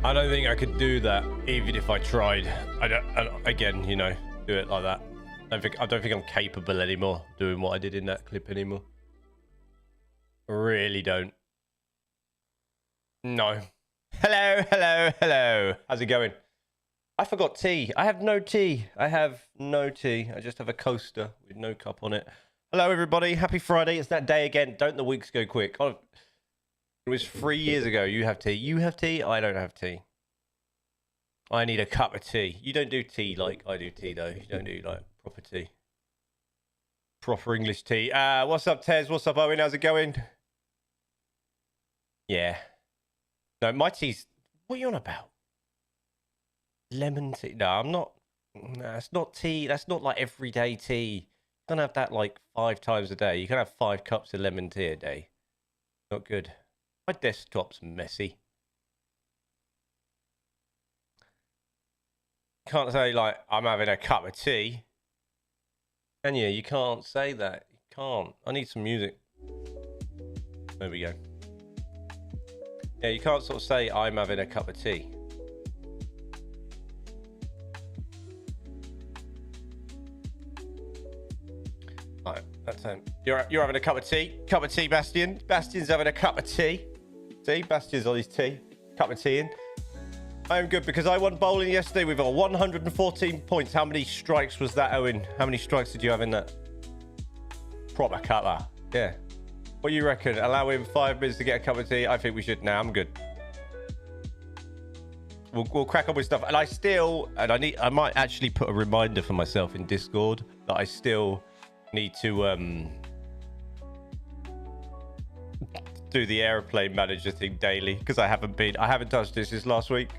I don't think I could do that even if I tried. I don't again, you know, do it like that. I don't think I'm capable anymore doing what I did in that clip anymore. I really don't. No. Hello, hello, hello. How's it going? I forgot tea. I have no tea. I have no tea. I just have a coaster with no cup on it. Hello, everybody. Happy Friday. It's that day again. Don't the weeks go quick? Oh, it was 3 years ago. You have tea. You have tea. I don't have tea. I need a cup of tea. You don't do tea like I do tea, though. You don't do, like, proper tea. Proper English tea. What's up, Tez? What's up, Owen? How's it going? Yeah. No, my tea's... What are you on about? Lemon tea? No, I'm not... No, it's not tea. That's not, like, everyday tea. You can't have that, like, 5 times a day. You can have 5 cups of lemon tea a day. Not good. My desktop's messy. Can't say, like, I'm having a cup of tea. Can you? You can't say that. You can't. I need some music. There we go. Yeah, you can't sort of say, I'm having a cup of tea. Right, that's you're having a cup of tea. Cup of tea, Bastian. Bastian's having a cup of tea. See, Bastian's on his tea. Cup of tea in. I am good because I won bowling yesterday with 114 points. How many strikes was that, Owen? How many strikes did you have in that? Proper cutter. Yeah. What do you reckon? Allow him 5 minutes to get a cup of tea? I think we should. Nah, I'm good. We'll crack on with stuff. And I might actually put a reminder for myself in Discord that I still need to do the airplane manager thing daily because I haven't touched this since last week.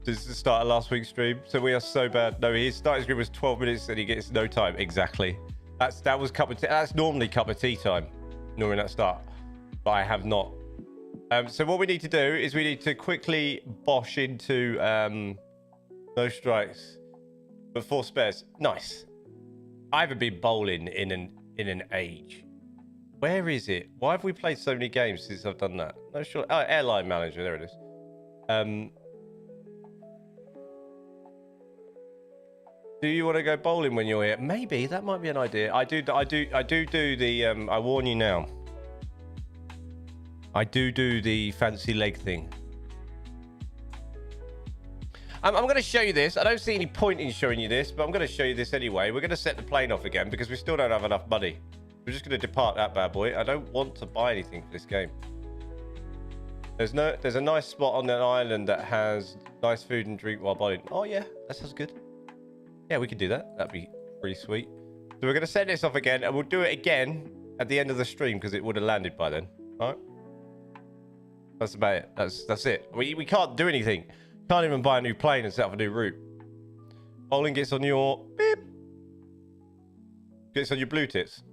This is the start of last week's stream, so we are so bad. No, his starting screen was 12 minutes and he gets no time. Exactly. That was cup of tea. That's normally cup of tea time, normally that start, but I have not. So what we need to do is we need to quickly bosh into no strikes, but 4 spares. Nice. I haven't been bowling in an age. Where is it? Why have we played so many games since I've done that? No, sure. Oh, airline manager. There it is. Do you want to go bowling when you're here? Maybe that might be an idea. I do the. I warn you now. I do the fancy leg thing. I'm going to show you this. I don't see any point in showing you this, but I'm going to show you this anyway. We're going to set the plane off again because we still don't have enough money. We're just going to depart that bad boy. I don't want to buy anything for this game. There's a nice spot on an island that has nice food and drink while bowling. Oh yeah, that sounds good. Yeah, we could do that. That'd be pretty sweet. So we're going to set this off again, and we'll do it again at the end of the stream because it would have landed by then. All right. That's about it. That's it. We can't do anything. Can't even buy a new plane and set up a new route. Bowling gets on your beep. Gets on your blue tits.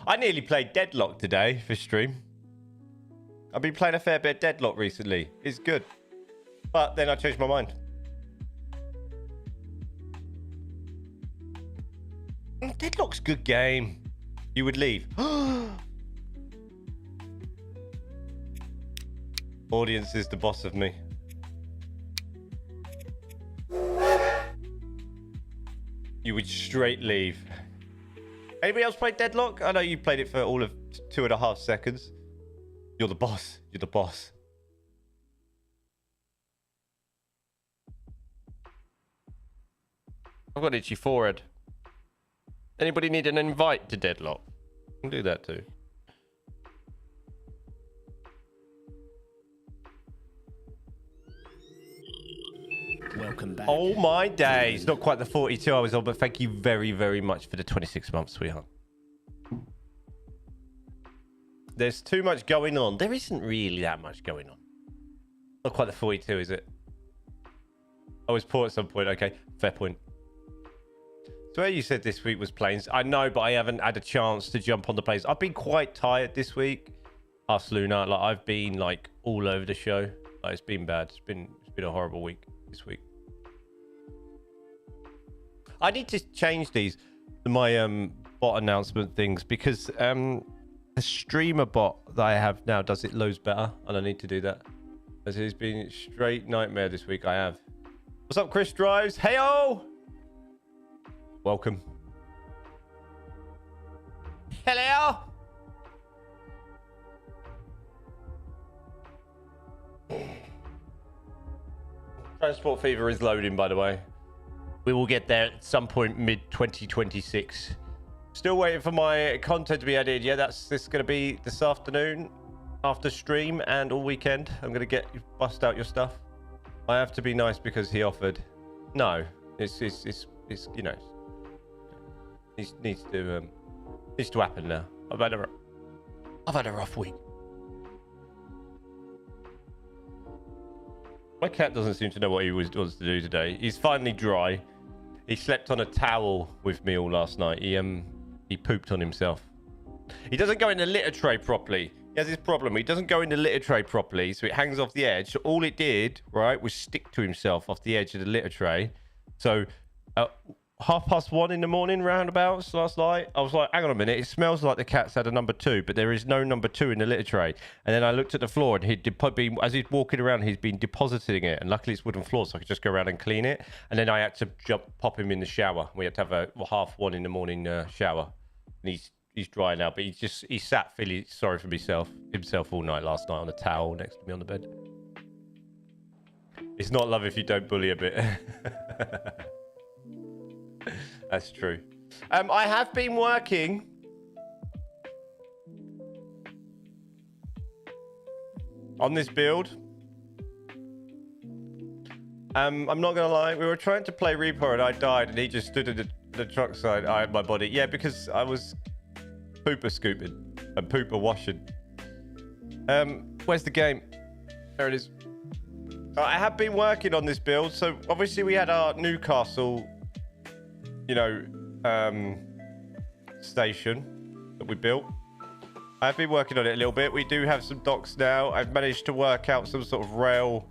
I nearly played Deadlock today for stream. I've been playing a fair bit of Deadlock recently. It's good. But then I changed my mind. Deadlock's a good game. You would leave. Audience is the boss of me. You would straight leave. Anybody else played Deadlock? I know you played it for all of 2.5 seconds. You're the boss. You're the boss. I've got an itchy forehead. Anybody need an invite to Deadlock? I can do that too. Welcome back. Oh my days. Not quite the 42 I was on, but thank you very, very much for the 26 months, sweetheart. There's too much going on. There isn't really that much going on. Not quite the 42, is it? I was poor at some point. Okay, fair point. So where you said this week was planes. I know, but I haven't had a chance to jump on the planes. I've been quite tired this week. Us, Luna. Like, I've been, like, all over the show. Like, it's been bad. It's been a horrible week this week. I need to change my bot announcement things because the streamer bot that I have now does it loads better, and I need to do that. As it's been a straight nightmare this week. I have. What's up, Chris Drives? Heyo! Welcome. Hello. Transport Fever is loading, by the way. We will get there at some point mid-2026. Still waiting for my content to be added. Yeah, this is going to be this afternoon after stream and all weekend. I'm going to get you bust out your stuff. I have to be nice because he offered. No, it's you know, it needs to happen now. I've had a rough week. My cat doesn't seem to know what he wants to do today. He's finally dry. He slept on a towel with me all last night. He pooped on himself. He doesn't go in the litter tray properly. He has this problem. He doesn't go in the litter tray properly, so it hangs off the edge. So all it did, right, was stick to himself off the edge of the litter tray. So 1:30 in the morning, roundabouts last night, I was like, hang on a minute, it smells like the cat's had a number 2, but there is no number 2 in the litter tray. And then I looked at the floor, and as he's walking around, he's been depositing it, and luckily it's wooden floor, so I could just go around and clean it. And then I had to pop him in the shower. We had to have a 1:30 in the morning shower, and he's dry now, but he sat feeling sorry for himself all night last night on a towel next to me on the bed. It's not love if you don't bully a bit. That's true. I have been working on this build. I'm not gonna lie, we were trying to play Reaper and I died, and he just stood at the truck side. I had my body. Yeah, because I was pooper scooping and pooper washing. Where's the game? There it is. I have been working on this build. So obviously we had our Newcastle, you know, station that we built. I've been working on it a little bit. We do have some docks now. I've managed to work out some sort of rail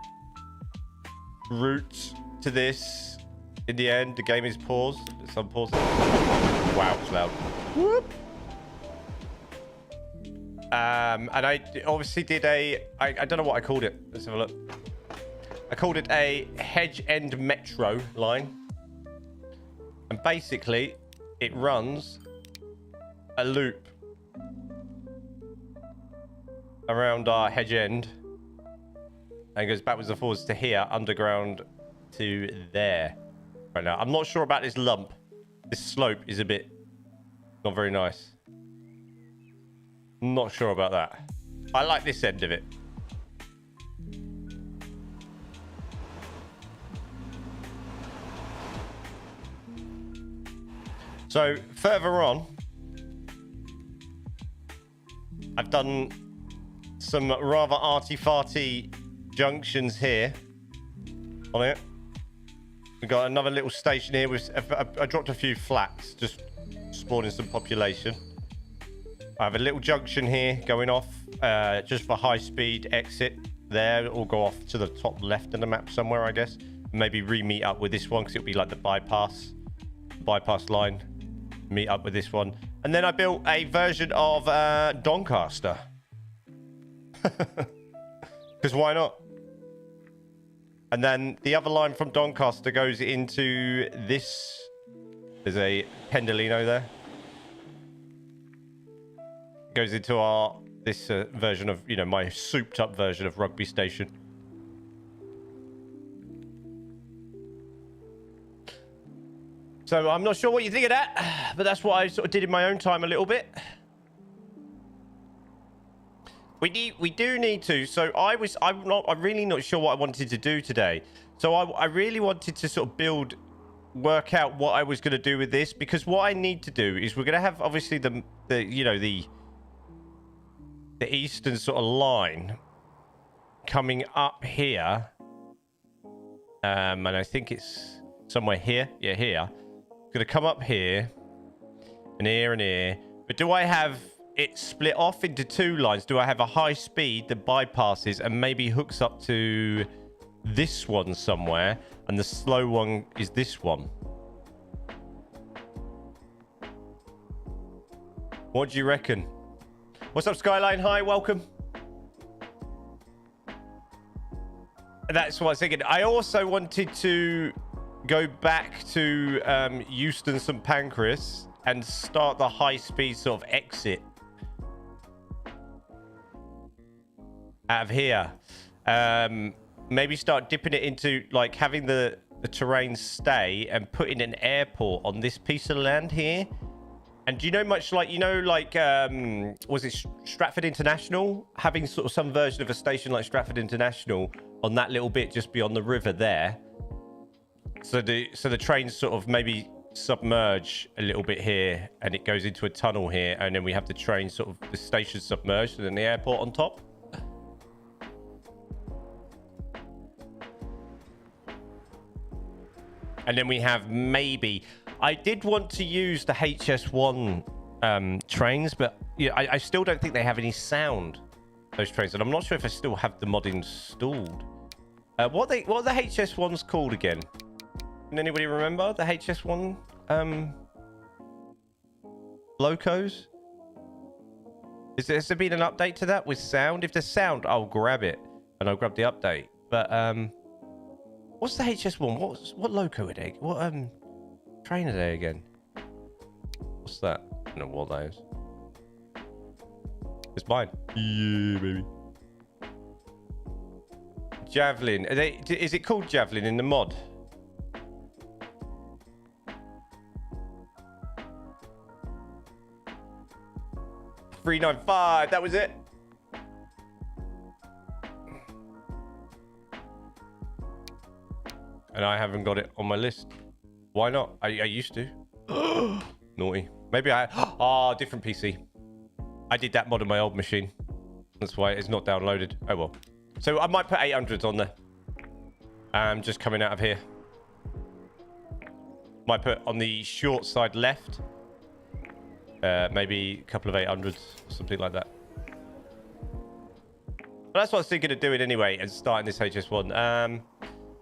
route to this. In the end, the game is paused. It's unpaused. Wow, it's loud. Whoop. And I obviously did I don't know what I called it. Let's have a look. I called it a hedge end metro line. And basically, it runs a loop around our hedge end and goes backwards and forwards to here, underground to there. Right now, I'm not sure about this lump. This slope is a bit not very nice. Not sure about that. I like this end of it. So further on, I've done some rather arty-farty junctions here on it. We've got another little station here with, I dropped a few flats, just spawning some population. I have a little junction here going off just for high-speed exit there. It will go off to the top left of the map somewhere, I guess. Maybe re-meet up with this one because it'll be like the bypass line. Meet up with this one. And then I built a version of Doncaster. Because why not? And then the other line from Doncaster goes into this. There's a Pendolino there. Goes into this version of, you know, my souped up version of Rugby Station. So I'm not sure what you think of that, but that's what I sort of did in my own time a little bit. We do need to. So I'm really not sure what I wanted to do today. So I really wanted to sort of work out what I was going to do with this, because what I need to do is we're going to have obviously the Euston sort of line coming up here, and I think it's somewhere here. Yeah, here. It's going to come up here and here and here. But do I have it split off into 2 lines? Do I have a high speed that bypasses and maybe hooks up to this one somewhere, and the slow one is this one? What do you reckon? What's up, Skyline? Hi, welcome. That's what I was thinking. I also wanted to go back to Euston St Pancras and start the high-speed sort of exit out of here. Maybe start dipping it into, like, having the terrain stay and putting an airport on this piece of land here. And do you know much like, was it Stratford International? Having sort of some version of a station like Stratford International on that little bit just beyond the river there. So the trains sort of maybe submerge a little bit here, and it goes into a tunnel here, and then we have the train sort of, the station submerged and then the airport on top. And then we have maybe... I did want to use the HS1 trains, but yeah, I still don't think they have any sound, those trains. And I'm not sure if I still have the mod installed. What are the HS1s called again? Can anybody remember the HS1 locos? Has there been an update to that with sound? If there's sound, I'll grab it and I'll grab the update. But what's the HS1? What loco are they? What train are they again? What's that? I don't know what that is. It's mine. Yeah, baby. Javelin. Is it called Javelin in the mod? $395. That was it. And I haven't got it on my list. Why not? I used to. Naughty. Maybe I... Oh, different PC. I did that mod on my old machine. That's why it's not downloaded. Oh, well. So I might put 800s on there. Just coming out of here. Might put on the short side left. Maybe a couple of 800s or something like that. But that's what I was thinking of doing anyway, and starting this HS1.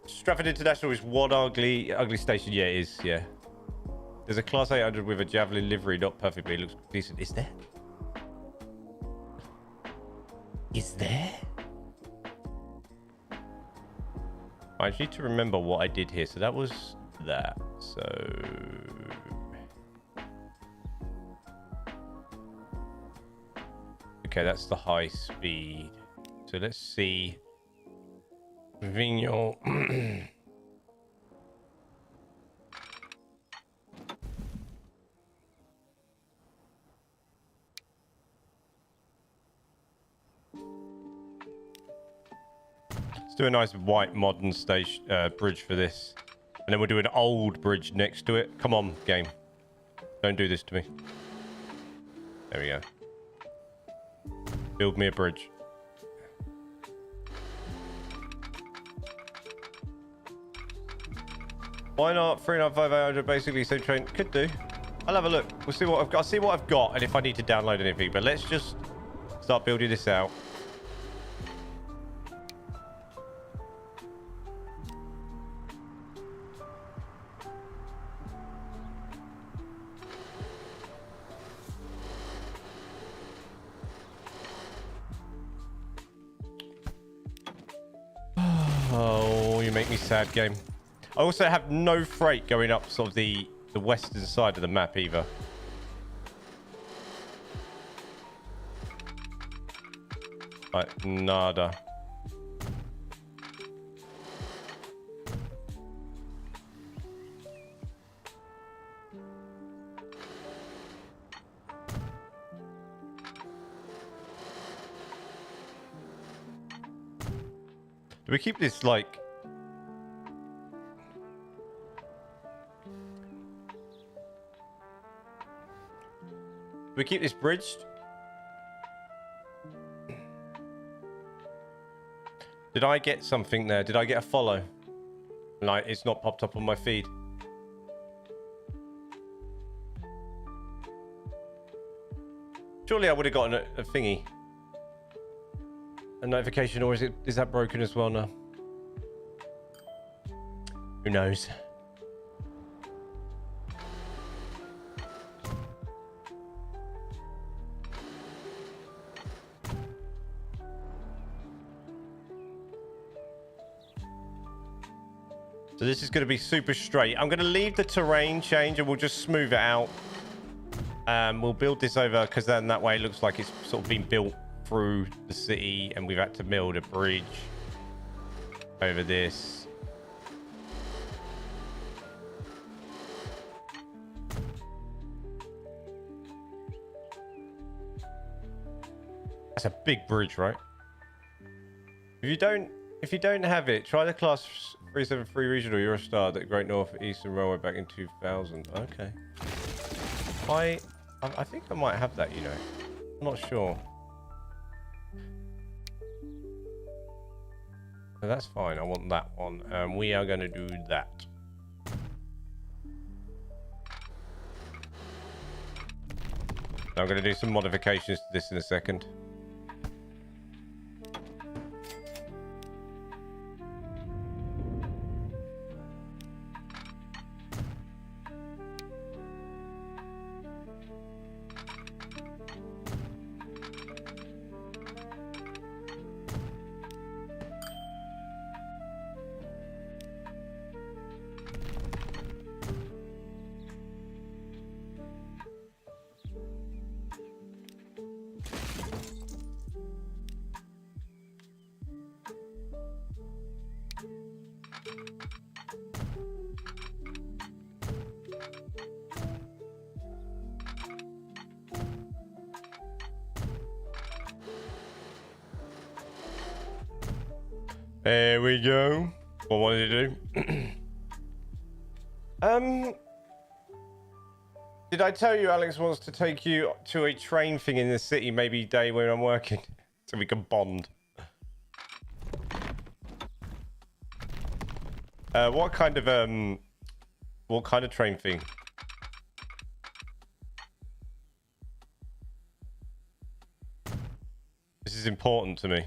Stratford International is one ugly station. Yeah, it is. Yeah. There's a Class 800 with a Javelin livery, not perfectly. It looks decent. Is there? Is there? I need to remember what I did here. So that was that. So... Okay, that's the high speed. So let's see. Vigno. Let's do a nice white modern station bridge for this. And then we'll do an old bridge next to it. Come on, game. Don't do this to me. There we go. Build me a bridge. Why not? 395 basically same train. Could do. I'll have a look. We'll see what I've got. I'll see what I've got and if I need to download anything. But let's just start building this out. Oh, you make me sad, game. I also have no freight going up sort of the western side of the map either. Like, nada. Do we keep this like... Do we keep this bridged? Did I get something there? Did I get a follow? Like, it's not popped up on my feed. Surely I would have gotten a thingy. A notification, or is that broken as well now? Who knows? So this is going to be super straight. I'm going to leave the terrain change and we'll just smooth it out. We'll build this over because then that way it looks like it's sort of been built through the city and we've had to build a bridge over this. That's a big bridge, right? If you don't have it, try the class 373 regional Eurostar that Great North Eastern Railway back in 2000. Okay. I think I might have that, you know. I'm not sure. So that's fine. I want that one. We are going to do that. I'm going to do some modifications to this in a second. There we go. What wanted to do? Did I tell you Alex wants to take you to a train thing in the city maybe day when I'm working so we can bond? What kind of train thing? This is important to me.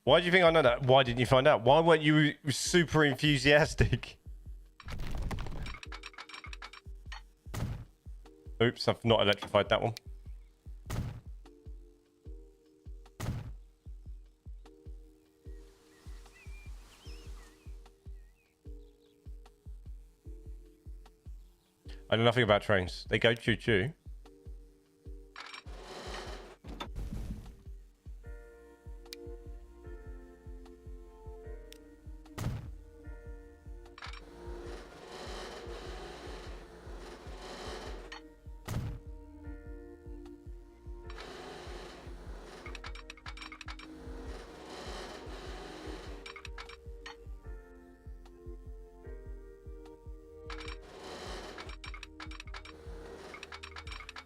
Why do you think I know that? Why didn't you find out? Why weren't you super enthusiastic? Oops, I've not electrified that one. I know nothing about trains. They go choo-choo.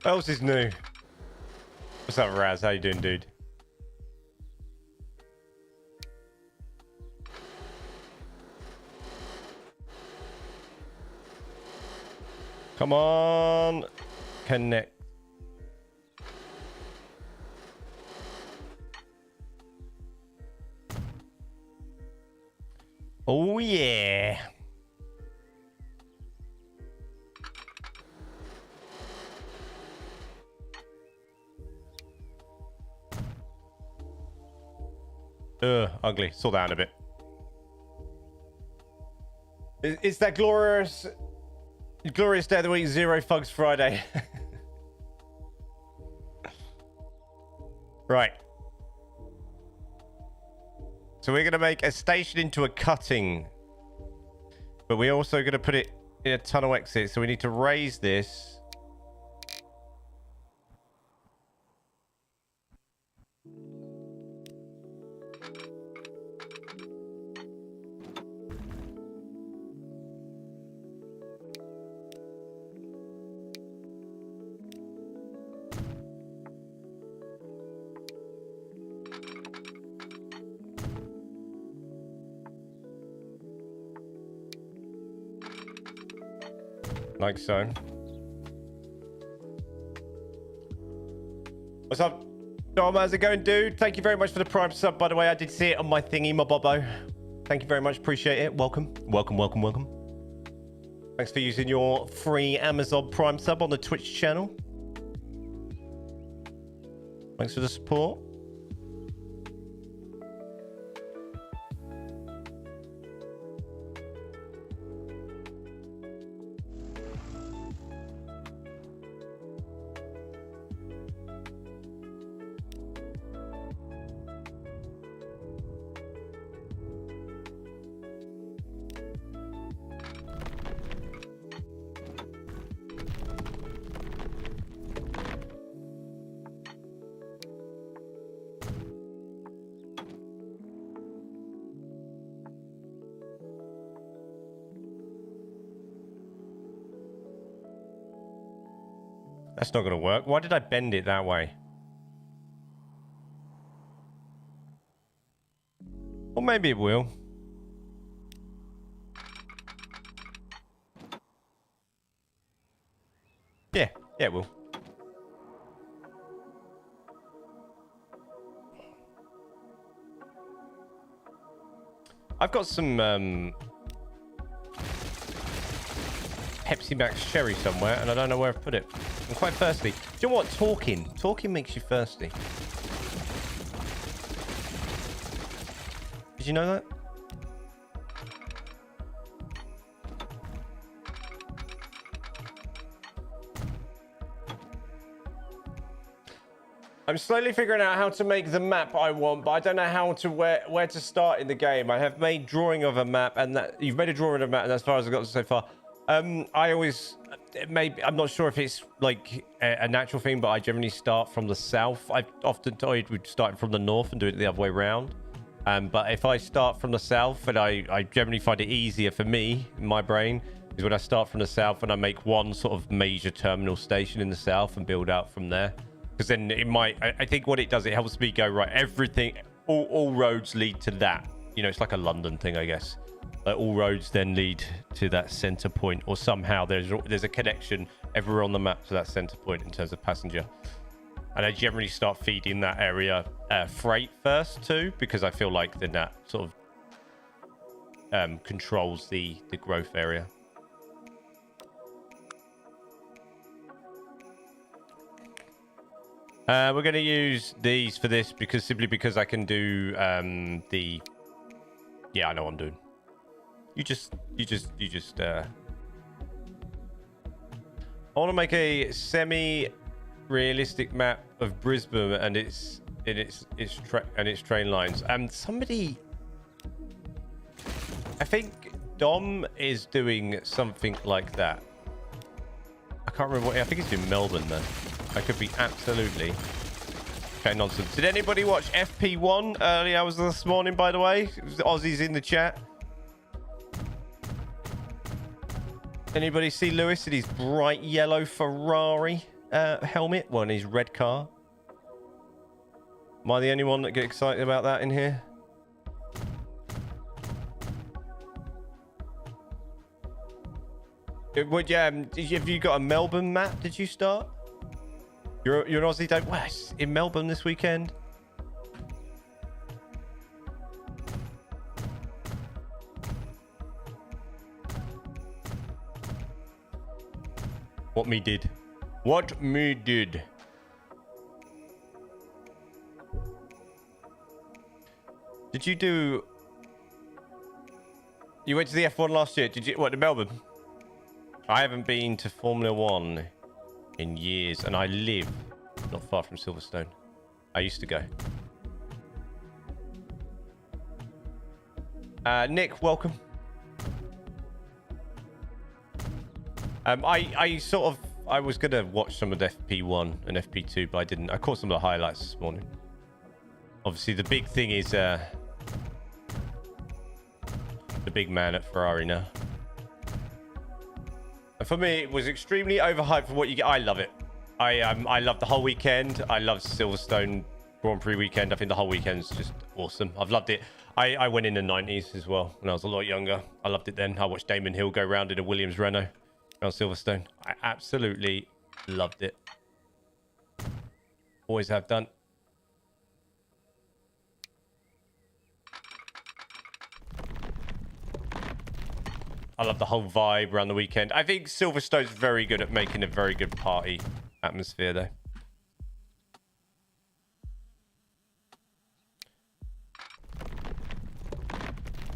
What else is new? What's up, Raz? How you doing, dude? Come on. Connect. Oh, yeah. Ugly. Saw that a bit. It's that glorious day of the week, Zero Fugs Friday. Right. So we're going to make a station into a cutting. But we're also going to put it in a tunnel exit. So we need to raise this. Like so. What's up, Dom? How's it going, dude? Thank you very much for the Prime sub, by the way. I did see it on my thingy, my bobbo. Thank you very much. Appreciate it. Welcome. Welcome, welcome, welcome. Thanks for using your free Amazon Prime sub on the Twitch channel. Thanks for the support. That's not going to work. Why did I bend it that way? Or maybe it will. Yeah, it will. I've got some Pepsi Max Cherry somewhere, and I don't know where I've put it. I'm quite thirsty. Do you know what? Talking makes you thirsty. Did you know that? I'm slowly figuring out how to make the map I want, but I don't know how to where to start in the game. I have made drawing of a map, and that you've made a drawing of a map, and that's as far as I've got so far. I always I'm not sure if it's like a natural thing, but I generally start from the south. I've often told we'd start from the north and do it the other way around. But if I start from the south, and I generally find it easier for me, in my brain, is when I start from the south and I make one sort of major terminal station in the south and build out from there. Because then it might, I think what it does, it helps me go, right, everything, all roads lead to that. You know, it's like a London thing, I guess. All roads then lead to that center point, or somehow there's a connection everywhere on the map to that center point in terms of passenger. And I generally start feeding that area freight first too, because I feel like then that sort of controls the growth area. We're going to use these for this simply because I can do the. Yeah, I know what I'm doing. You just. I want to make a semi-realistic map of Brisbane and its train lines. Somebody, I think Dom is doing something like that. I can't remember what. I think he's doing Melbourne though. I could be absolutely. Okay, nonsense. Did anybody watch FP1 early hours of this morning? By the way, it was Aussies in the chat. Anybody see Lewis in his bright yellow Ferrari helmet? Well, in his red car. Am I the only one that get excited about that in here? Would you, have you got a Melbourne map? Did you start? You're an Aussie, don't West in Melbourne this weekend. What me did? What me did? Did you do? You went to the F1 last year. Did you? What, to Melbourne? I haven't been to Formula One in years, and I live not far from Silverstone. I used to go. Nick, welcome. I was gonna watch some of the FP1 and FP2, but I didn't. I caught some of the highlights this morning. Obviously, the big thing is the big man at Ferrari now. And for me, it was extremely overhyped for what you get. I love it. I love the whole weekend. I love Silverstone Grand Prix weekend. I think the whole weekend's just awesome. I've loved it. I went in the 90s as well when I was a lot younger. I loved it then. I watched Damon Hill go round in a Williams Renault. around Silverstone. I absolutely loved it. Always have done. I love the whole vibe around the weekend. I think Silverstone's very good at making a very good party atmosphere, though.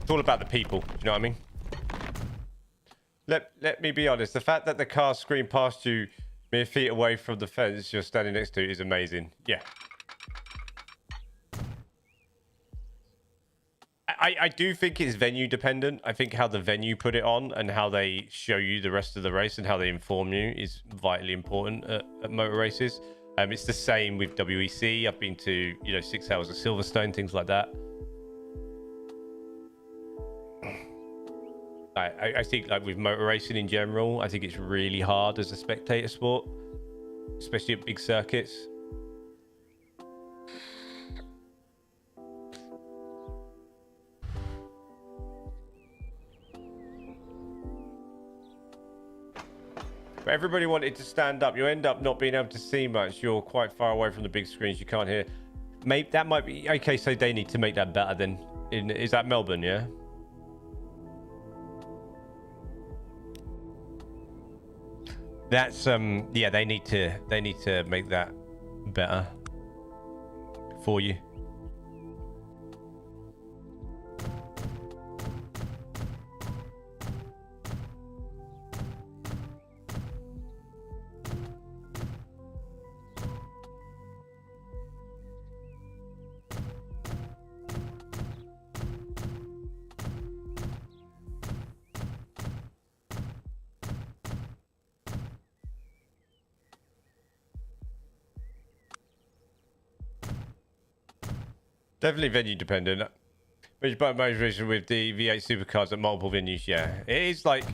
It's all about the people. Do you know what I mean? Let me be honest. The fact that the car screamed past you mere feet away from the fence you're standing next to is amazing. Yeah. I do think it's venue dependent. I think how the venue put it on and how they show you the rest of the race and how they inform you is vitally important at motor races. It's the same with WEC. I've been to, 6 hours of Silverstone, things like that. I think like with motor racing in general, I think it's really hard as a spectator sport, especially at big circuits. But everybody wanted to stand up. You end up not being able to see much. You're quite far away from the big screens. You can't hear. Maybe that might be okay. So they need to make that better. Then, is that Melbourne? Yeah. That's yeah. They need to make that better for you. Definitely venue dependent. Which by motivation with the V8 supercars at multiple venues, yeah. It is like,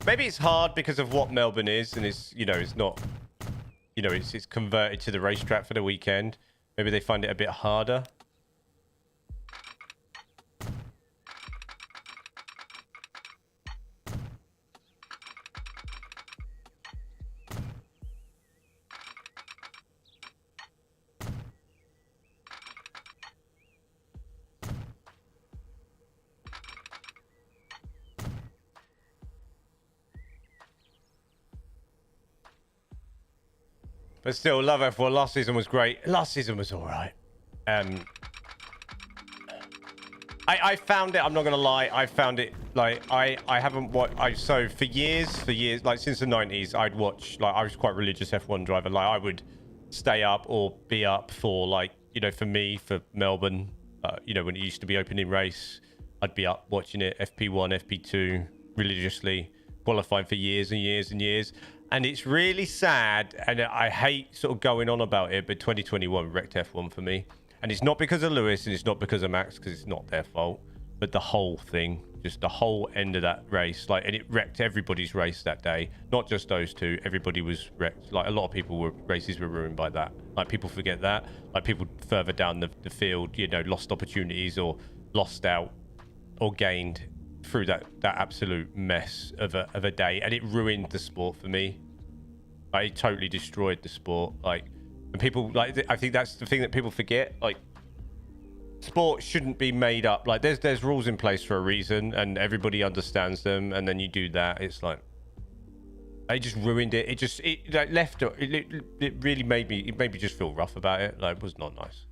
maybe it's hard because of what Melbourne is, and it's, it's not, it's converted to the racetrack for the weekend. Maybe they find it a bit harder. But still, love F1. Last season was great. Last season was all right. I found it, I'm not going to lie, I found it, like, I haven't watched, so for years, like, since the 90s, I'd watch, like, I was quite a religious F1 driver. Like, I would stay up or be up for, like, for me, for Melbourne, when it used to be opening race, I'd be up watching it, FP1, FP2, religiously, qualifying for years and years and years. And it's really sad, and I hate sort of going on about it, but 2021 wrecked F1 for me. And it's not because of Lewis, and it's not because of Max, because it's not their fault. But the whole thing, just the whole end of that race, like, and it wrecked everybody's race that day. Not just those two, everybody was wrecked. Like, a lot of races were ruined by that. Like, people forget that. Like, people further down the field, lost opportunities or lost out or gained through that absolute mess of a day, and it ruined the sport for me. Like, it totally destroyed the sport. Like, and people, like, I think that's the thing that people forget. Like, sport shouldn't be made up. Like, there's rules in place for a reason, and everybody understands them. And then you do that, it's like, it just ruined it. It like left it really made me just feel rough about it. Like, it was not nice.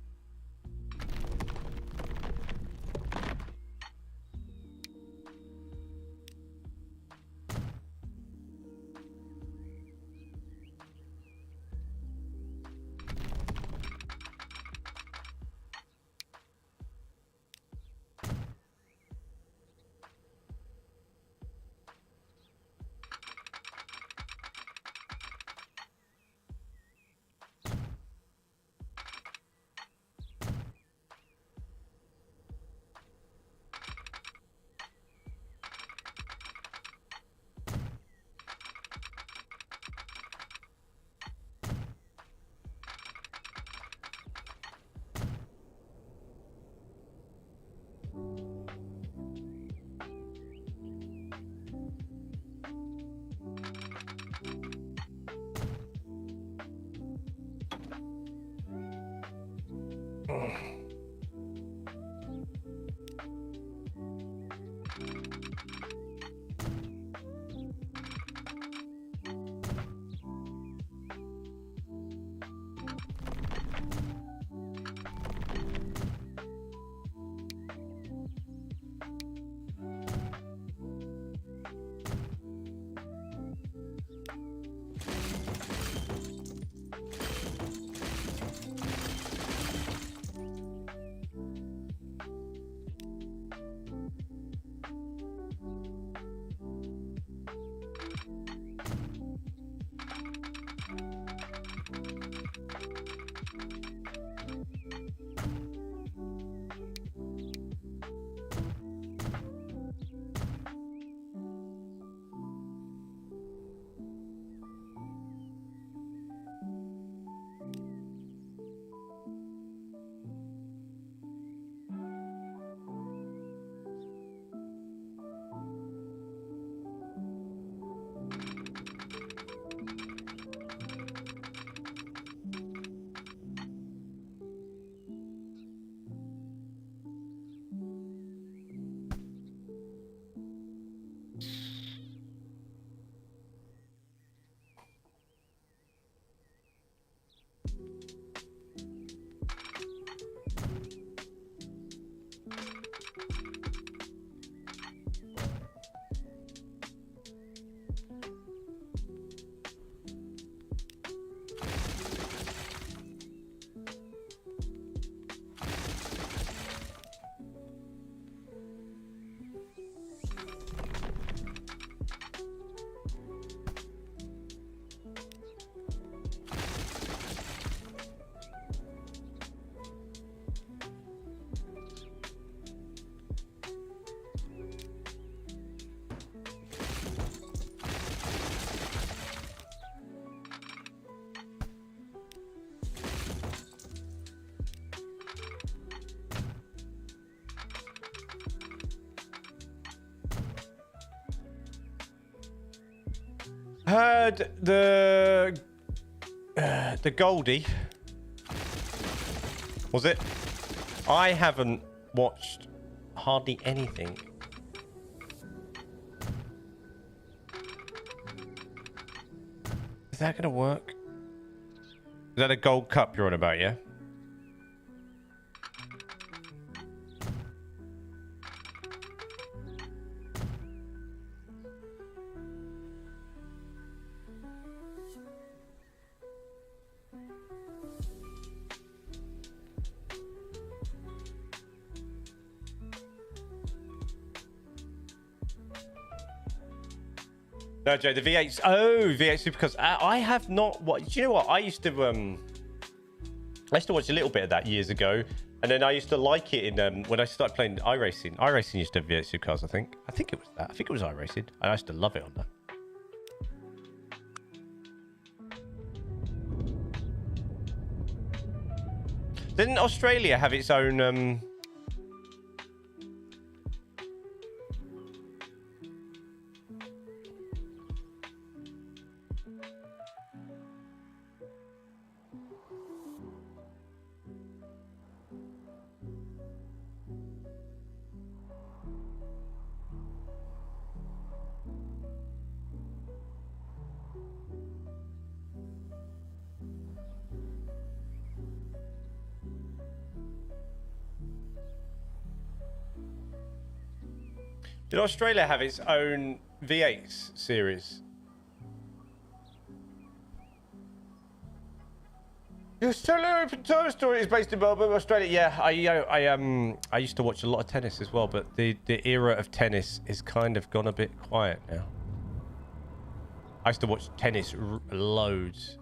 Heard the Goldie. Was it? I haven't watched hardly anything. Is that gonna work? Is that a gold cup you're on about, yeah? No, Joe, the V8s. Oh, V8 Supercars. I have not. What? Do you know what? I used to watch a little bit of that years ago, and then I used to like it in when I started playing iRacing. iRacing used to have V8 Supercars. I think it was that. I think it was iRacing. I used to love it on that. Didn't Australia have its own? Did Australia have its own V8 series? The Australian Open Tour Story is based in Melbourne, Australia. Yeah, I used to watch a lot of tennis as well, but the era of tennis is kind of gone a bit quiet now. I used to watch tennis loads.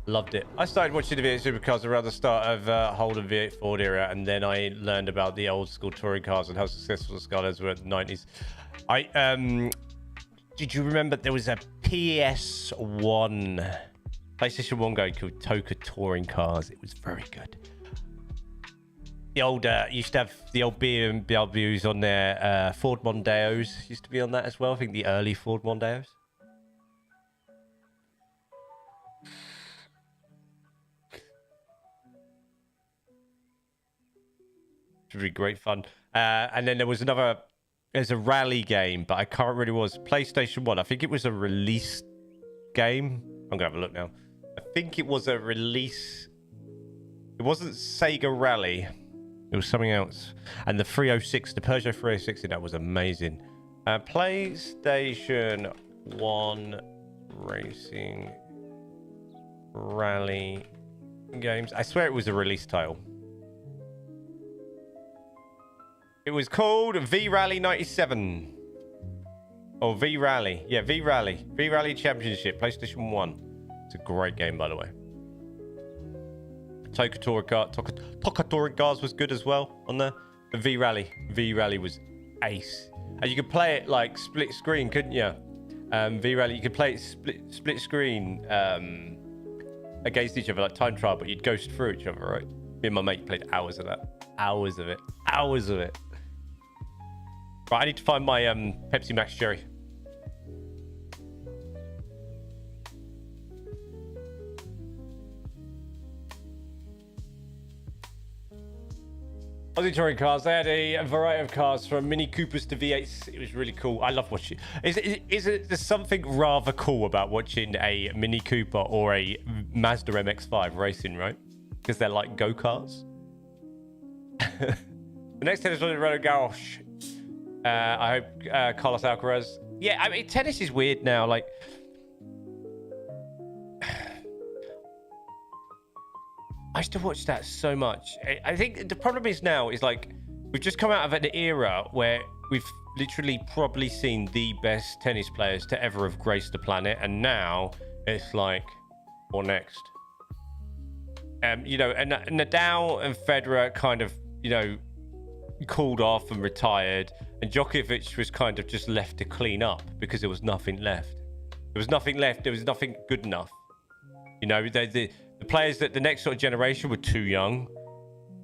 Loved it. I started watching the V8 Supercars around the start of Holden V8 Ford era, and then I learned about the old school touring cars and how successful the Skylines were in the 90s. Did you remember there was a PS1, PlayStation 1 game called Toka Touring Cars? It was very good. The old, used to have the old BMWs on there. Ford Mondeos used to be on that as well. I think the early Ford Mondeos. really great fun. And then there was there's a rally game, but I can't remember what it was. PlayStation 1. I think it was a release game. I'm going to have a look now. I think it was a release. It wasn't Sega Rally. It was something else. And the 306, the Peugeot 306 in that was amazing. PlayStation 1 Racing Rally games. I swear it was a release title. It was called V-Rally 97. Or V-Rally. Yeah, V-Rally. V-Rally Championship, PlayStation 1. It's a great game, by the way. Tokatora Cars was good as well on there. But V-Rally. V-Rally was ace. And you could play it like split screen, couldn't you? V-Rally, you could play it split screen against each other, like time trial, but you'd ghost through each other, right? Me and my mate played hours of that. Hours of it. Hours of it. Right, I need to find my Pepsi Max Cherry. Aussie touring cars. They had a variety of cars from Mini Coopers to V8s. It was really cool. I love watching. There's something rather cool about watching a Mini Cooper or a Mazda MX-5 racing, right? Because they're like go-karts. The next tennis was in Roland Garros. I hope Carlos Alcaraz. Yeah, I mean, tennis is weird now. Like, I used to watch that so much. I think the problem is now is like we've just come out of an era where we've literally probably seen the best tennis players to ever have graced the planet, and now it's like, what next? You know, and Nadal and Federer kind of, you know, cooled off and retired, and Djokovic was kind of just left to clean up because there was nothing left. There was nothing left. There was nothing good enough. You know, the players that the next sort of generation were too young.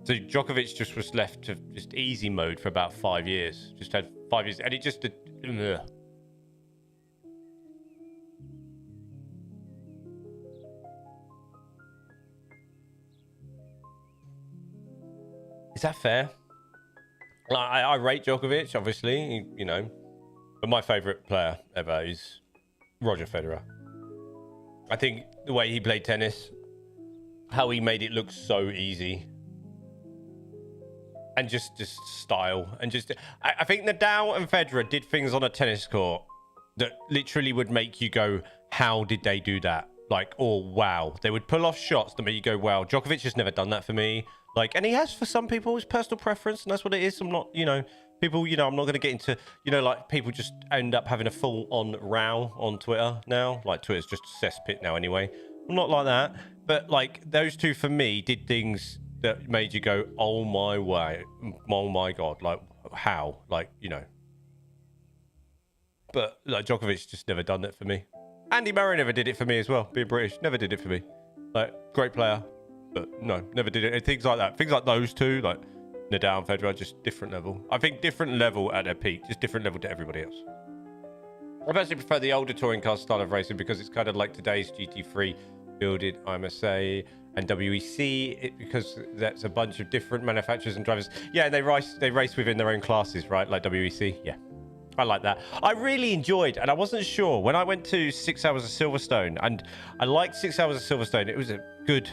So Djokovic just was left to just easy mode for about 5 years. Just had 5 years, and it just ugh. Is that fair? I rate Djokovic, obviously, you know, but my favourite player ever is Roger Federer. I think the way he played tennis, how he made it look so easy, and just style, and just I think Nadal and Federer did things on a tennis court that literally would make you go, how did they do that? Like, oh wow, they would pull off shots that make you go, wow. Djokovic has never done that for me. Like, and he has for some people, his personal preference, and that's what it is. I'm not, you know, people, you know, I'm not going to get into, you know, like people just end up having a full-on row on Twitter now. Like, Twitter's just a cesspit now anyway. I'm not like that. But, like, those two, for me, did things that made you go, oh, my way. Oh, my God. Like, how? Like, you know. But, like, Djokovic just never done that for me. Andy Murray never did it for me as well. Being British, never did it for me. Like, great player. But, no, never did it. And things like that. Things like those two, like Nadal and Federer, just different level. I think different level at their peak. Just different level to everybody else. I personally prefer the older touring car style of racing because it's kind of like today's GT3 builded, I must say, and WEC, because that's a bunch of different manufacturers and drivers. Yeah, they race within their own classes, right? Like WEC. Yeah, I like that. I really enjoyed, and I wasn't sure when I went to 6 Hours of Silverstone, and I liked 6 Hours of Silverstone. It was a good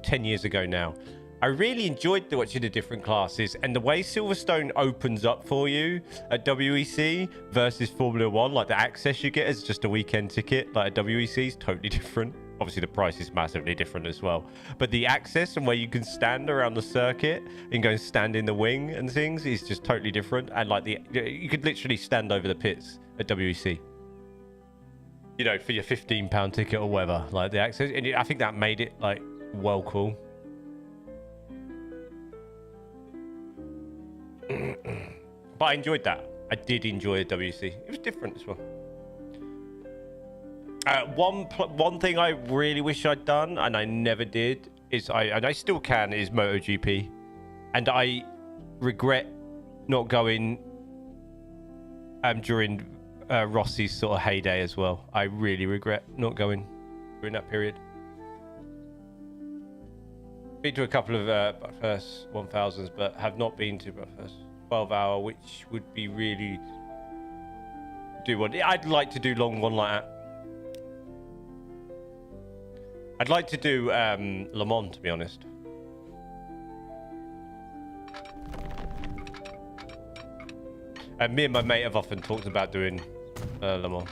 10 years ago now. I really enjoyed watching the different classes, and the way Silverstone opens up for you at WEC versus Formula One, like the access you get as just a weekend ticket, like at WEC, is totally different. Obviously, the price is massively different as well, but the access and where you can stand around the circuit and go and stand in the wing and things is just totally different. And like you could literally stand over the pits at WEC, you know, for your £15 ticket or whatever. Like the access, and I think that made it like well cool. But I enjoyed that. I did enjoy WC. It was different as well. One thing I really wish I'd done, and I never did, is I still can, is MotoGP. And I regret not going during Rossi's sort of heyday as well. I really regret not going during that period. Been to a couple of Bathurst 1000s, but have not been to Bathurst 12-hour, which would be really do one. I'd like to do long one like that. I'd like to do Le Mans, to be honest. Me and my mate have often talked about doing Le Mans.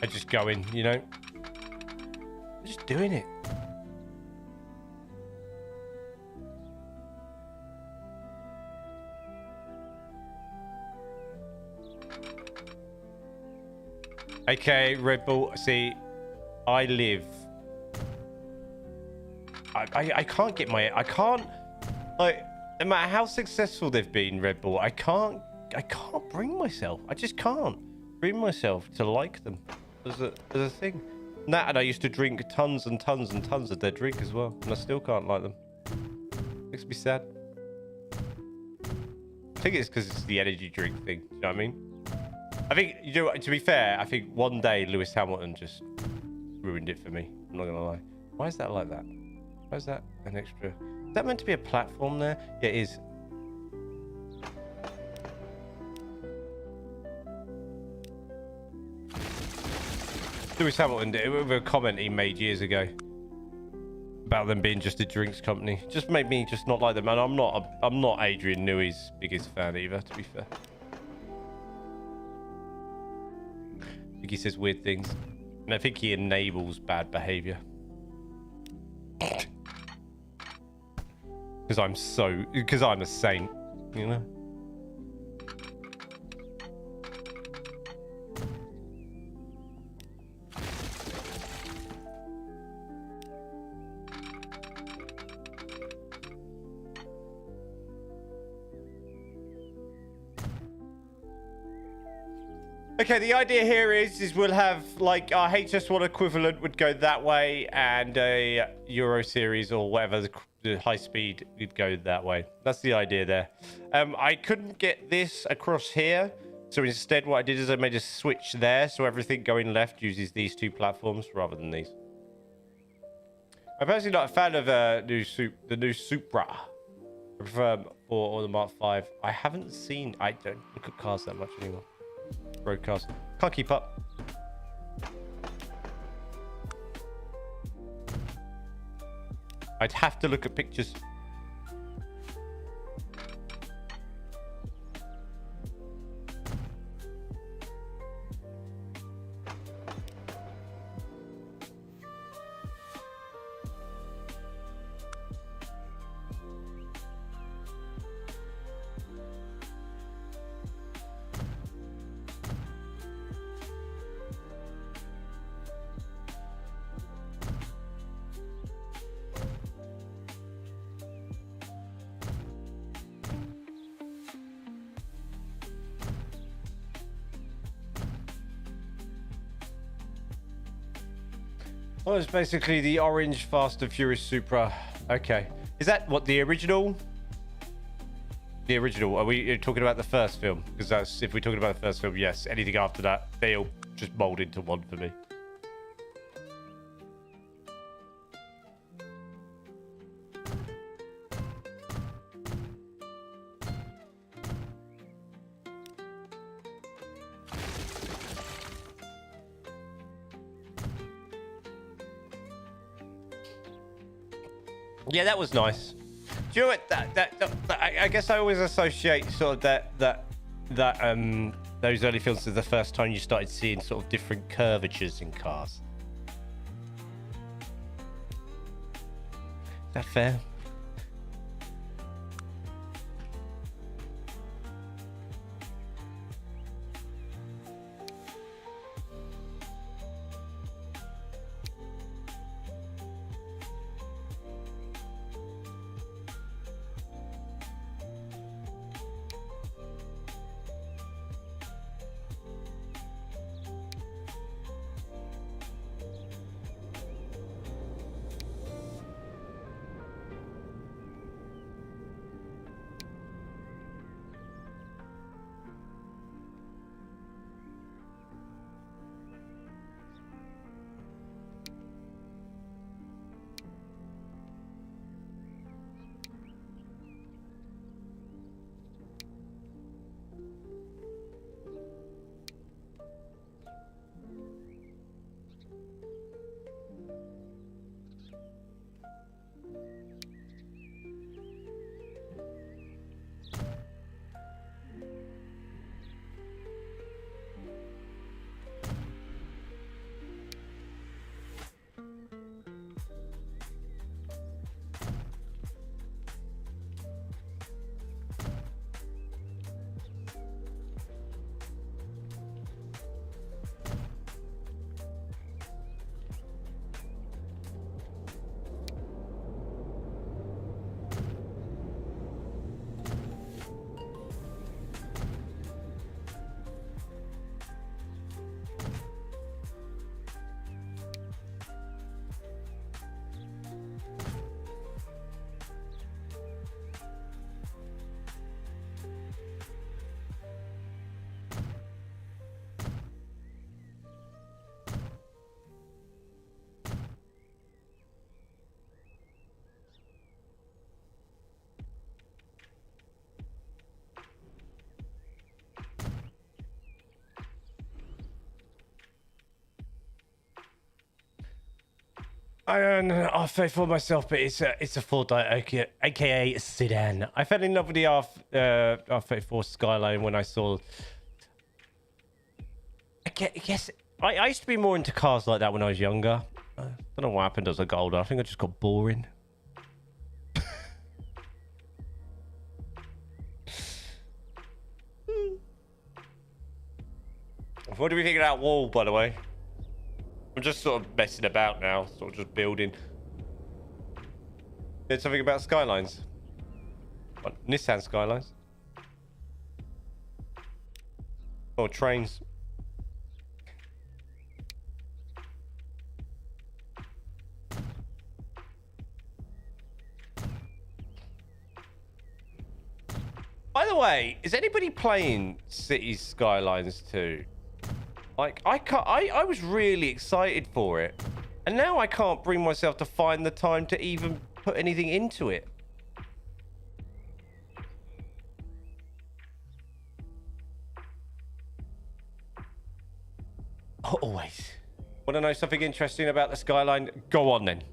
I just go in, you know? Just doing it. Okay, Red Bull. See, I live. I can't get my. I can't. Like, no matter how successful they've been, Red Bull, I can't bring myself. I just can't bring myself to like them as a thing. Nat and I used to drink tons and tons and tons of their drink as well, and I still can't like them. Makes me sad. I think it's because it's the energy drink thing. Do you know what I mean? I think, you know, to be fair, I think one day Lewis Hamilton just ruined it for me. I'm not gonna lie. Why is that like that? Why is that an extra? Is that meant to be a platform there? Yeah, it is. Lewis Hamilton did it with a comment he made years ago about them being just a drinks company. Just made me just not like them, and I'm not Adrian Newey's biggest fan either, to be fair. I think he says weird things, and I think he enables bad behavior. Because I'm a saint, you know. Okay, the idea here is we'll have like our HS1 equivalent would go that way, and a Euro Series or whatever the high speed would go that way. That's the idea there. I couldn't get this across here, so instead what I did is I made a switch there, so everything going left uses these two platforms rather than these. I'm personally not a fan of the new Supra. I prefer or the Mark 5. I haven't seen. I don't look at cars that much anymore. Broadcast. Can't keep up. I'd have to look at pictures. Well, it's basically the orange Fast and Furious Supra. Okay. Is that what the original? The original. Are we talking about the first film? Because that's, if we're talking about the first film, yes. Anything after that, they all just mold into one for me. Yeah, that was nice. Do you know what? I guess I always associate sort of that those early films as the first time you started seeing sort of different curvatures in cars. Is that fair? I I'll say for myself, but it's a Ford aka a sedan. I fell in love with the R34 Skyline when I saw. I guess I used to be more into cars like that when I was younger. I don't know what happened as I got older. I think I just got boring. What do we think of that wall, by the way? I'm just sort of messing about now, sort of just building. Did something about skylines? What, Nissan skylines? Or trains? By the way, is anybody playing Cities Skylines 2? Like, I was really excited for it. And now I can't bring myself to find the time to even put anything into it. Always. Want to know something interesting about the Skyline? Go on then.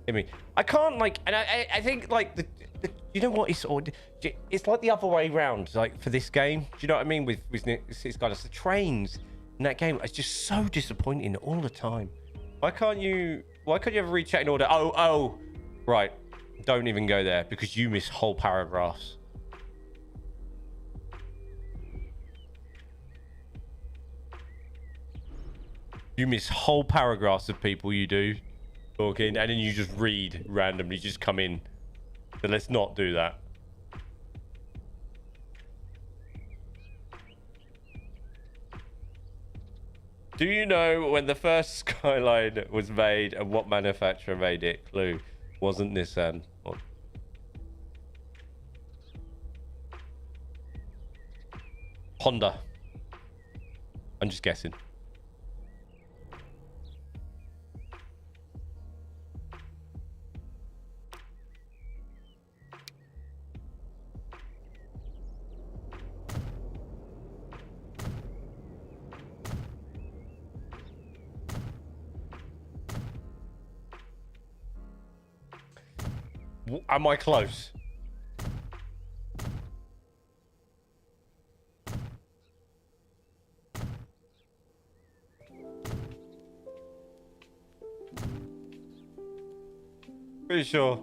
I mean, I can't like, and I think like the you know what? It's like the other way around. Like for this game, do you know what I mean? With Cities Skylines, the trains in that game, it's just so disappointing all the time. Why can't you ever reach out in order? Oh, right. Don't even go there because you miss whole paragraphs. You miss whole paragraphs of people you do talking, and then you just read randomly, just come in. So let's not do that. Do you know when the first Skyline was made and what manufacturer made it? Clue. Wasn't Nissan. Or... Honda. I'm just guessing. Am I close? Pretty sure.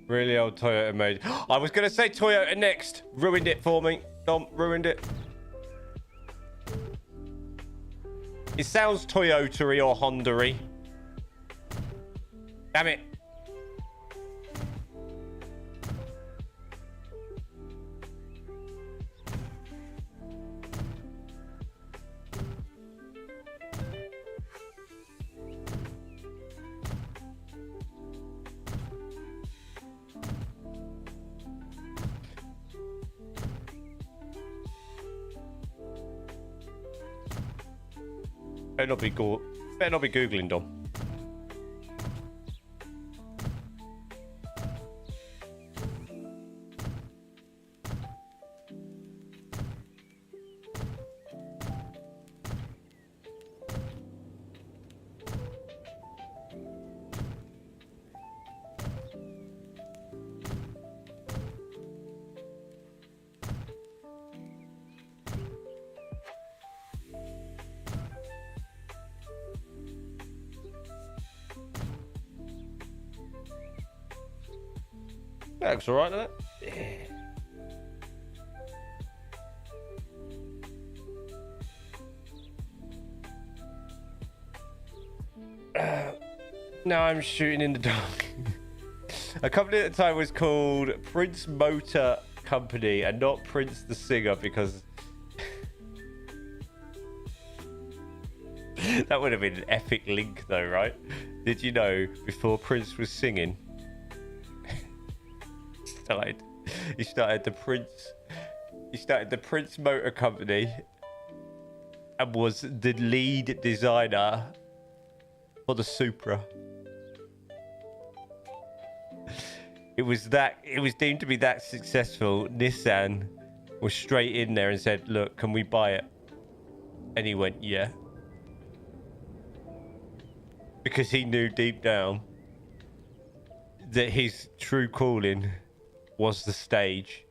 Really old Toyota made. I was going to say Toyota next. Ruined it for me. Dom, ruined it. It sounds Toyota-y or Honda-y. Damn it. Better not be Googling, Dom. That looks alright, doesn't it? Yeah. Now I'm shooting in the dark. A company at the time was called Prince Motor Company and not Prince the Singer because that would have been an epic link though, right? Did you know before Prince was singing, he started the Prince Motor Company and was the lead designer for the Supra. It was deemed to be that successful. Nissan was straight in there and said, look, can we buy it? And he went, yeah. Because he knew deep down that his true calling was the stage.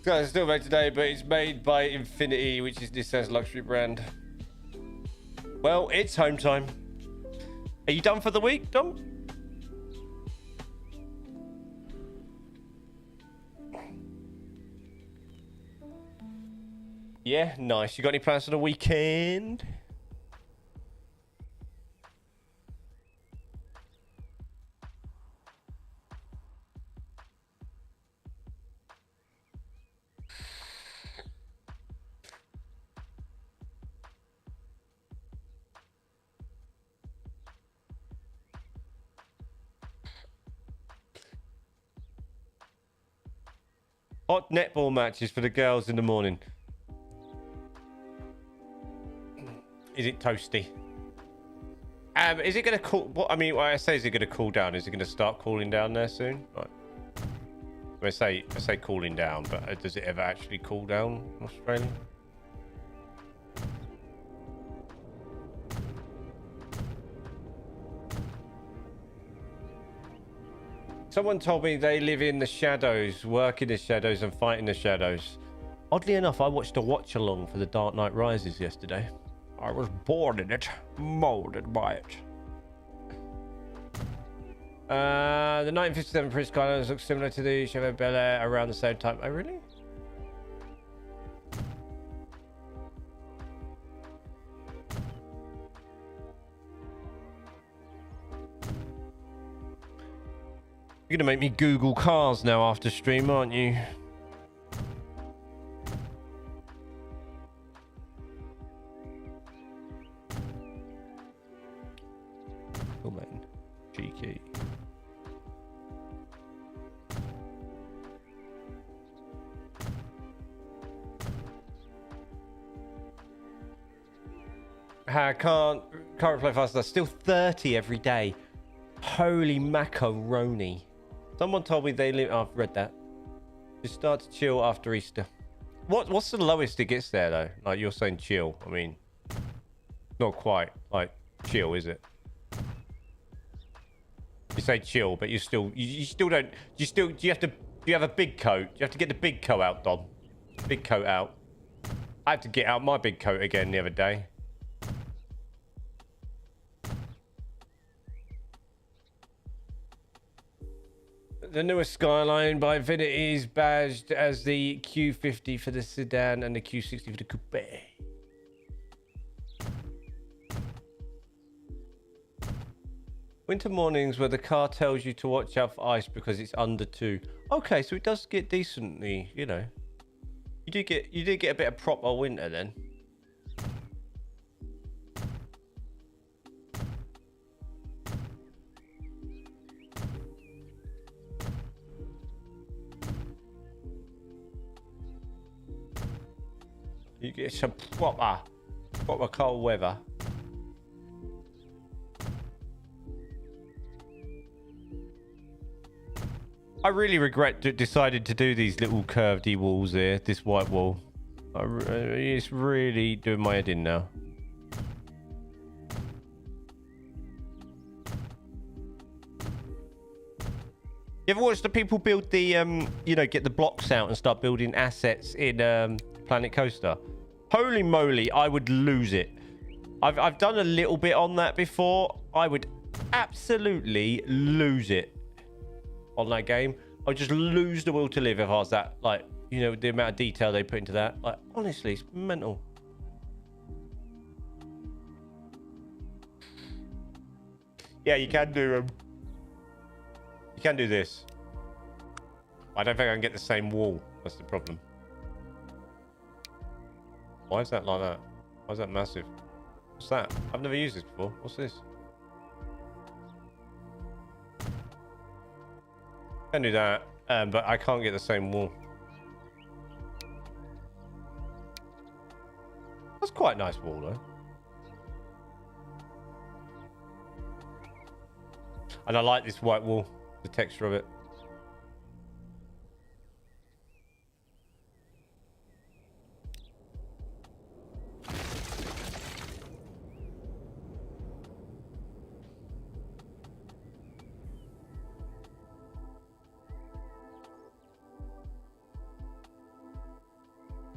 It's still made today, but it's made by Infinity, which is Nissan's luxury brand. Well, it's home time. Are you done for the week, Dom? Yeah, nice. You got any plans for the weekend? Hot netball matches for the girls in the morning. Is it toasty? Is it going to cool? What I mean, when I say is it going to cool down? Is it going to start cooling down there soon? Right. I say cooling down, but does it ever actually cool down in Australia? Someone told me they live in the shadows, work in the shadows, and fight in the shadows. Oddly enough, I watched a watch along for The Dark Knight Rises yesterday. I was born in it, molded by it. The 1957 Prince Carlos looks similar to the Chevrolet Bel Air around the same time. Oh, really? You're gonna make me Google cars now after stream, aren't you? Cool, man. Cheeky. I can't replay faster. Still 30 every day. Holy macaroni. Someone told me they live. Oh, I've read that. Just start to chill after Easter. What's the lowest it gets there though? Like you're saying chill. I mean, not quite like chill, is it? You say chill, but you still don't. Do you have a big coat? You have to get the big coat out, Dom. Big coat out. I had to get out my big coat again the other day. The newest Skyline by Infinity is badged as the Q50 for the sedan and the Q60 for the coupe. Winter mornings where the car tells you to watch out for ice because it's under 2. Okay, so it does get decently, you know. You do get a bit of proper winter then. You get some proper cold weather. I really regret decided to do these little curvedy walls here, this white wall. It's really doing my head in now. You ever watch the people build the, you know, get the blocks out and start building assets in Planet Coaster? Holy moly, I would lose it. I've done a little bit on that before. I would absolutely lose it on that game. I'd just lose the will to live if I was that, like, you know, the amount of detail they put into that. Like, honestly, it's mental. Yeah, you can do you can do this. I don't think I can get the same wall. That's the problem. Why is that like that? Why is that massive? What's that? I've never used this before. What's this? I can do that, but I can't get the same wall. That's quite a nice wall, though. And I like this white wall, the texture of it.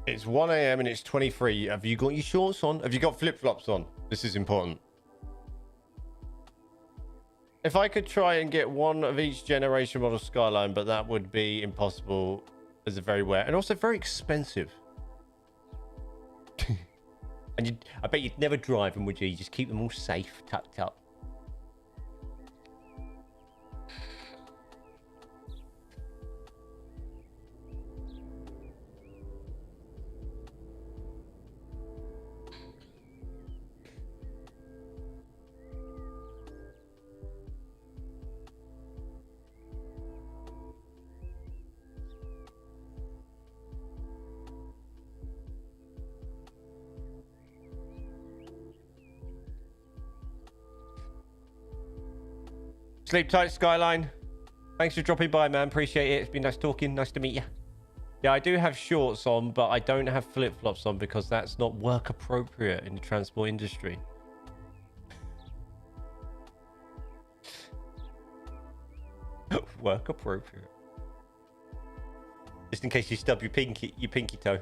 It's 1 a.m. and it's 23. Have you got your shorts on? Have you got flip-flops on? This is important. If I could try and get one of each generation model Skyline, but that would be impossible as a very rare and also very expensive. And I bet you'd never drive them, would you? You just keep them all safe, tucked up. Sleep tight, Skyline. Thanks for dropping by, man. Appreciate it. It's been nice talking. Nice to meet you. Yeah, I do have shorts on, but I don't have flip-flops on because that's not work appropriate in the transport industry. Work appropriate. Just in case you stub your pinky toe.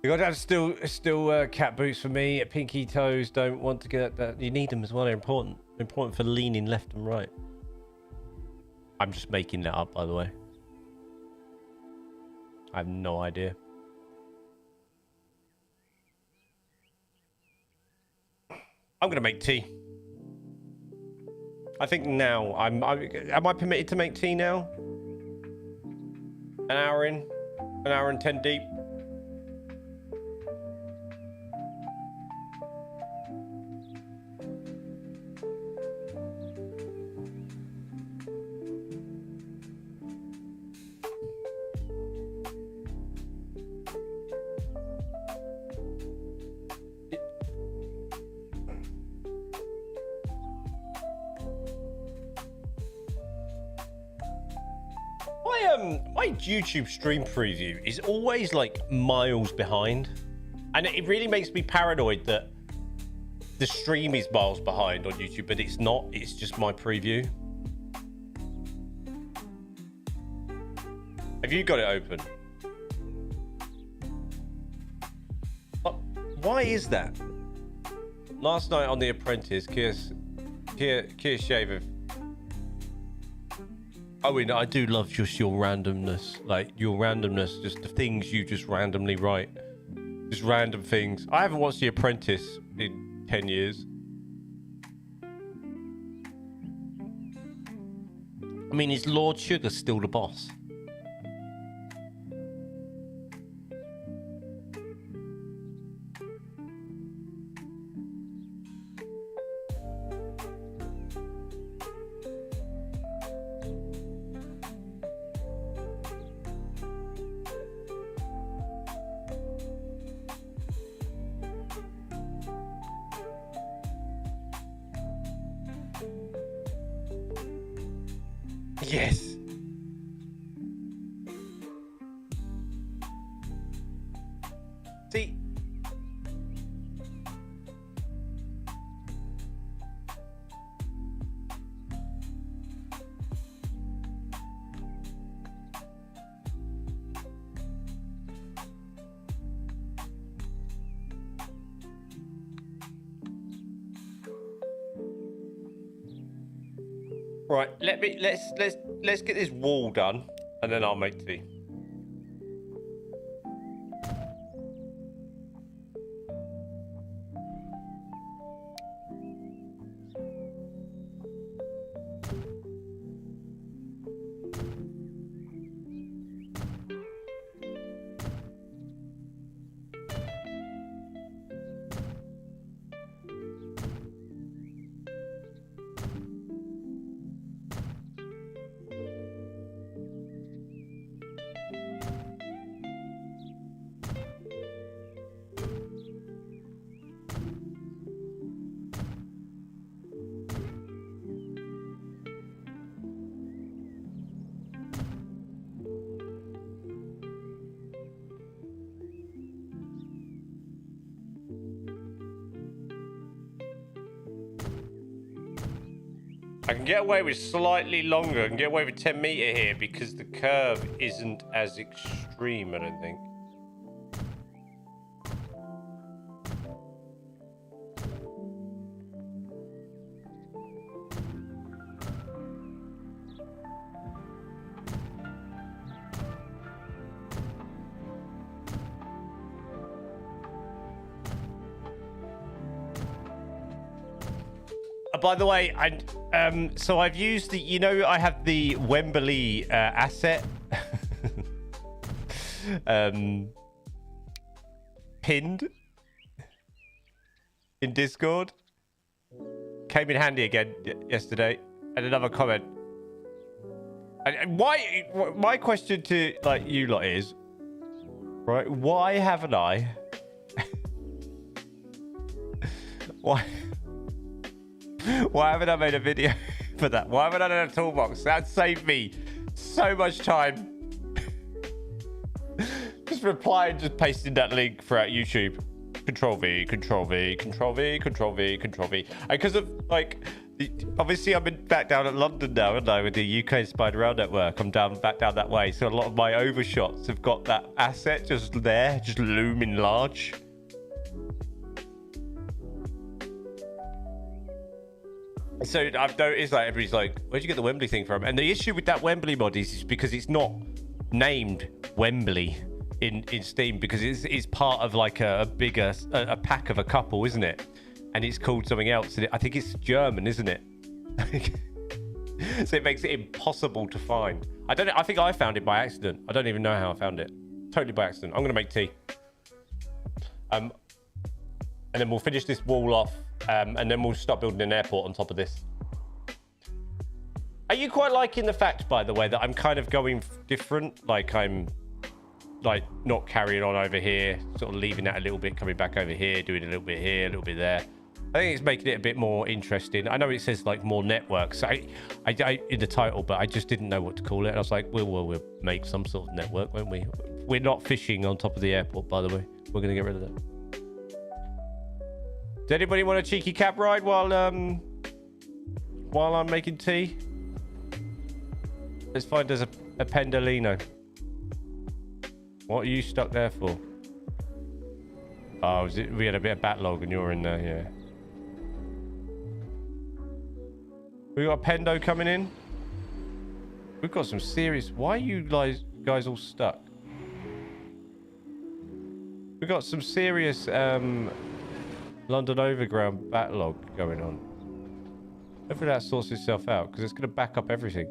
You got to have still cat boots for me. Pinky toes don't want to get that. You need them as well. They're important. Important for leaning left and right. I'm just making that up, by the way. I have no idea. I'm gonna make tea. I think now am I permitted to make tea now? An hour in, an hour and 10 deep. My YouTube stream preview is always like miles behind, and it really makes me paranoid that the stream is miles behind on YouTube, but it's not. It's just my preview. Have you got it open? Why is that? Last night on The Apprentice, Keir Shaver. I mean, I do love just your randomness. Like, your randomness, just the things you just randomly write. Just random things. I haven't watched The Apprentice in 10 years. I mean, is Lord Sugar still the boss? Yes. See. Right, let's get this wall done, and then I'll make tea. I can get away with slightly longer. I can get away with 10-meter here because the curve isn't as extreme, I don't think. By the way, so I've used the, I have the Wembley asset pinned in Discord. Came in handy again yesterday. And another comment. And why? My question to you lot is, right? Why haven't I? Why? Why haven't I made a video for that? Why haven't I done a toolbox? That saved me so much time. Just reply and just pasting that link throughout YouTube. Control V, Control V, Control V, Control V, Control V. And because of obviously I'm back down at London now, aren't I, with the UK Inspired Rail Network. I'm back down that way. So a lot of my overshots have got that asset just there, just looming large. So I've noticed everybody's like, where'd you get the Wembley thing from? And the issue with that Wembley mod is because it's not named Wembley in Steam, because it's part of a bigger a pack of a couple, isn't it? And it's called something else. And I think it's German, isn't it? So it makes it impossible to find. I don't know. I think I found it by accident. I don't even know how I found it. Totally by accident. I'm going to make tea. And then we'll finish this wall off. And then we'll start building an airport on top of this. Are you quite liking the fact, by the way, that I'm kind of going different? I'm not carrying on over here, sort of leaving that a little bit, coming back over here, doing a little bit here, a little bit there. I think it's making it a bit more interesting. I know it says more networks I in the title, but I just didn't know what to call it. And I was like, we'll make some sort of network, won't we? We're not fishing on top of the airport, by the way. We're going to get rid of that. Does anybody want a cheeky cab ride while I'm making tea? Let's find us a Pendolino. What are you stuck there for? Oh, we had a bit of backlog and you're in there, yeah. We got a Pendo coming in. We've got some serious... Why are you guys all stuck? We've got some serious London Overground backlog going on. Hopefully that sorts itself out, because it's going to back up everything.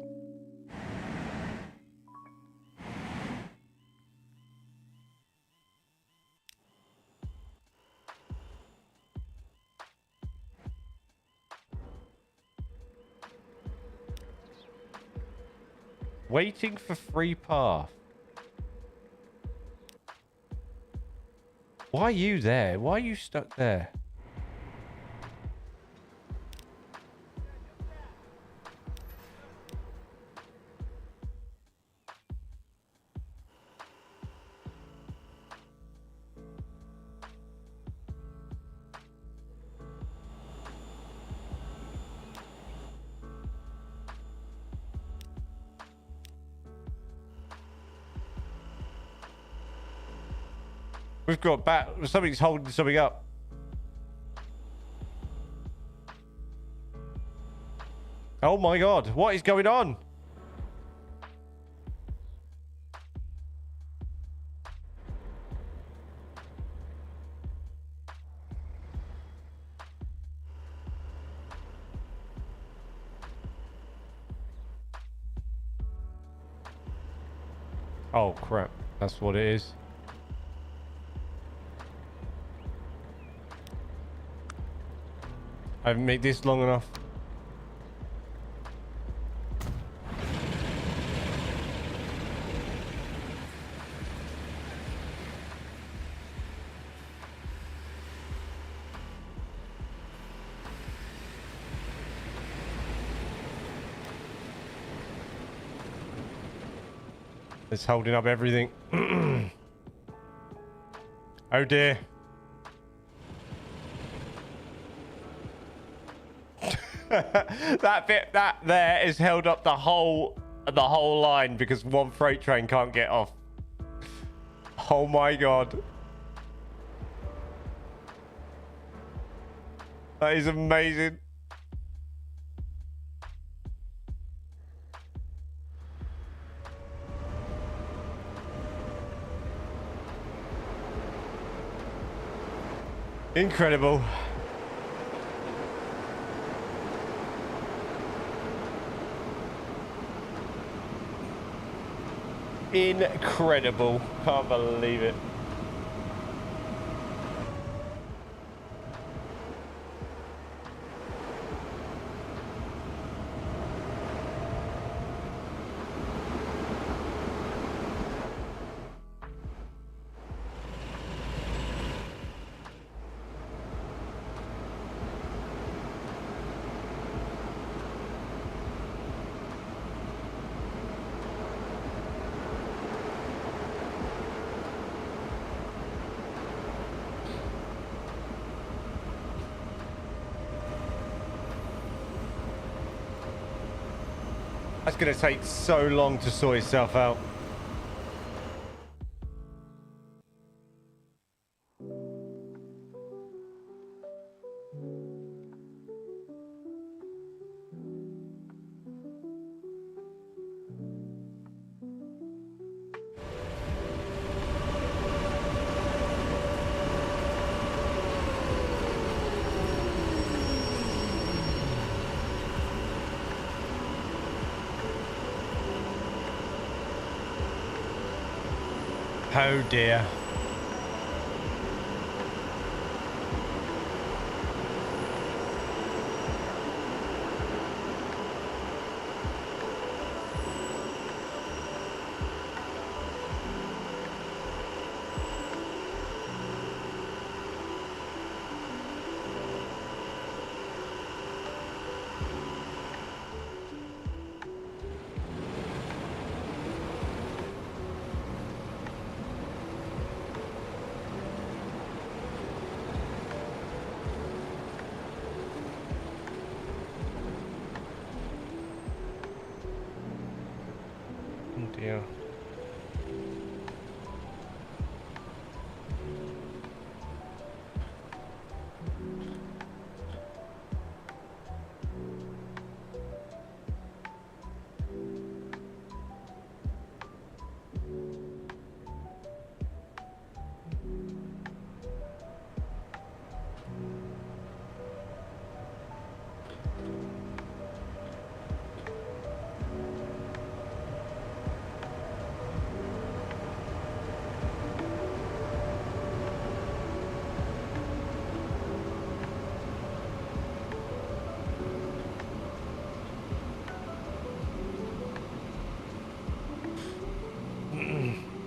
Waiting for free path. Why are you there? Why are you stuck there? We've got something's holding something up. Oh my god, what is going on? Oh crap, that's what it is. I haven't made this long enough. It's holding up everything. Oh dear. That bit that there is held up the whole line because one freight train can't get off. Oh my god. That is amazing. Incredible. Incredible. Can't believe it. That's going to take so long to sort itself out. Oh dear. Dear.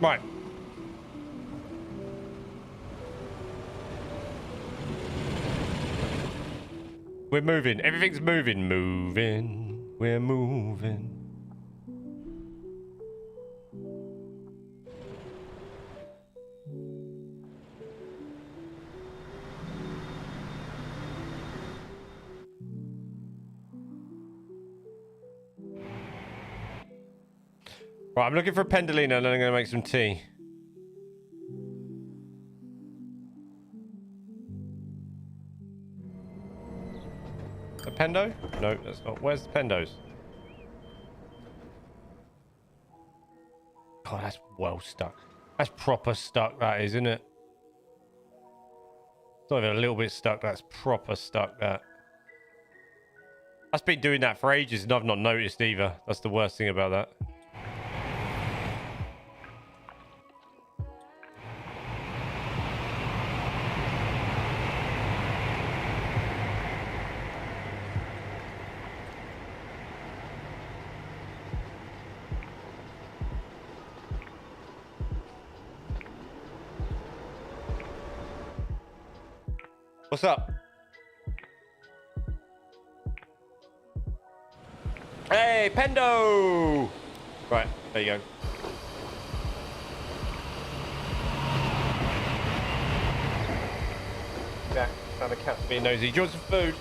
Right. We're moving. Everything's moving. Moving. We're moving. Right, I'm looking for a pendolino and then I'm going to make some tea. A pendo? No, that's not. Where's the pendos? God, that's well stuck. That's proper stuck, that is, isn't it? It's not even a little bit stuck, that's proper stuck, that. That's been doing that for ages and I've not noticed either. That's the worst thing about that. What's up? Hey, Pendo! Right, there you go. Yeah, found a cat being nosy. Do you want some food?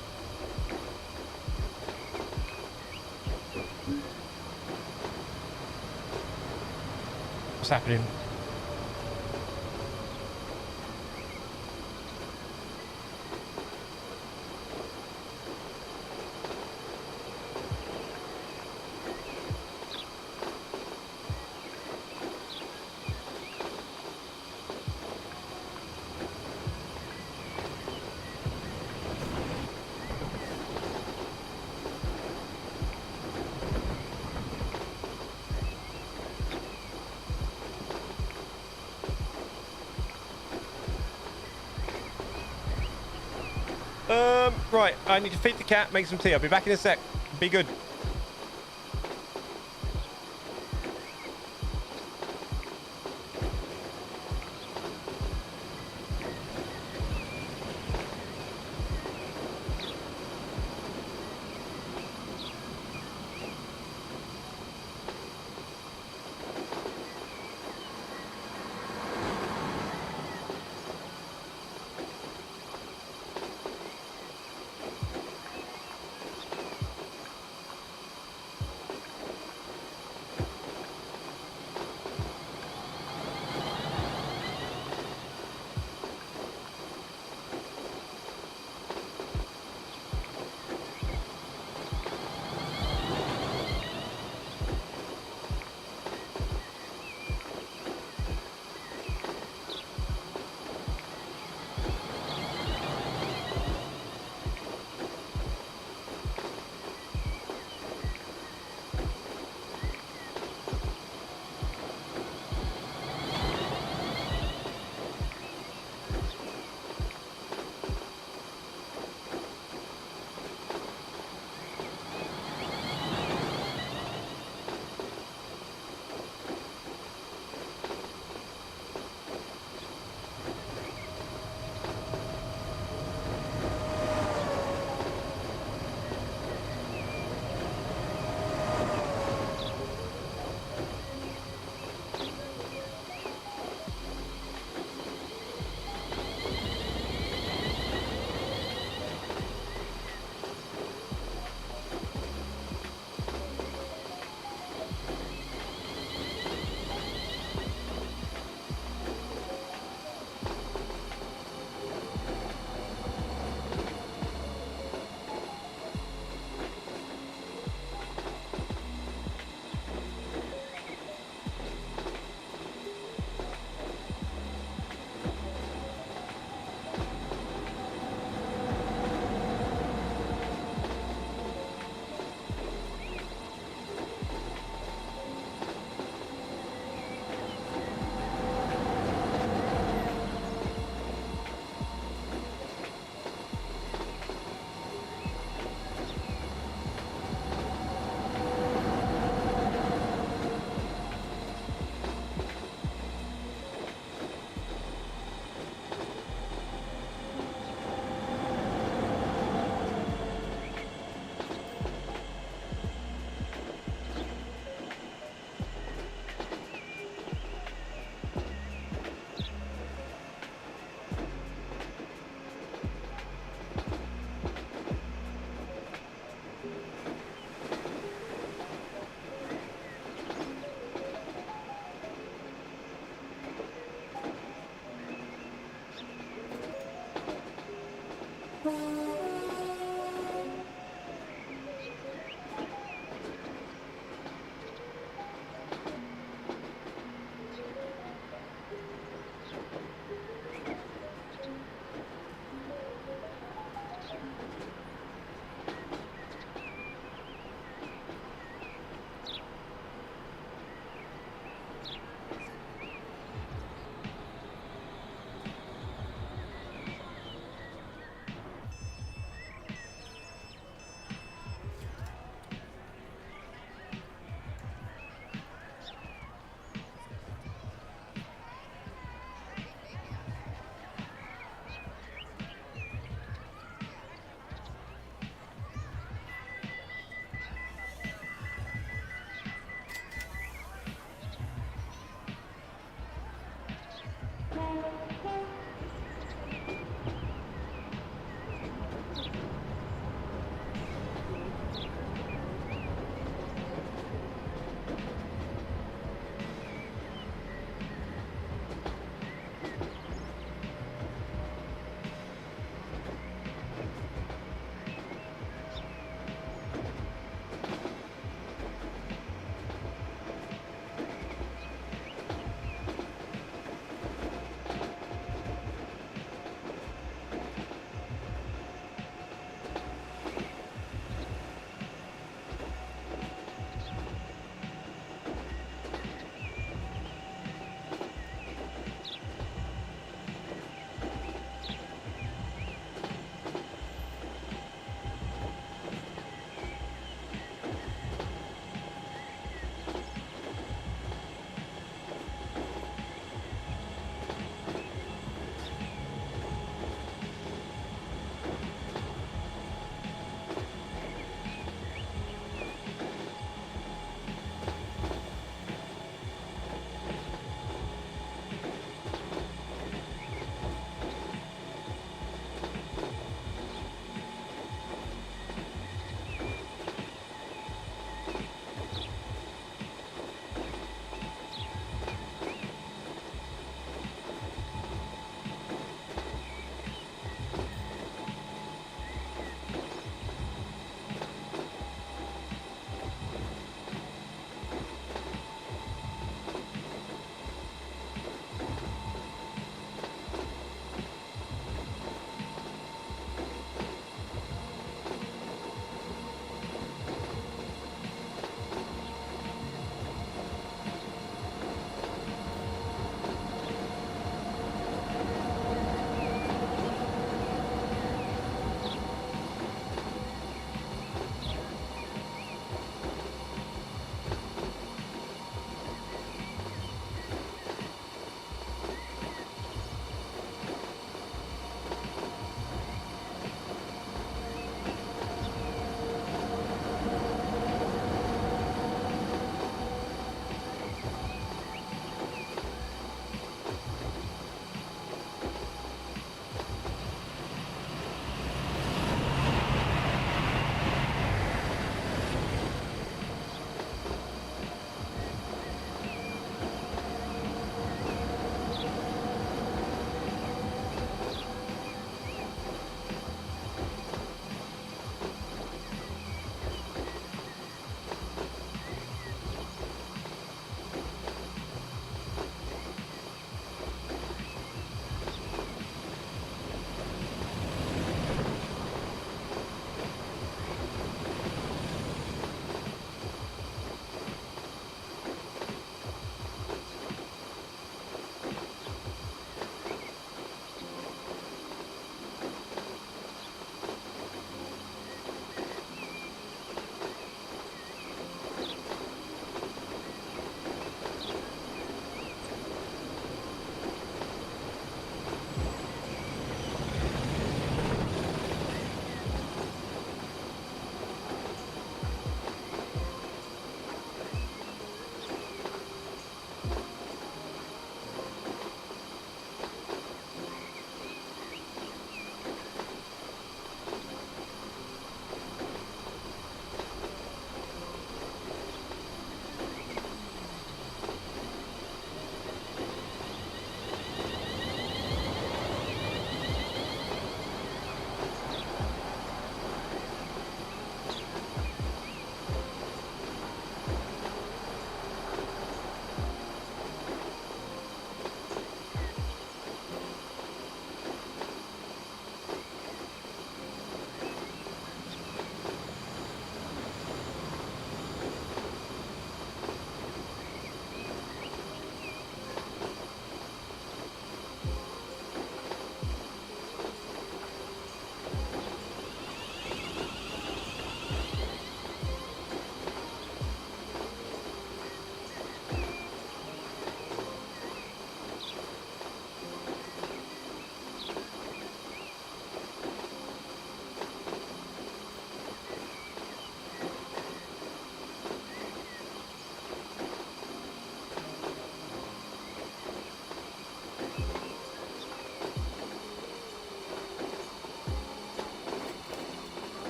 happening. Right, I need to feed the cat, make some tea. I'll be back in a sec. Be good.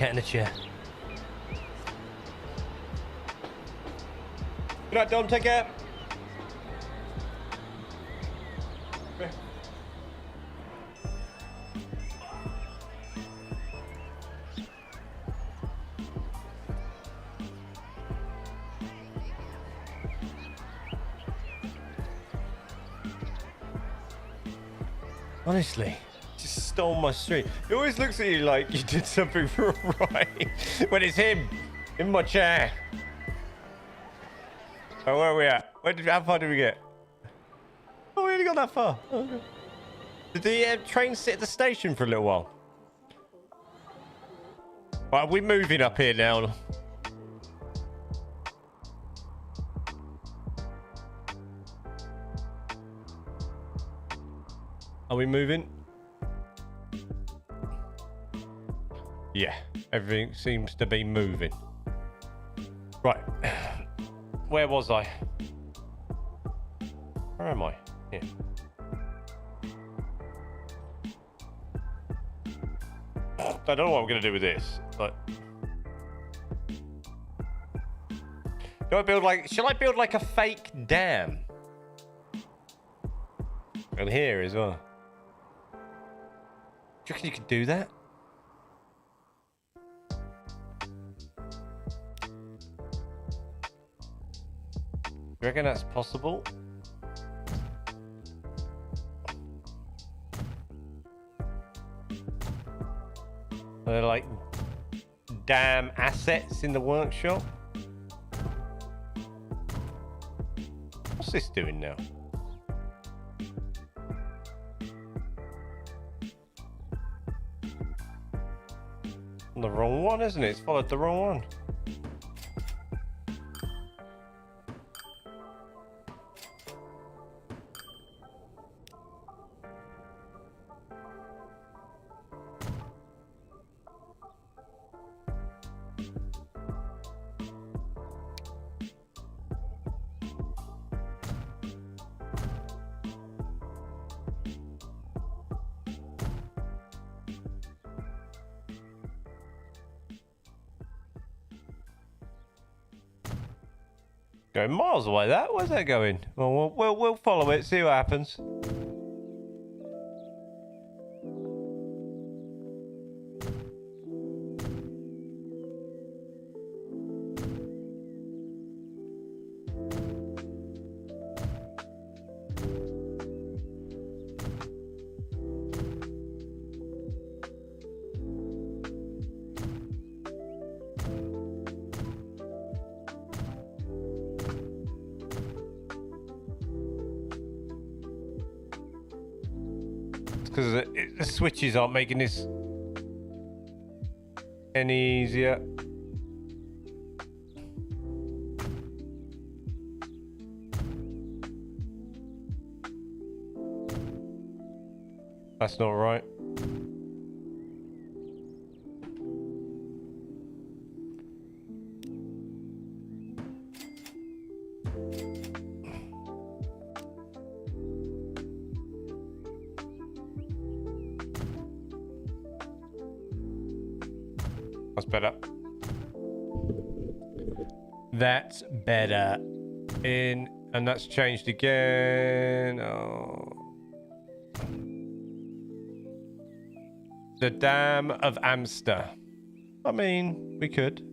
cat in a chair. Good night, Dom. Take care. Honestly, just stole my street. He always looks at you like you did something right when it's him in my chair. Oh, where are we at? How far did we get? Oh, we only got that far. Okay. Did the train sit at the station for a little while? Right, we're moving up here now. Are we moving? Yeah, everything seems to be moving. Right. Where was I? Where am I? Here. I don't know what I'm going to do with this, but... Do I build like... Shall I build like a fake dam? And here as well. Do you reckon you could do that? You reckon that's possible? Are there like damn assets in the workshop? What's this doing now? The wrong one, isn't it? It's followed the wrong one. Going miles away, that. Where's that going? Well, we'll follow it, see what happens. Because the switches aren't making this any easier. That's not right. That's better. That's better. And that's changed again. Oh. The Dam of Amster. I mean, we could.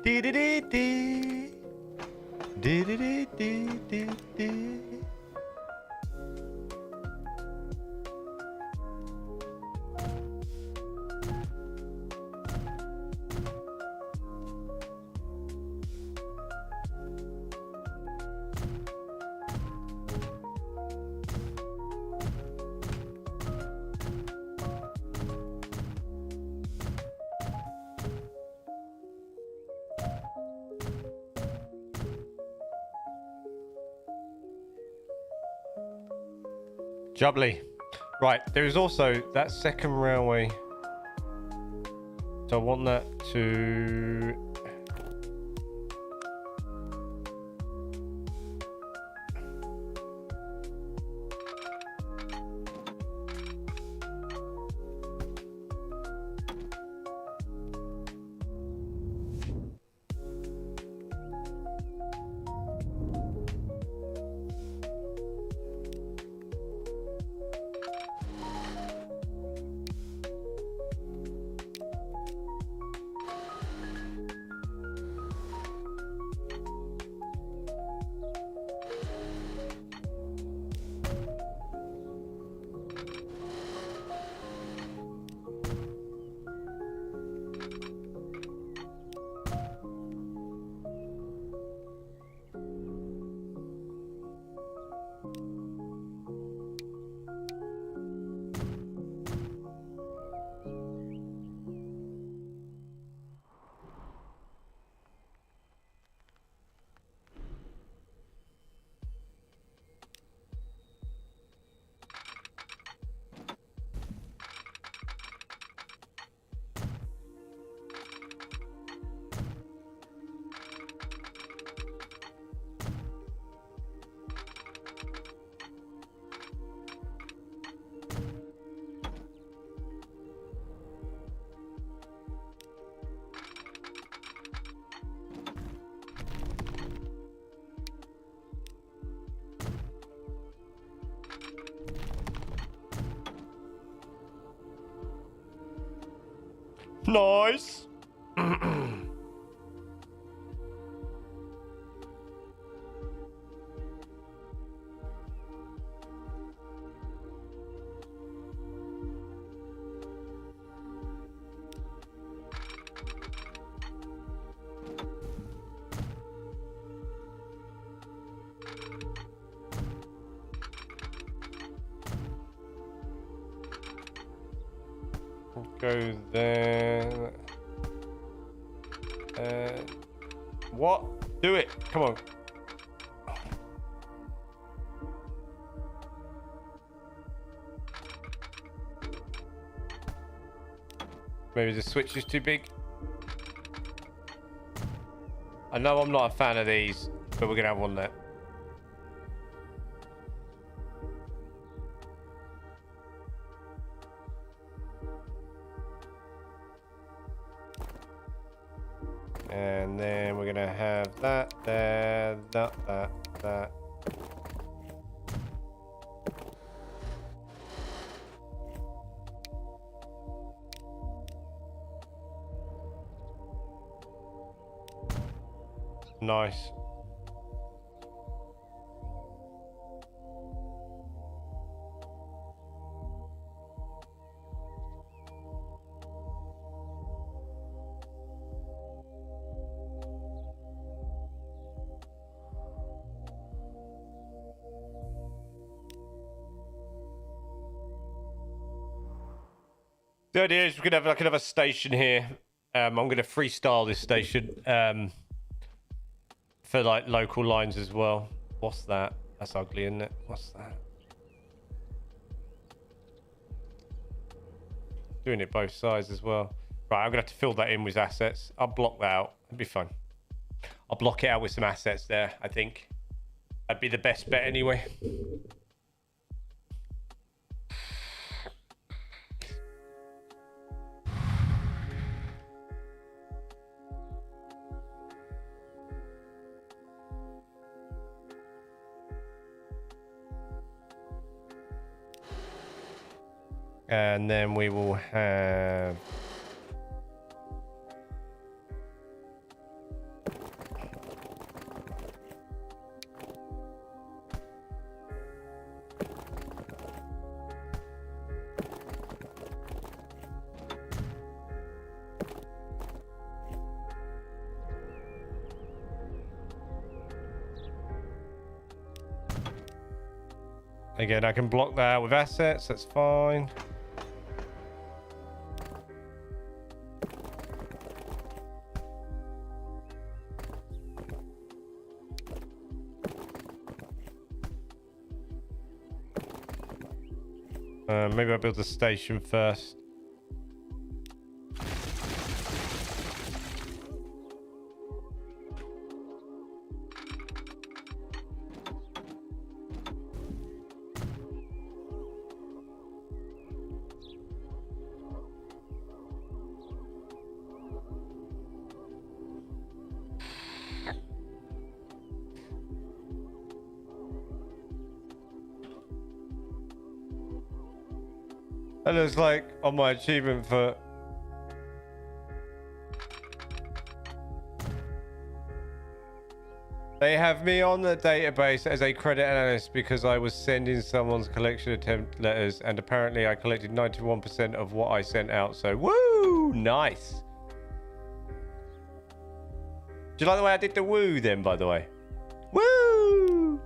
Dee-dee-dee-dee. Dee-dee-dee-dee-dee-dee. Jubbly. Right, there is also that second railway. So I want that to... Nice. Go there. What? Do it. Come on. Maybe the switch is too big. I know I'm not a fan of these, but we're going to have one there. And then we're gonna have that there, that. Nice. The idea is we're gonna have like another station here. I'm gonna freestyle this station for like local lines as well. What's that? That's ugly, isn't it? What's that? Doing it both sides as well. Right, I'm gonna have to fill that in with assets. I'll block that out. It'll be fun. I'll block it out with some assets there, I think. That'd be the best bet anyway. And then we will have Again, I can block that with assets. That's fine. Maybe I'll build the station first. That looks like on my achievement for... They have me on the database as a credit analyst because I was sending someone's collection attempt letters, and apparently I collected 91% of what I sent out. So, woo! Nice. Do you like the way I did the woo then, by the way? Woo!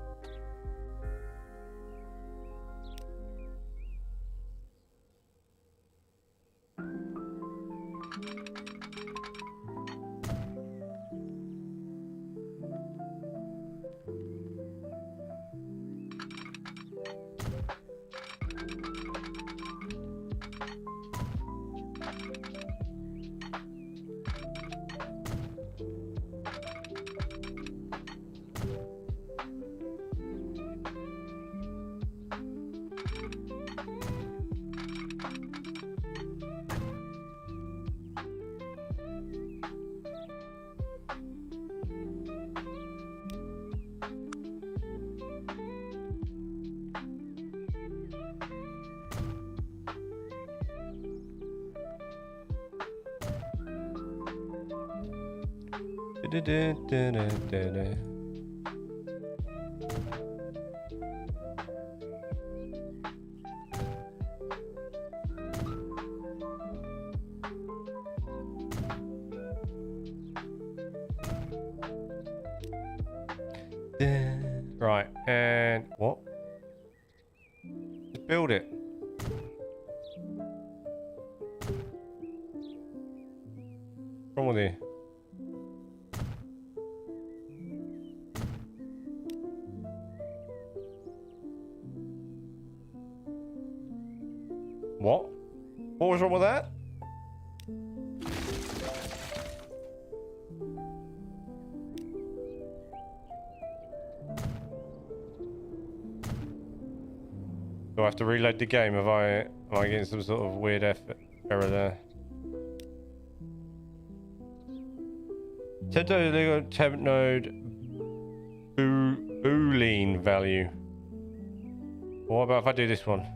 Right, and what? Just build it. What's wrong with you? What? What was wrong with that? Do I have to reload the game? Am I getting some sort of weird error there? Temp node boolean value. What about if I do this one?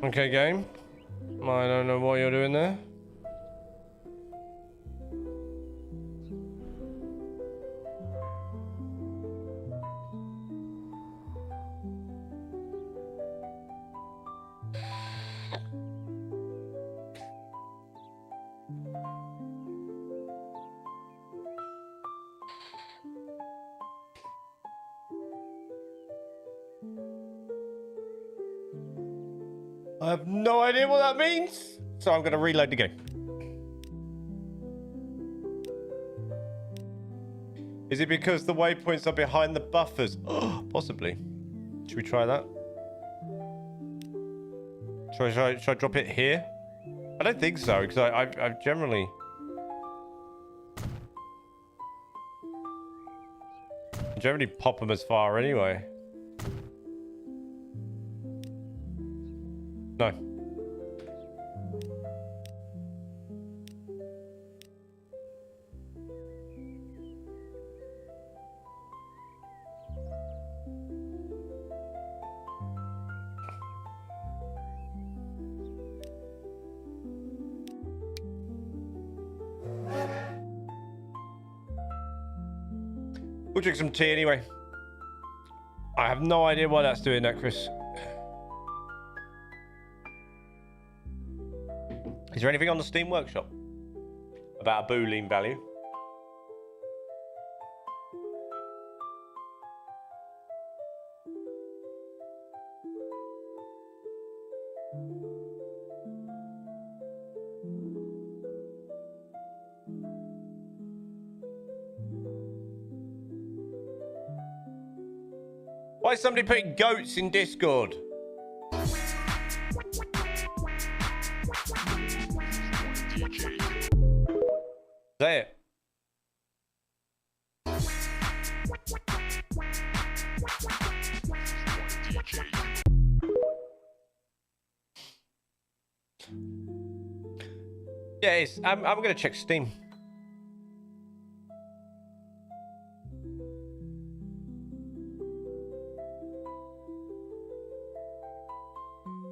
Okay, game. I don't know what you're doing there. I have no idea what that means, so I'm going to reload the game. Is it because the waypoints are behind the buffers? Possibly. Should we try that? Should I drop it here? I don't think so, because I generally pop them as far anyway. No. We'll drink some tea anyway. I have no idea why that's doing that, Chris. Is there anything on the Steam Workshop about a Boolean value? Why is somebody putting goats in Discord? Say it. Yeah, I'm gonna check Steam.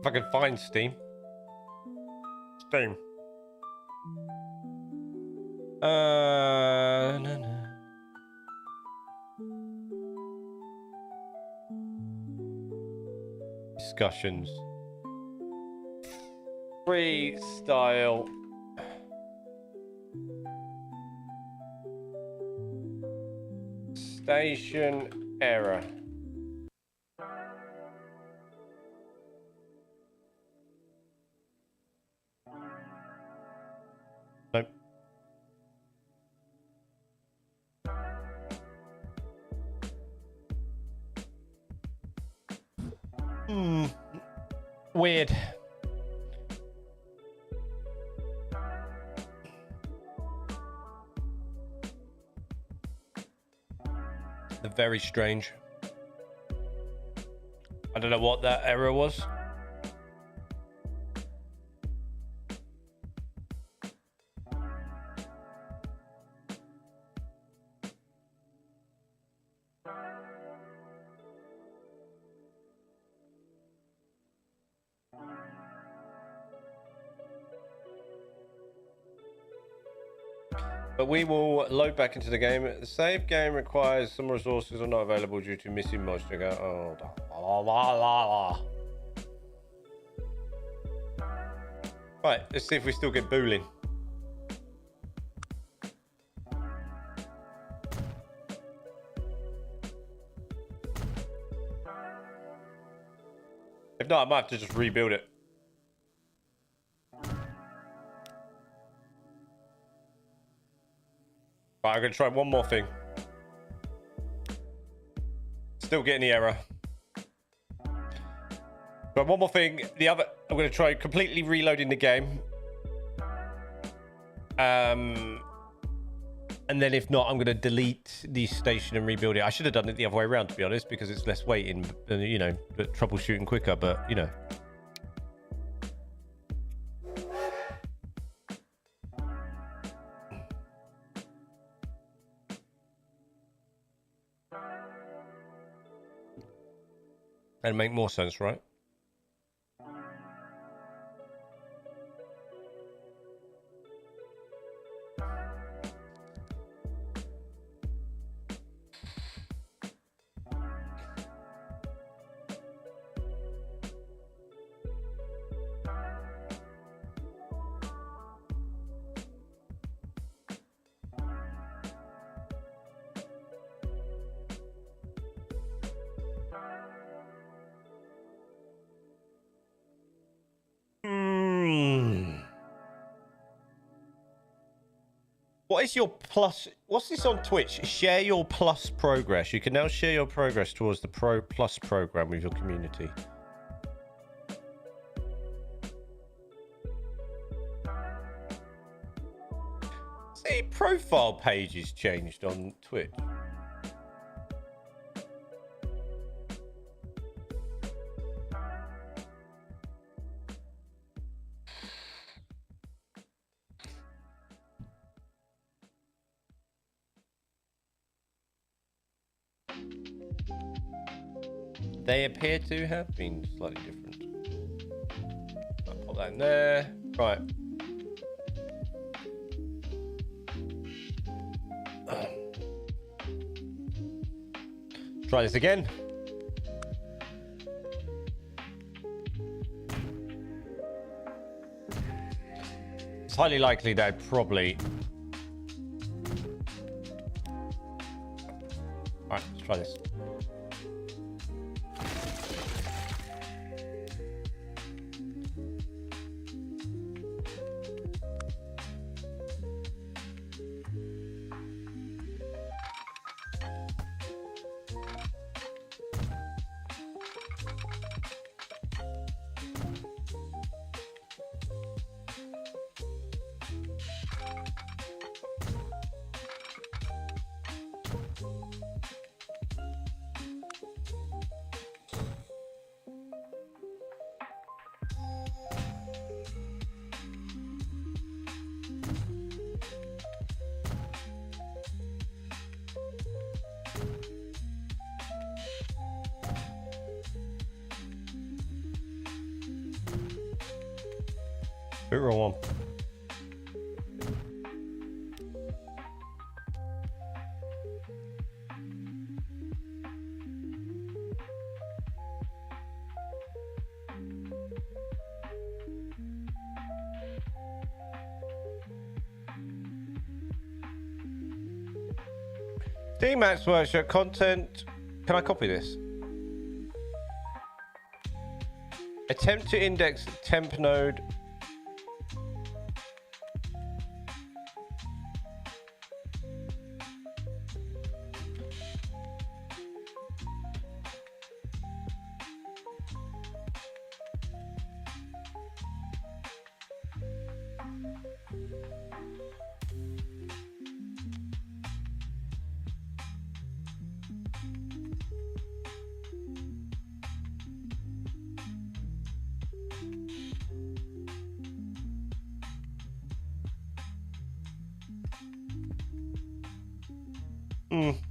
If I can find Steam. Steam. No. Discussions. Freestyle. Station error. Nope. Weird. They're very strange. I don't know what that error was. But we will load back into the game. The save game requires some resources are not available due to missing moisture. Oh, right, let's see if we still get booling. If not, I might have to just rebuild it. Right, I'm going to try one more thing. Still getting the error. But one more thing. The other, I'm going to try completely reloading the game. And then if not, I'm going to delete the station and rebuild it. I should have done it the other way around, to be honest, because it's less waiting, you know, but troubleshooting quicker, but, you know. That'd make more sense, right? What is your plus? What's this on Twitch? Share your plus progress. You can now share your progress towards the plus program with your community. See, profile page is changed on Twitch. They appear to have been slightly different. I'll pop that in there. Right. Try this again. It's highly likely that I'd probably... Alright, let's try this. Bit wrong one. D-Max Workshop content. Can I copy this? Attempt to index temp node.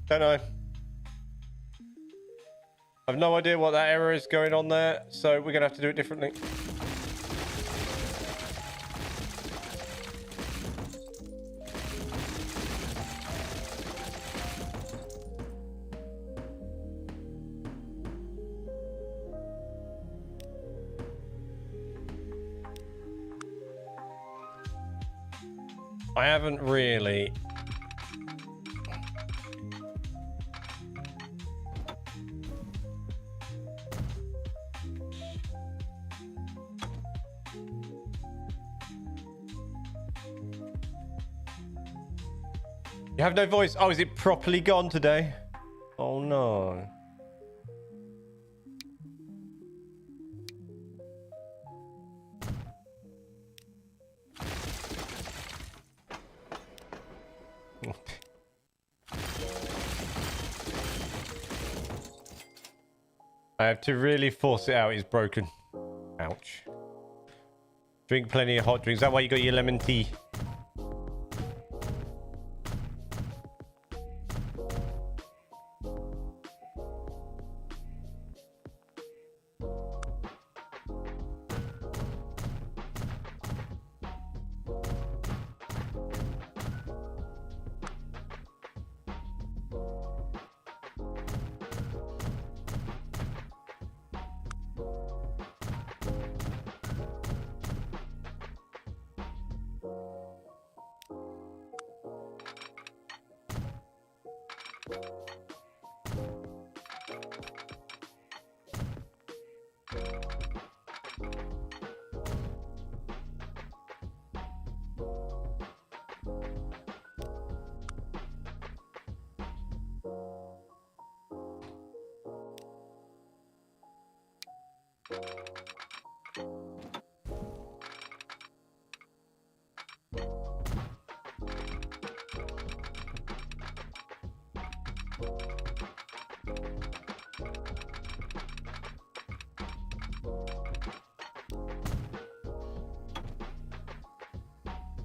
Don't know. I've no idea what that error is going on there, so we're gonna have to do it differently. I haven't really... You have no voice. Oh, is it properly gone today? Oh no. I have to really force it out. It's broken. Ouch. Drink plenty of hot drinks. Is that why you got your lemon tea?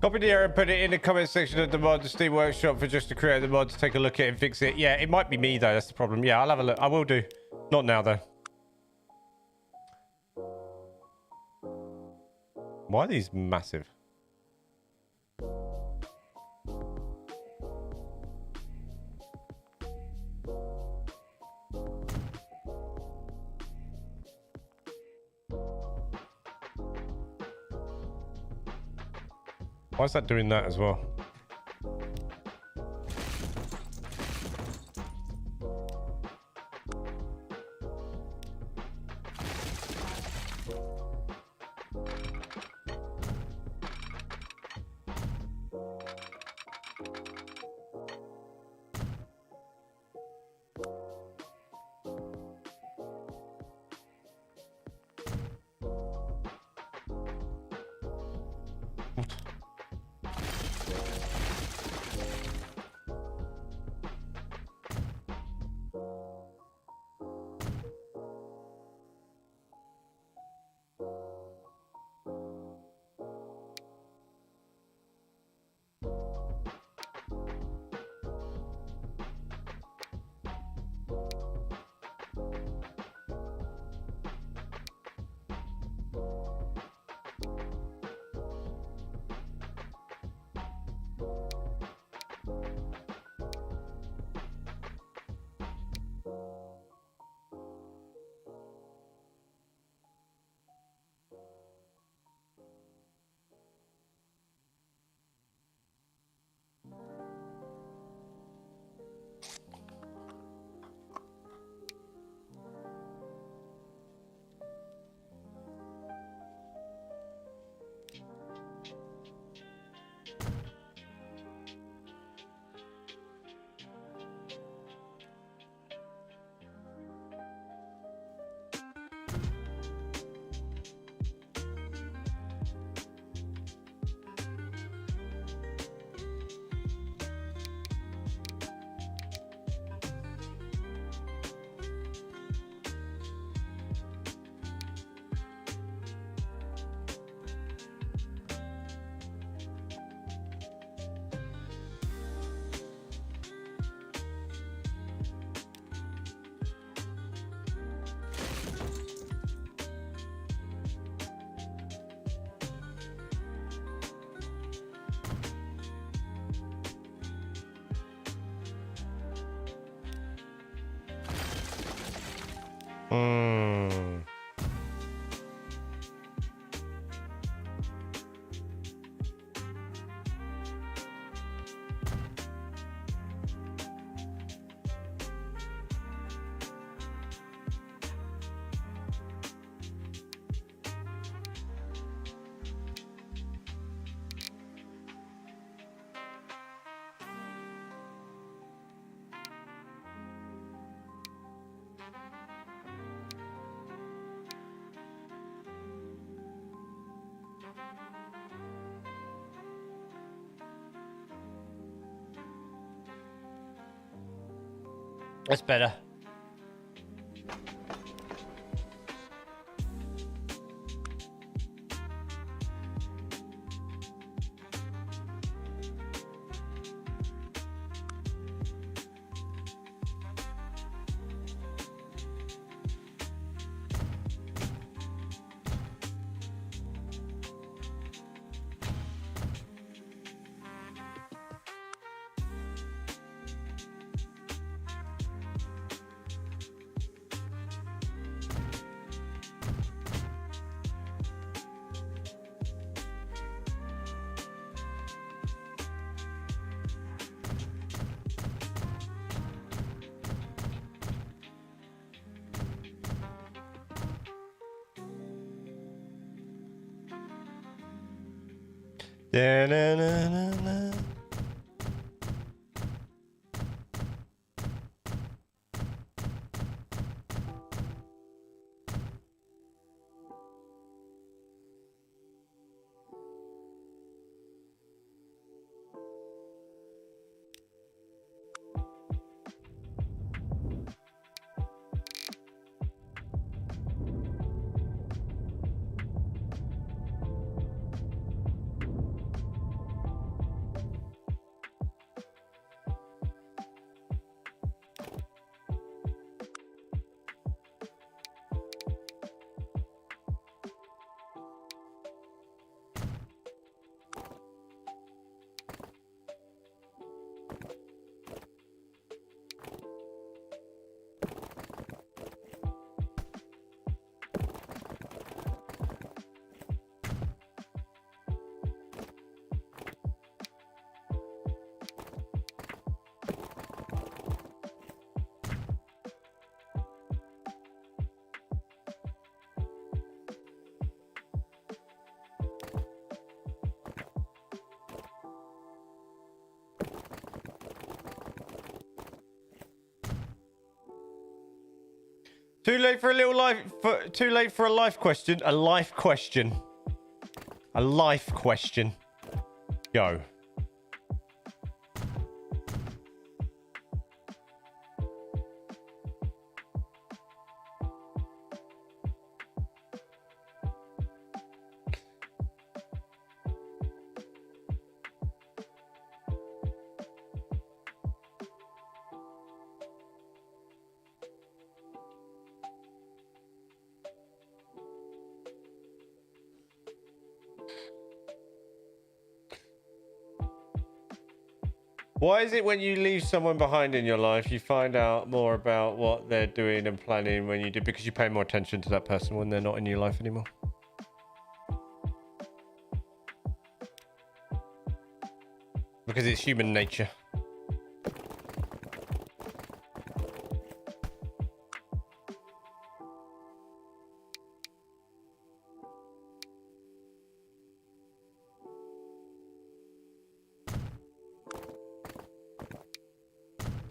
Copy the error and put it in the comment section of the mod Steam Workshop for just to create the mod to take a look at it and fix it. Yeah, it might be me though. That's the problem. Yeah, I'll have a look. I will do. Not now though. Why are these massive? Why is that doing that as well? That's better. Da-na-na-na-na. Too late for a little life. Too late for a life question. A life question. A life question. Go. Why is it when you leave someone behind in your life, you find out more about what they're doing and planning when you do? Because you pay more attention to that person when they're not in your life anymore. Because it's human nature.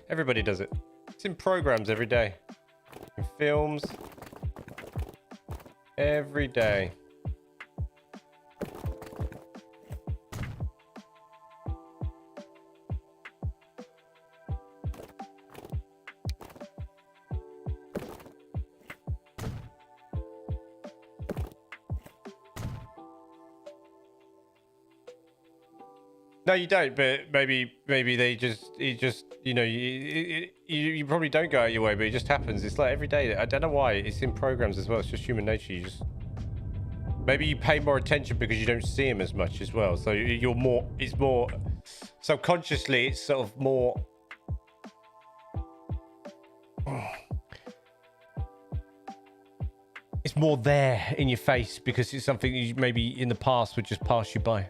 Everybody does it. It's in programs every day. In films. Every day. No, you don't. But maybe they just you know you probably don't go out your way, but it just happens. It's like every day. I don't know why. It's in programs as well. It's just human nature. You just maybe you pay more attention because you don't see him as much as well. So you're more. It's more subconsciously. It's sort of more. It's more there in your face because it's something you maybe in the past would just pass you by.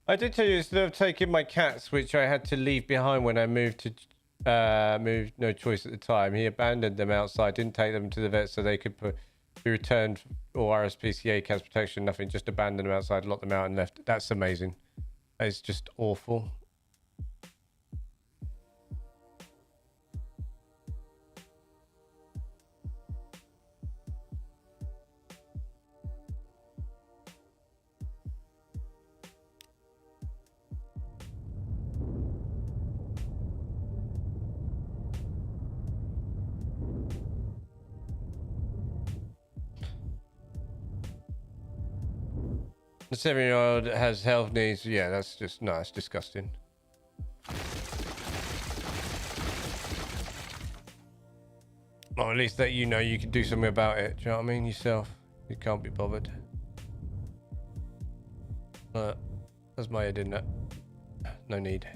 I did tell you instead of taking my cats, which I had to leave behind when I moved no choice at the time. He abandoned them outside, didn't take them to the vet so they could be returned or RSPCA cats protection, nothing, just abandoned them outside, locked them out and left. That's amazing. That is just awful. The 7-year-old has health needs. Yeah, that's just, no, it's disgusting. Or at least that you know you can do something about it. Do you know what I mean? Yourself. You can't be bothered. That's my head, isn't it? No need.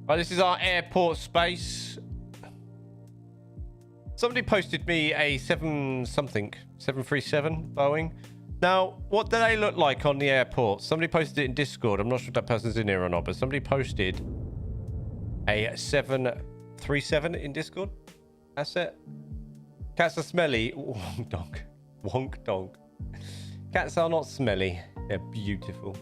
Right, this is our airport space. Somebody posted me a 737 Boeing. Now, what do they look like on the airport? Somebody posted it in Discord. I'm not sure if that person's in here or not, but somebody posted a 737 in Discord. Asset. Cats are smelly. Wonk donk. Wonk donk. Cats are not smelly. They're beautiful.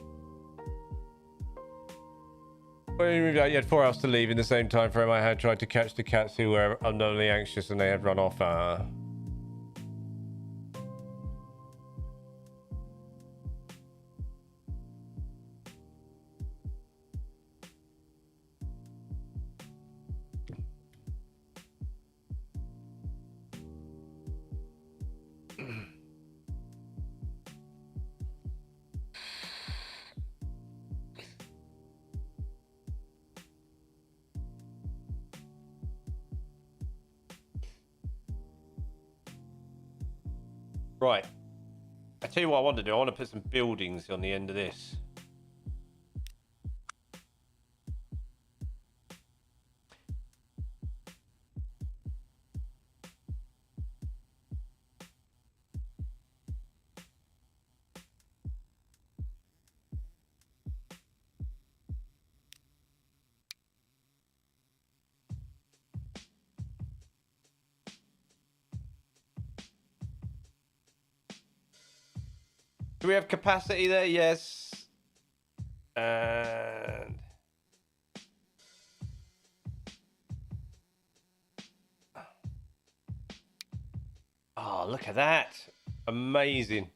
You had 4 hours to leave in the same time frame. I had tried to catch the cats who were unknowingly anxious and they had run off. Right. I tell you what I want to do. I want to put some buildings on the end of this. Do we have capacity there? Yes. And oh, look at that. Amazing.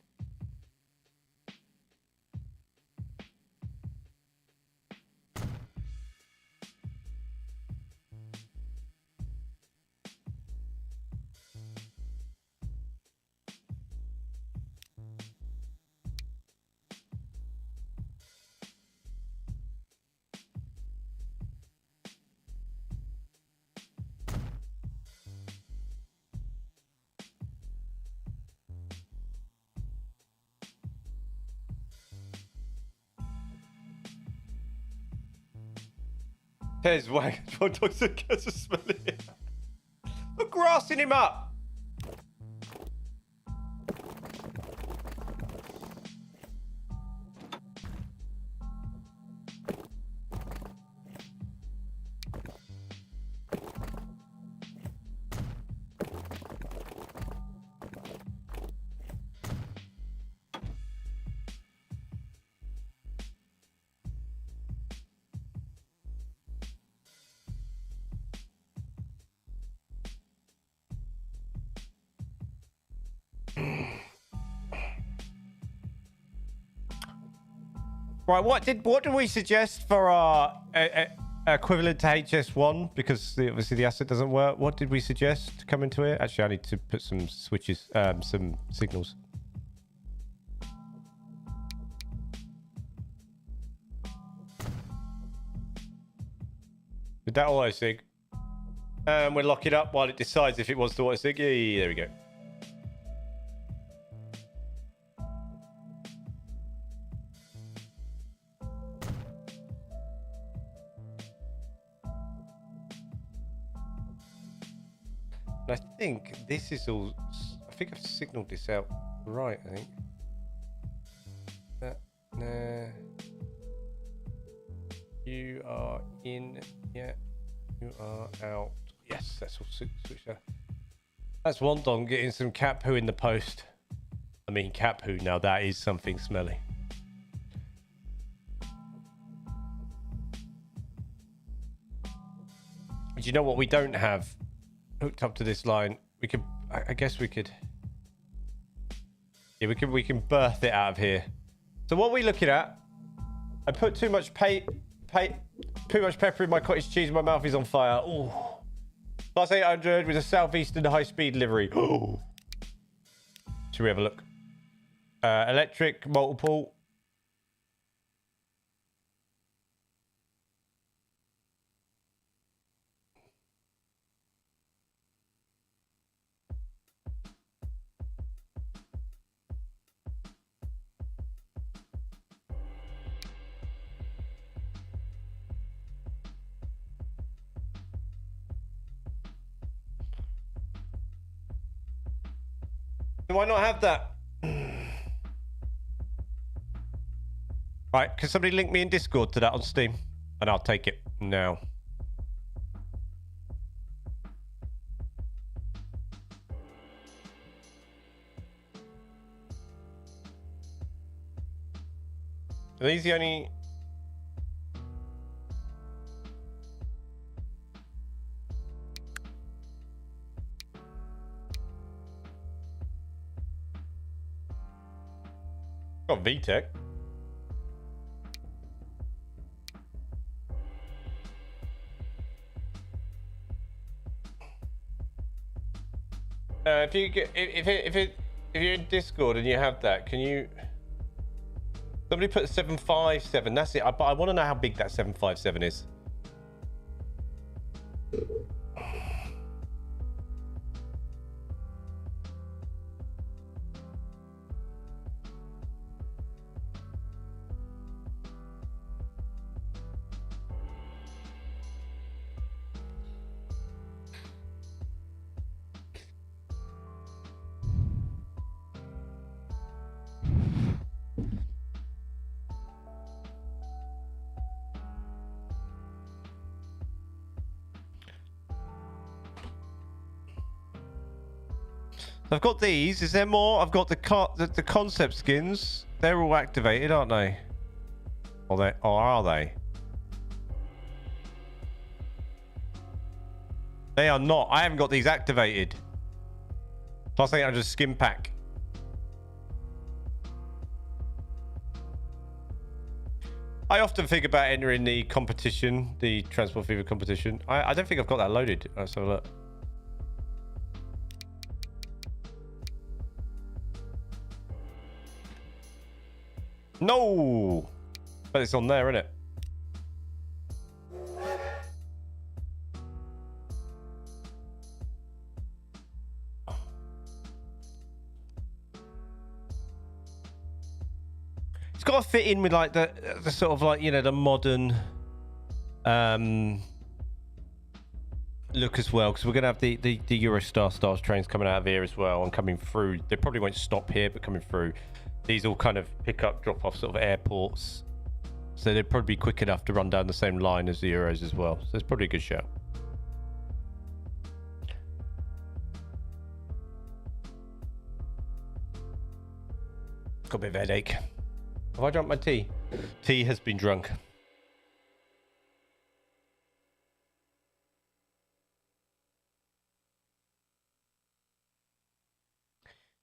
There's wag. Dogs and cats are smelling it. We're grassing him up. Right, what did we suggest for our equivalent to HS1? Because obviously the asset doesn't work. What did we suggest to come into it? Actually, I need to put some switches, some signals. Did that auto sig? And we'll lock it up while it decides if it wants to auto sig. Yeah, there we go. I think this is all. I think I've signaled this out right. I think. Nah. You are in. Yeah. You are out. Yes, that's all switched out. That's Wondon getting some cat poo in the post. I mean, cat poo. Now that is something smelly. Do you know what we don't have hooked up to this line? We could, I guess we could. Yeah, we can birth it out of here. So what are we looking at? I put too much too much pepper in my cottage cheese. My mouth is on fire. Ooh. Plus 800 with a southeastern high-speed livery. Ooh. Should we have a look? Electric, multiple. Do I not have that? Right, can somebody link me in Discord to that on Steam? And I'll take it now. Are these the only... Got VTech. If you get if you're in Discord and you have that, can you somebody put 757? That's it. But I want to know how big that 757 is. I've got these. Is there more? I've got the concept skins. They're all activated, aren't they? Or are they? They are not. I haven't got these activated. Plus 800 skin pack. I often think about entering the competition, the Transport Fever competition. I don't think I've got that loaded. Let's have a look. No! But it's on there, isn't it? It's got to fit in with like the sort of like, you know, the modern look as well, because we're gonna have the Eurostar Stars trains coming out of here as well and coming through. They probably won't stop here, but coming through. These all kind of pick up, drop off sort of airports, so they'd probably be quick enough to run down the same line as the Euros as well. So it's probably a good show. Got a bit of a headache. Have I drunk my tea? Tea has been drunk.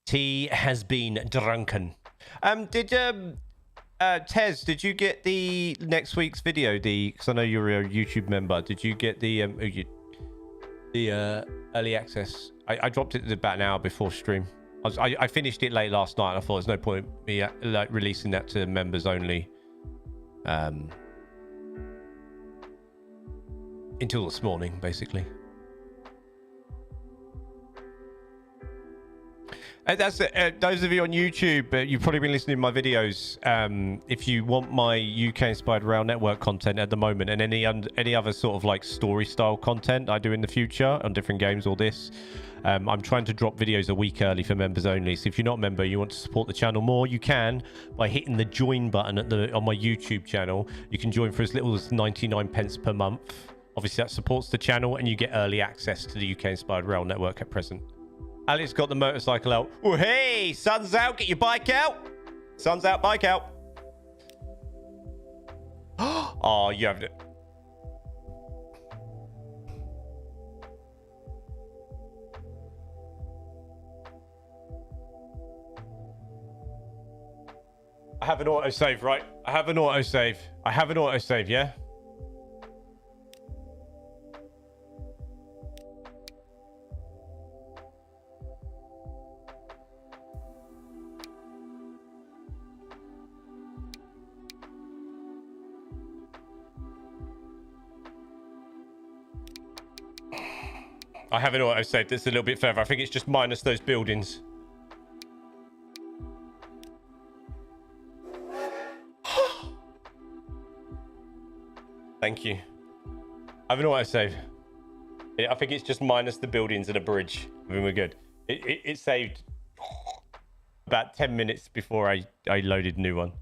Tea has been drunken. Tez, did you get the next week's video? Because I know you're a YouTube member. Did you get the early access? I dropped it about an hour before stream. I finished it late last night, and I thought there's no point me like releasing that to members only until this morning, basically. That's it. Those of you on YouTube, you've probably been listening to my videos. If you want my UK-inspired rail network content at the moment, and any other sort of like story-style content I do in the future on different games or this, I'm trying to drop videos a week early for members only. So if you're not a member, you want to support the channel more, you can by hitting the join button on my YouTube channel. You can join for as little as 99 pence per month. Obviously, that supports the channel, and you get early access to the UK-inspired rail network at present. Alex got the motorcycle out. Oh, hey, sun's out. Get your bike out. Sun's out, bike out. Oh, you have it. I have an autosave, right? I have an autosave, yeah? I have an autosave that's a little bit further. I think it's just minus those buildings. Thank you. I have an autosave. I think it's just minus the buildings and a bridge. I mean, we're good. It saved about 10 minutes before I loaded a new one.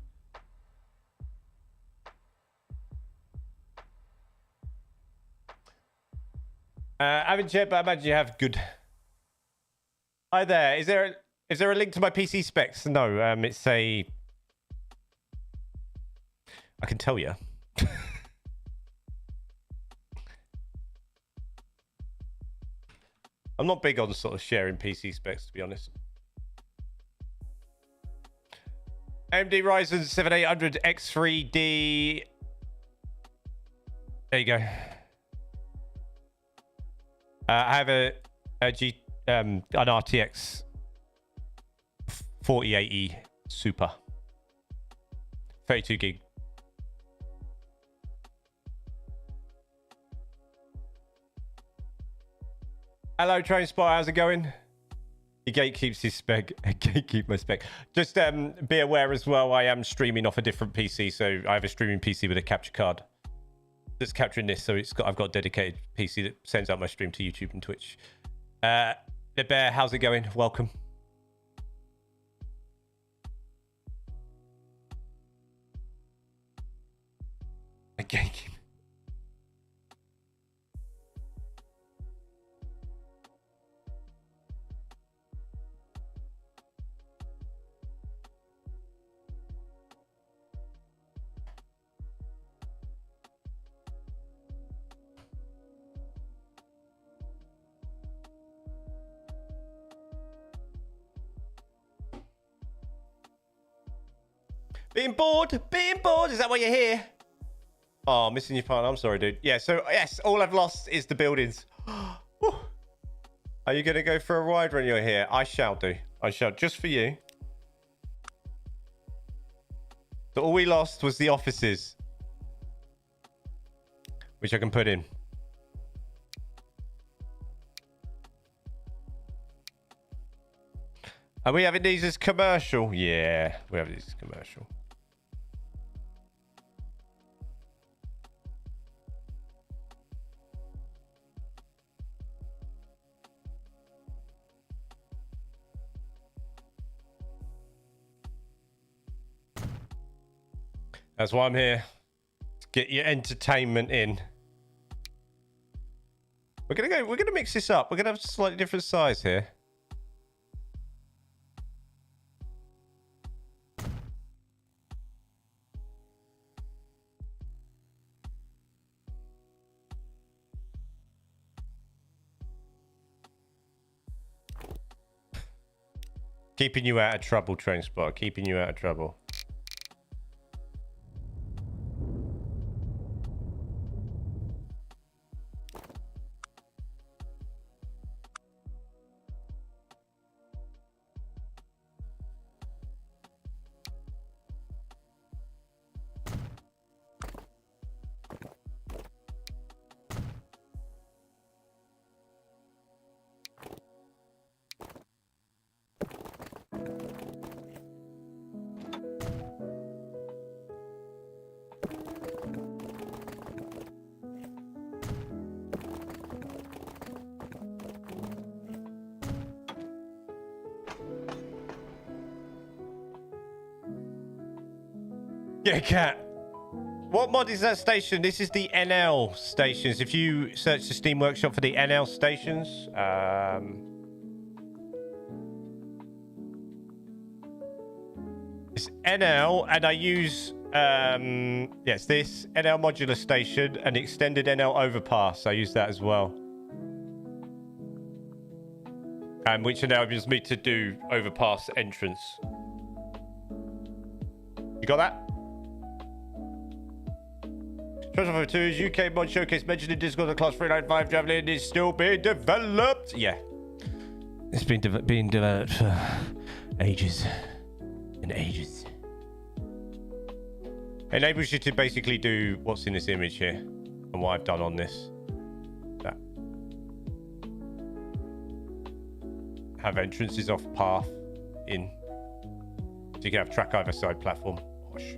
I haven't checked, but I imagine you have good. Hi there. Is there a link to my PC specs? No. It's a. I can tell you. I'm not big on sort of sharing PC specs, to be honest. AMD Ryzen 7800 X3D. There you go. I have an RTX 4080 Super. 32 gig. Hello, Train Spy. How's it going? He gatekeeps his spec. Gatekeep my spec. Just be aware as well, I am streaming off a different PC. So I have a streaming PC with a capture card that's capturing this. So I've got a dedicated PC that sends out my stream to YouTube and Twitch. The Bear, how's it going? Welcome. I gatekeep. Being bored? Being bored? Is that why you're here? Oh, missing your partner. I'm sorry, dude. Yeah, so, yes, all I've lost is the buildings. Are you going to go for a ride when you're here? I shall do. I shall, just for you. So all we lost was the offices. Which I can put in. Are we having these as commercial? Yeah, we have these as commercial. That's why I'm here. To get your entertainment in. We're gonna mix this up. We're gonna have a slightly different size here. Keeping you out of trouble, Train Spotter. Keeping you out of trouble. Yeah, cat. What mod is that station? This is the NL stations. If you search the Steam Workshop for the NL stations, it's NL, and I use yes, this NL modular station and extended NL overpass. I use that as well, which enables me to do overpass entrance. You got that? Transfer 2's UK mod showcase mentioned in Discord. The class 395 Javelin is still being developed. Yeah, it's been being developed for ages and ages. It enables you to basically do what's in this image here and what I've done on this. That. Have entrances off path in, so you can have track either side platform. Gosh.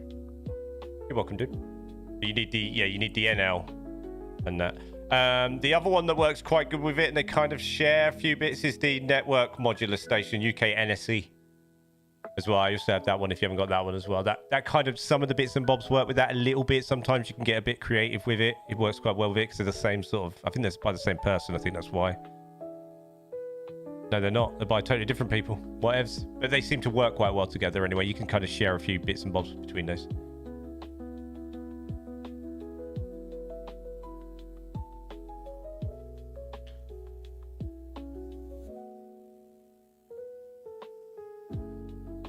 You're welcome, dude. You need the you need the NL and that. The other one that works quite good with it, and they kind of share a few bits, is the network modular station, UK NSE as well. I used to have that one if you haven't got that one as well. That kind of, some of the bits and bobs work with that a little bit. Sometimes you can get a bit creative with it. It works quite well with it because they're the same sort of, I think that's by the same person. I think that's why. No, they're not. They're by totally different people. Whatevs. But they seem to work quite well together anyway. You can kind of share a few bits and bobs between those.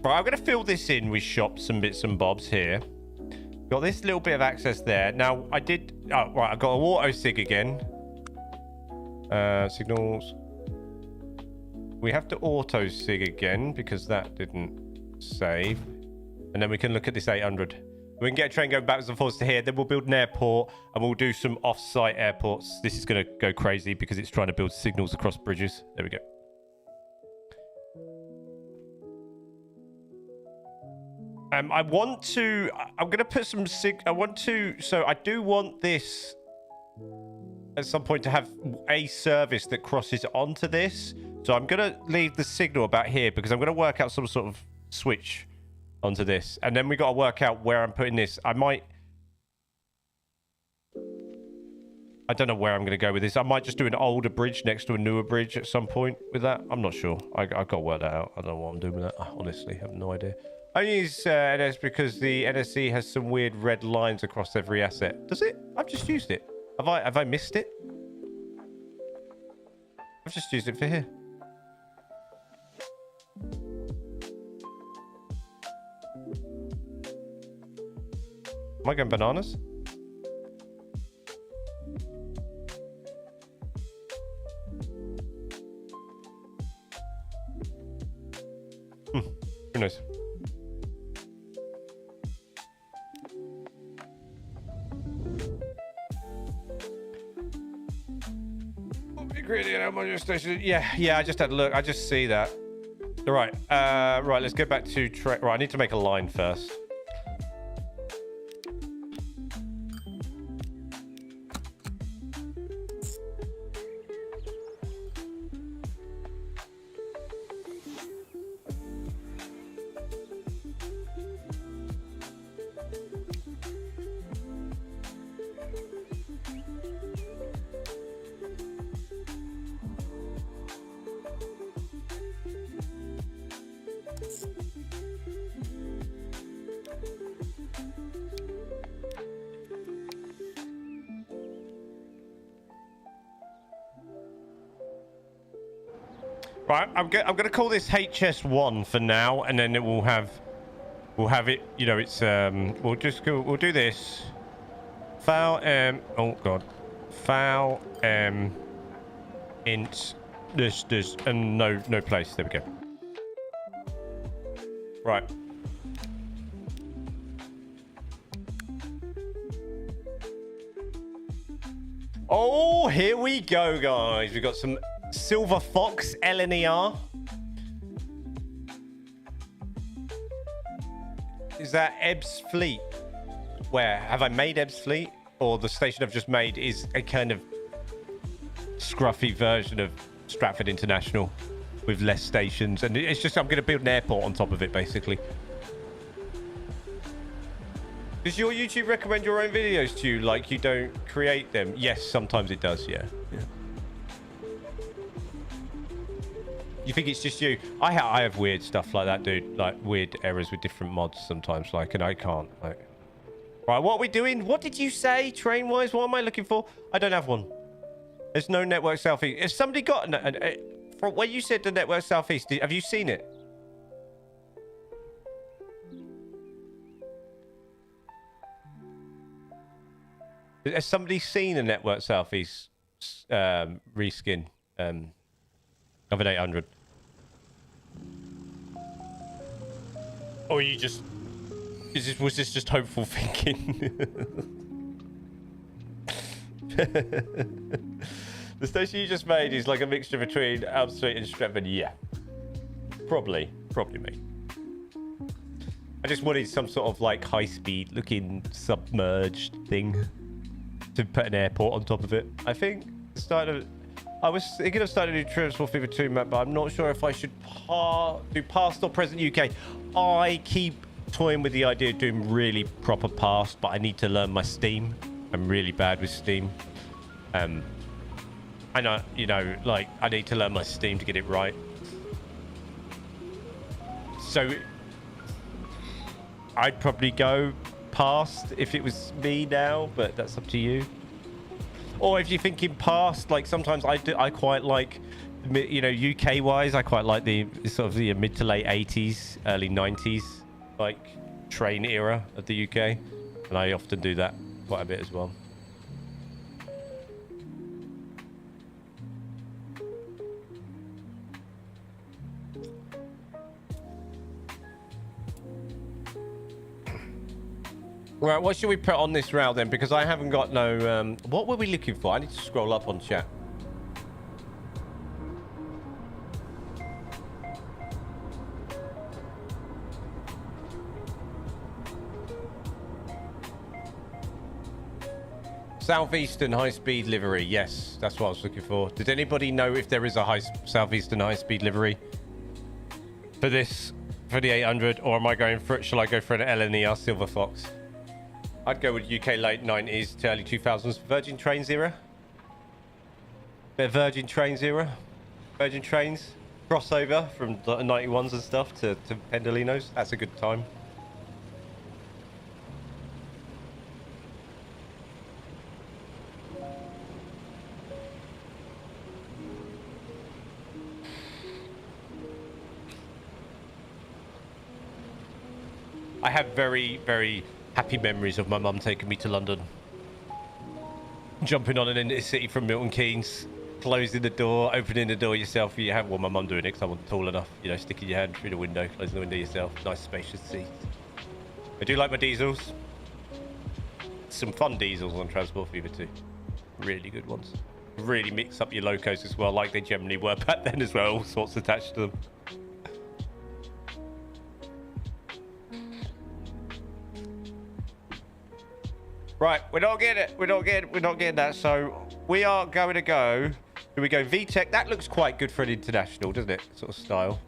Right, I'm going to fill this in with shops and bits and bobs here. Got this little bit of access there. Now, I did... Oh, right, I got a auto sig again. Signals. We have to auto sig again because that didn't save. And then we can look at this 800. We can get a train going backwards and forwards to here. Then we'll build an airport and we'll do some off-site airports. This is going to go crazy because it's trying to build signals across bridges. There we go. I'm going to put some so I do want this at some point to have a service that crosses onto this. So I'm going to leave the signal about here because I'm going to work out some sort of switch onto this. And then we got to work out where I'm putting this. I don't know where I'm going to go with this. I might just do an older bridge next to a newer bridge at some point with that. I'm not sure. I've got to work that out. I don't know what I'm doing with that. I honestly have no idea. I use NS because the NSE has some weird red lines across every asset. Does it? I've just used it. Have I missed it? I've just used it for here. Am I going bananas? Who knows? Yeah, I just had a look. I just see that. All right, right, let's go back to... Right, I need to make a line first. Right, I'm gonna call this HS1 for now, and then we'll have it. You know, it's we'll do this. Foul oh god, foul int this and no place. There we go. Right. Oh, here we go, guys. We've got some Silver Fox LNER. Is that Ebbs Fleet? Where? Have I made Ebbs Fleet? Or the station I've just made is a kind of scruffy version of Stratford International with less stations. And it's just, I'm going to build an airport on top of it, basically. Does your YouTube recommend your own videos to you, like you don't create them? Yes, sometimes it does, yeah. You think it's just you? I have weird stuff like that, dude. Like weird errors with different mods sometimes, like, and I can't. Like... Right, what are we doing? What did you say, train-wise? What am I looking for? I don't have one. There's no network southeast. Has somebody got from where you said the network southeast? Have you seen it? Has somebody seen a network southeast reskin of an 800? Or you just... Was this just hopeful thinking? The station you just made is like a mixture between Elm Street and Stratford. Yeah. Probably me. I just wanted some sort of like high-speed looking submerged thing to put an airport on top of it. I think I was thinking of starting a new Transport Fever 2 map, but I'm not sure if I should do past or present UK. I keep toying with the idea of doing really proper past, but I need to learn my Steam. I'm really bad with Steam. I know, you know, like I need to learn my Steam to get it right. So I'd probably go past if it was me now, but that's up to you. Or if you're thinking past, like sometimes I quite like, you know, UK wise, I quite like the sort of the mid to late 80s, early 90s, like train era of the UK, and I often do that quite a bit as well. Right, what should we put on this route then? Because I haven't got no... what were we looking for? I need to scroll up on chat. Southeastern high-speed livery. Yes, that's what I was looking for. Did anybody know if there is a Southeastern high-speed livery for this, for the 800? Or am I going for it? Shall I go for an LNER Silver Fox? I'd go with UK late 90s to early 2000s. Virgin Trains era. Bit of Virgin Trains era. Virgin Trains. Crossover from the 91s and stuff to Pendolinos. That's a good time. I have very, very Happy memories of my mum taking me to London. Jumping on an intercity from Milton Keynes, closing the door, opening the door yourself. You have, well, my mum doing it because I wasn't tall enough. You know, sticking your hand through the window, closing the window yourself. Nice spacious seats. I do like my diesels. Some fun diesels on Transport Fever too. Really good ones. Really mix up your locos as well, like they generally were back then as well. All sorts attached to them. Right, we're not getting it. We're not getting that. So we are going to go. Do we go VTEC? That looks quite good for an international, doesn't it? Sort of style.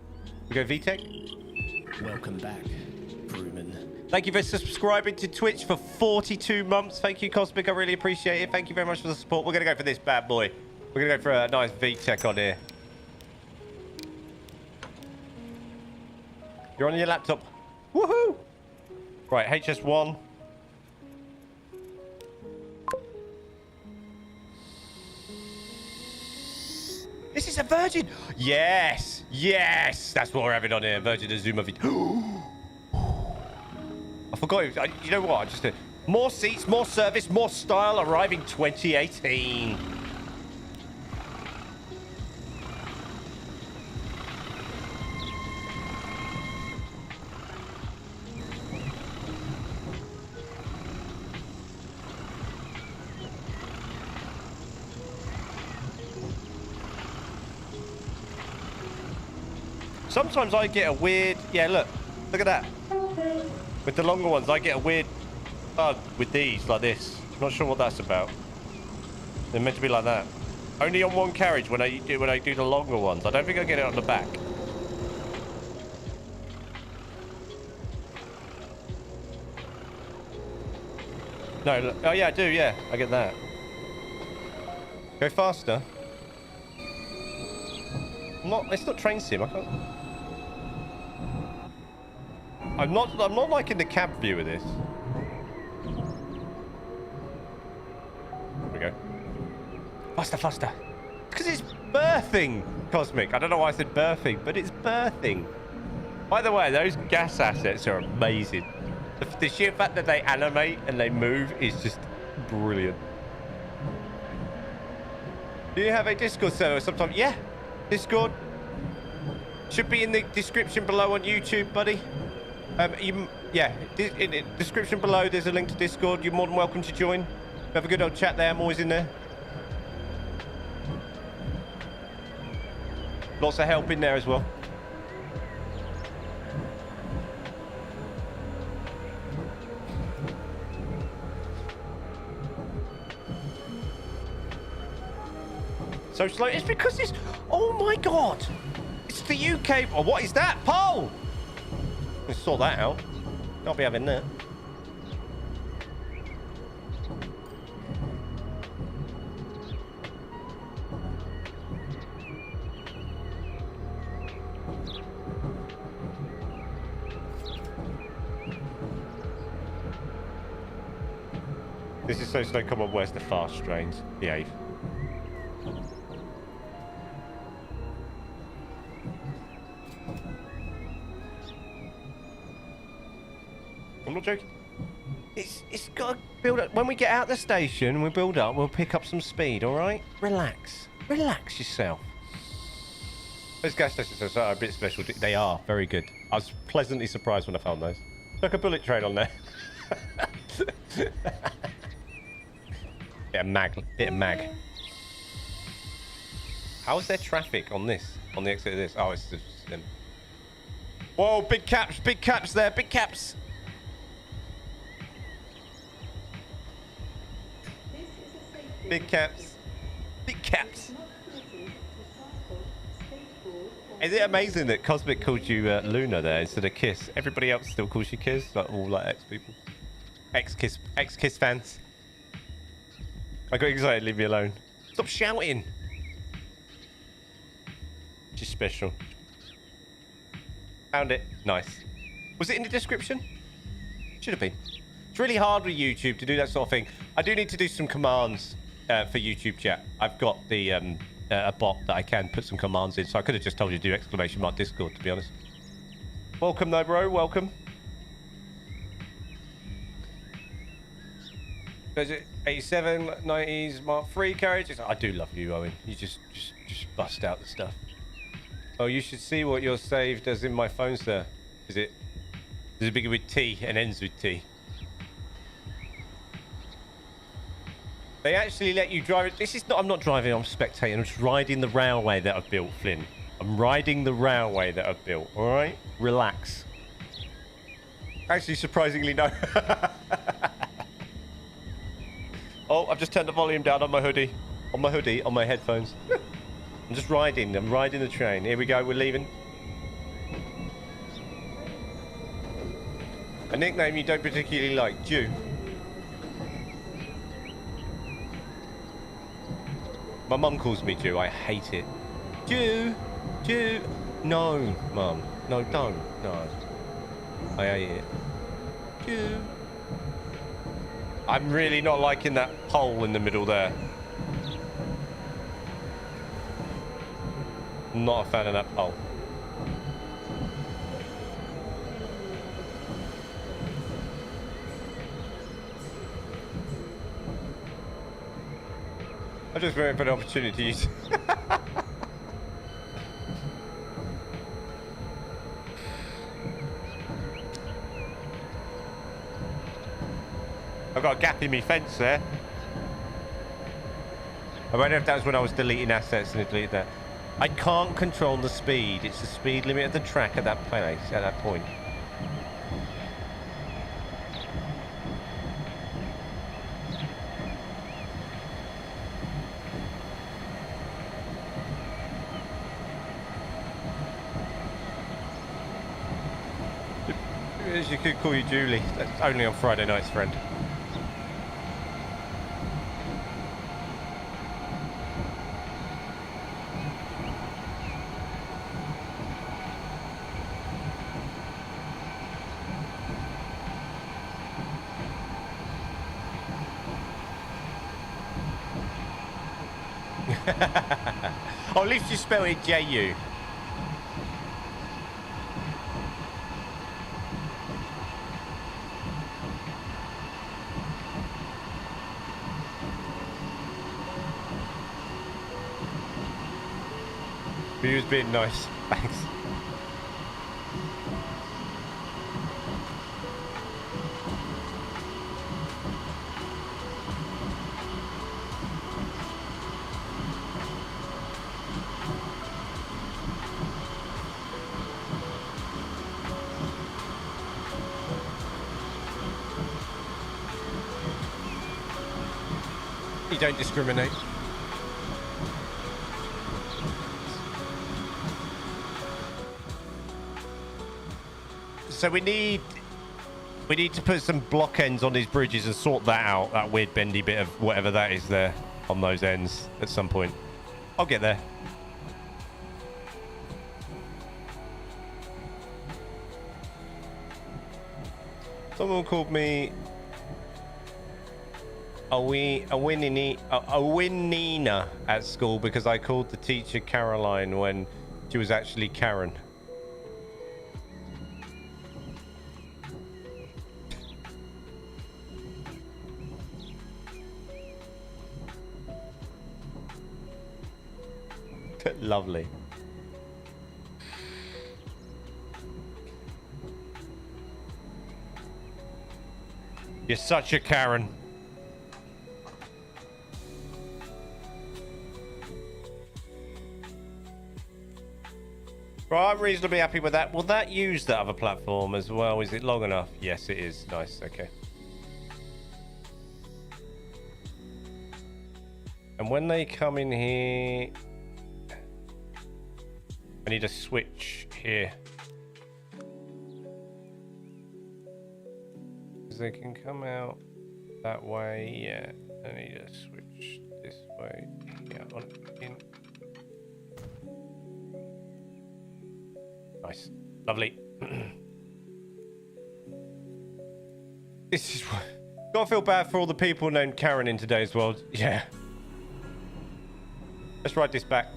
We go VTEC. Welcome back, crewman. Thank you for subscribing to Twitch for 42 months. Thank you, Cosmic. I really appreciate it. Thank you very much for the support. We're going to go for this bad boy. We're going to go for a nice VTEC on here. You're on your laptop. Woohoo! Right, HS1. This is a Virgin. Yes. Yes. That's what we're having on here. Virgin Azuma V. I forgot. You know what? I just more seats, more service, more style. Arriving 2018. Sometimes I get a weird... Yeah, look at that. With the longer ones, I get a weird bug with these, like this. Not sure what that's about. They're meant to be like that. Only on one carriage when I do the longer ones. I don't think I get it on the back. No, look. Oh yeah, I do, yeah. I get that. Go faster. It's not train sim, I can't... I'm not liking the cab view of this. Here we go. Faster, faster. Because it's birthing, Cosmic. I don't know why I said birthing, but it's birthing. By the way, those gas assets are amazing. The sheer fact that they animate and they move is just brilliant. Do you have a Discord server sometimes? Yeah. Discord. Should be in the description below on YouTube, buddy. Yeah, in the description below, there's a link to Discord. You're more than welcome to join. Have a good old chat there. I'm always in there. Lots of help in there as well. So slow. It's because it's... Oh my God. It's the UK... Oh, what is that? Pole! Let's sort that out. Can't be having that. This is so slow. Come on, where's the fast trains? Behave. I'm not joking. It's got to build up. When we get out the station, we build up. We'll pick up some speed. All right. Relax. Relax yourself. Those gas stations are a bit special. They are very good. I was pleasantly surprised when I found those. Like a bullet train on there. Bit of mag. How is there traffic on this? On the exit of this? Oh, it's just them. Whoa, big caps there, big caps. Big caps. Big caps. Is it amazing that Cosmic called you Luna there instead of Kiss? Everybody else still calls you Kiss, like all like ex people. Ex-Kiss fans. I got excited, leave me alone. Stop shouting. Just special. Found it. Nice. Was it in the description? Should have been. It's really hard with YouTube to do that sort of thing. I do need to do some commands for YouTube chat. I've got the a bot that I can put some commands in, so I could have just told you to do ! Discord, to be honest. Welcome though, bro. Welcome. Does it 87, 90s, Mark III carriage? I do love you, Owen. You just bust out the stuff. Oh, you should see what you're saved as in my phone, sir. Is it begin with T and ends with T? They actually let you drive it. This is not. I'm not driving. I'm spectating. I'm just riding the railway that I've built, Flynn. I'm riding the railway that I've built. All right, relax. Actually, surprisingly, no. Oh, I've just turned the volume down on my hoodie. On my headphones. I'm just riding. I'm riding the train. Here we go. We're leaving. A nickname you don't particularly like, Jew. My mum calls me Jew. I hate it. Jew. No, Mum. No, don't. No. I hate it. Jew. I'm really not liking that pole in the middle there. I'm not a fan of that pole. I'm just waiting for an opportunity to use. I've got a gap in my fence there. I wonder if that was when I was deleting assets and it deleted that. I can't control the speed. It's the speed limit of the track at that place, at that point. As you could call you Julie. That's only on Friday nights, friend. Oh, at least you spell it J-U. He was being nice. Thanks. You don't discriminate. So we need to put some block ends on these bridges and sort that out, that weird bendy bit of whatever that is there on those ends at some point. I'll get there. Someone called me a Winina at school because I called the teacher Caroline when she was actually Karen. Lovely. You're such a Karen. Right, I'm reasonably happy with that. Will that use the other platform as well? Is it long enough? Yes, it is. Nice. Okay. And when they come in here, I need a switch here. Because they can come out that way. Yeah. I need a switch this way. Yeah, on in. Nice. Lovely. This is what... Gotta feel bad for all the people named Karen in today's world. Yeah. Let's ride this back.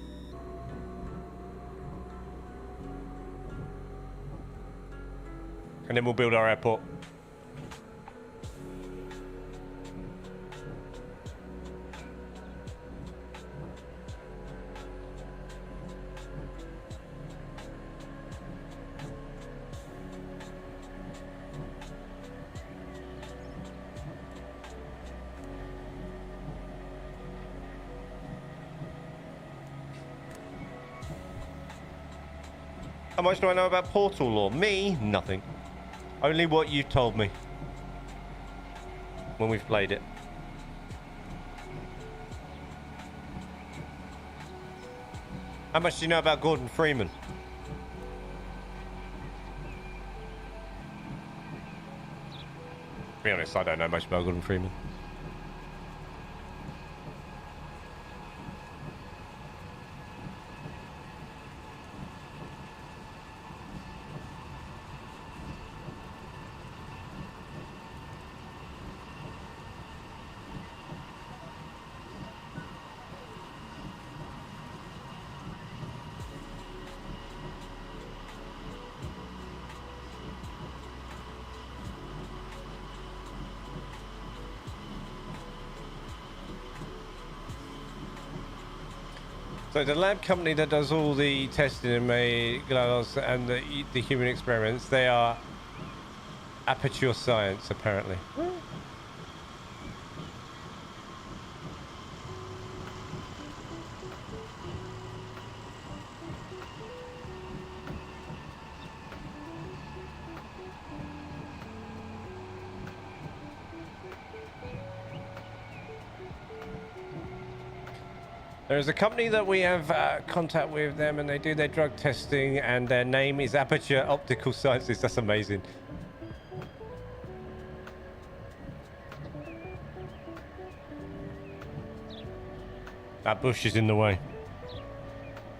And then we'll build our airport. How much do I know about Portal lore? Me? Nothing. Only what you told me when we've played it. How much do you know about Gordon Freeman? To be honest, I don't know much about Gordon Freeman. So the lab company that does all the testing and and the human experiments, they are Aperture Science, apparently. There's a company that we have contact with them, and they do their drug testing, and their name is Aperture Optical Sciences. That's amazing. That bush is in the way.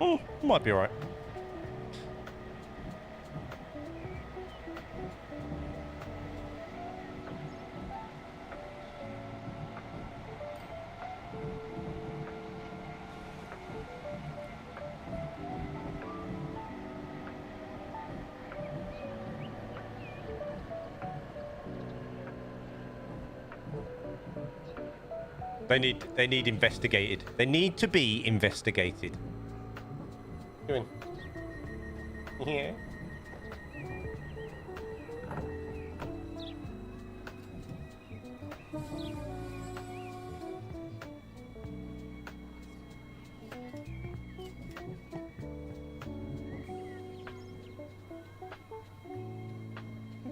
Oh, might be all right. They need investigated. They need to be investigated. Doing. Yeah.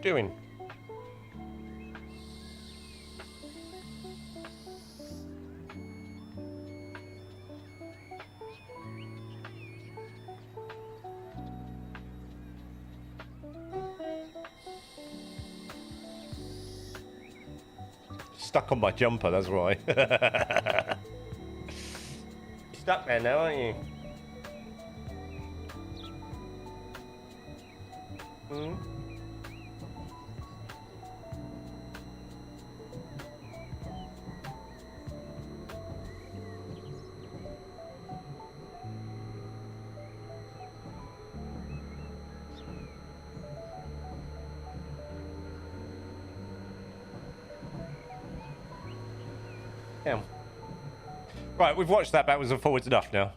Doing. Stuck on my jumper, that's why. You're stuck there now, aren't you? Hmm? Yeah. Right, we've watched that backwards and forwards enough now.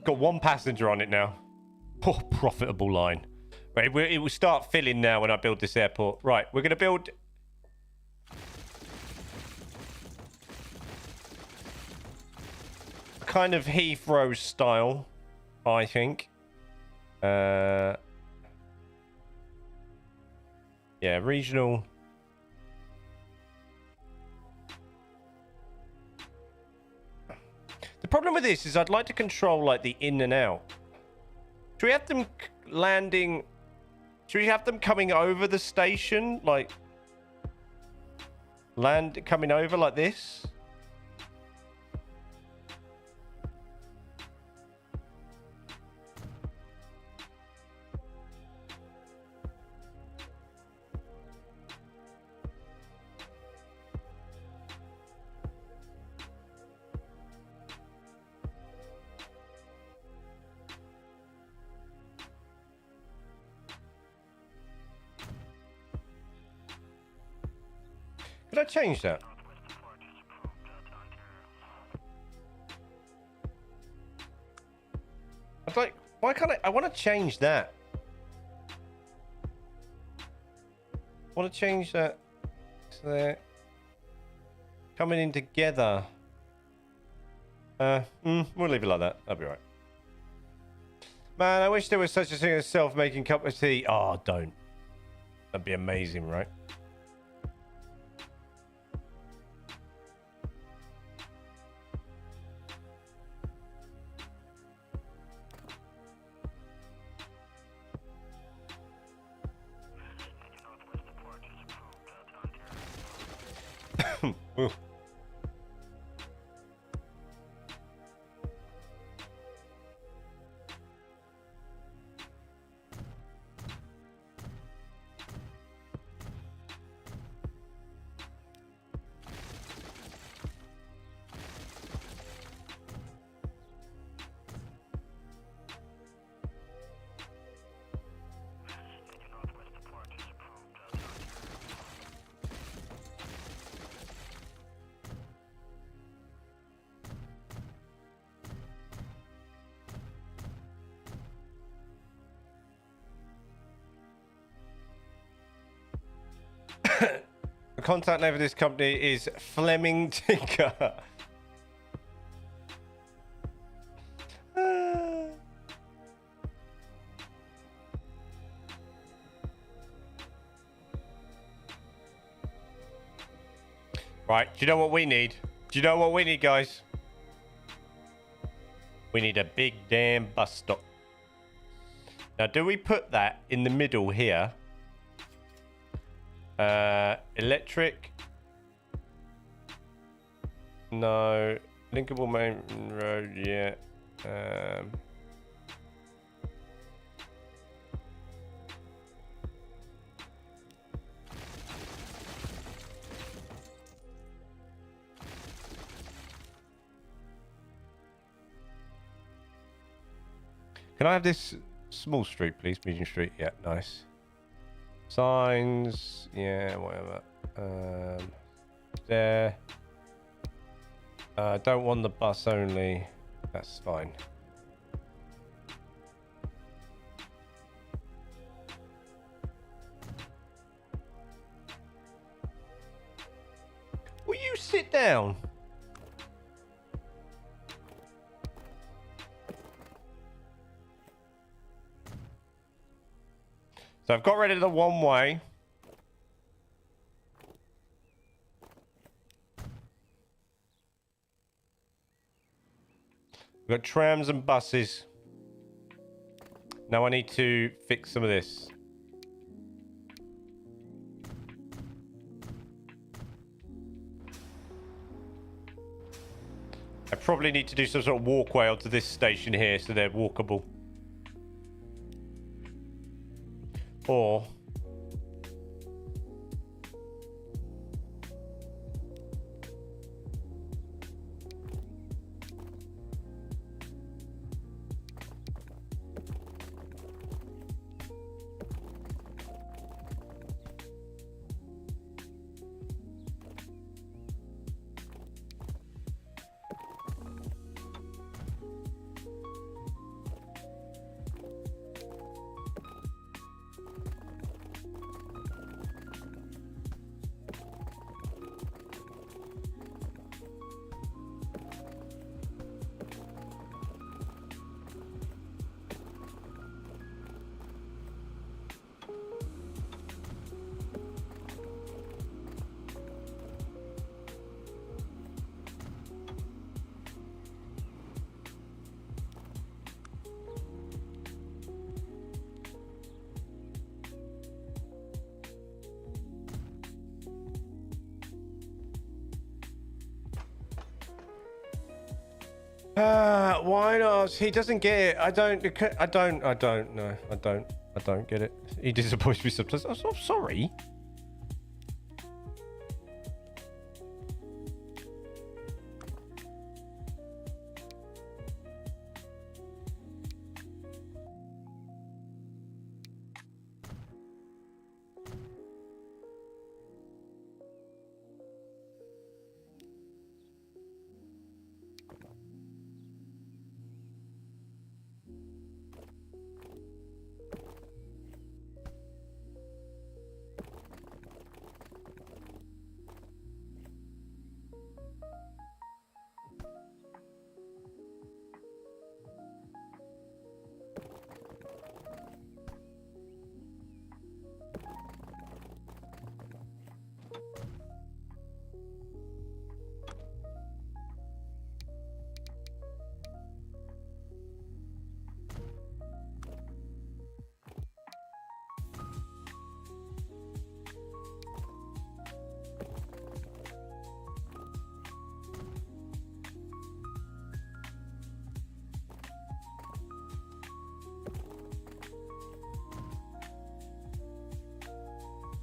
Got one passenger on it now. Oh, profitable line. Right, it will start filling now when I build this airport. Right, we're going to build... kind of Heathrow style, I think. Yeah, regional... The problem with this is I'd like to control, like, the in and out. Should we have them landing... Should we have them coming over the station? Like... coming over like this? Could I change that? I'd like... Why can't I want to change that. I want to change that to there. Coming in together. We'll leave it like that. That'll be right. Man, I wish there was such a thing as self-making cup of tea. Oh, don't. That'd be amazing, right? Ooh. The contact name of this company is Fleming Tinker. Right, do you know what we need? Do you know what we need, guys? We need a big damn bus stop. Now, do we put that in the middle here? Electric. No. Linkable main road, yeah. Can I have this small street, please? Medium street. Yeah, nice. Signs. Yeah, whatever. There. Don't want the bus only. That's fine. Will you sit down? So I've got rid of the one way. We've got trams and buses. Now I need to fix some of this. I probably need to do some sort of walkway onto this station here so they're walkable. Or why not? He doesn't get it. I don't get it. He disappoints me sometimes. I'm so sorry.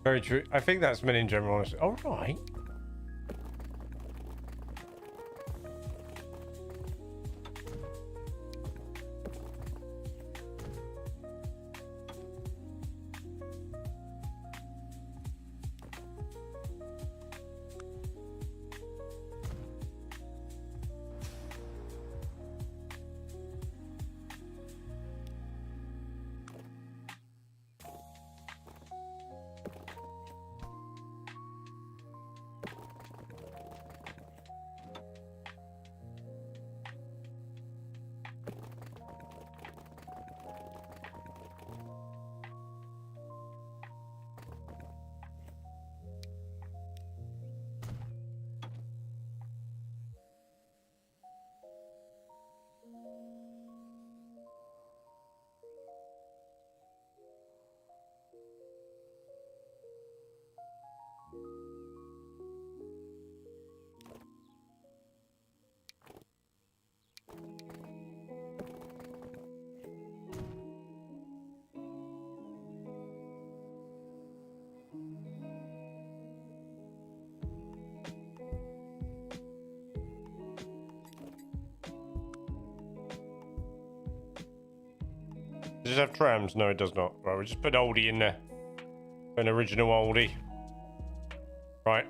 Very true. I think that's men in general. Honestly. All right. Does it have trams? No, it does not. Right, we'll just put oldie in there. An original oldie. Right.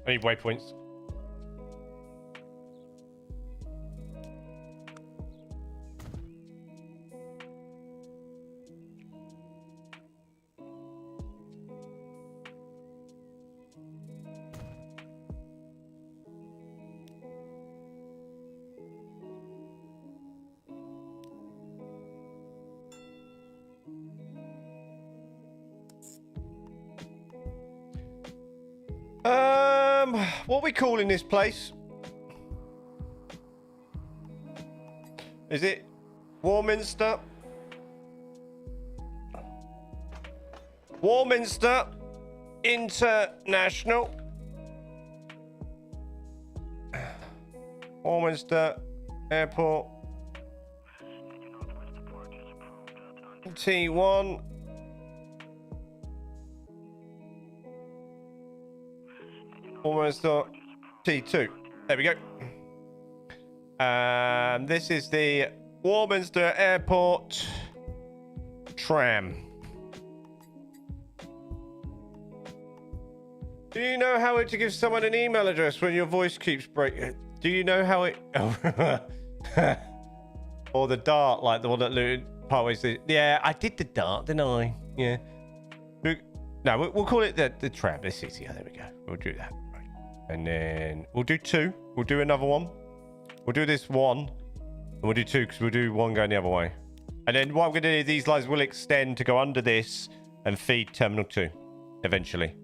I need waypoints. What are we calling this place? Is it Warminster? Warminster International. Warminster Airport. T1. Warminster T2. There we go. This is the Warminster Airport tram. Do you know how to give someone an email address when your voice keeps breaking? Do you know how it... or the dart, like the one that looted partways through. Yeah, I did the dart, didn't I? Yeah. No, we'll call it the tram. This is easier. There we go. We'll do that. Right. And then we'll do two. We'll do another one. We'll do this one. And we'll do two because we'll do one going the other way. And then what I'm going to do is these lines will extend to go under this and feed Terminal 2 eventually.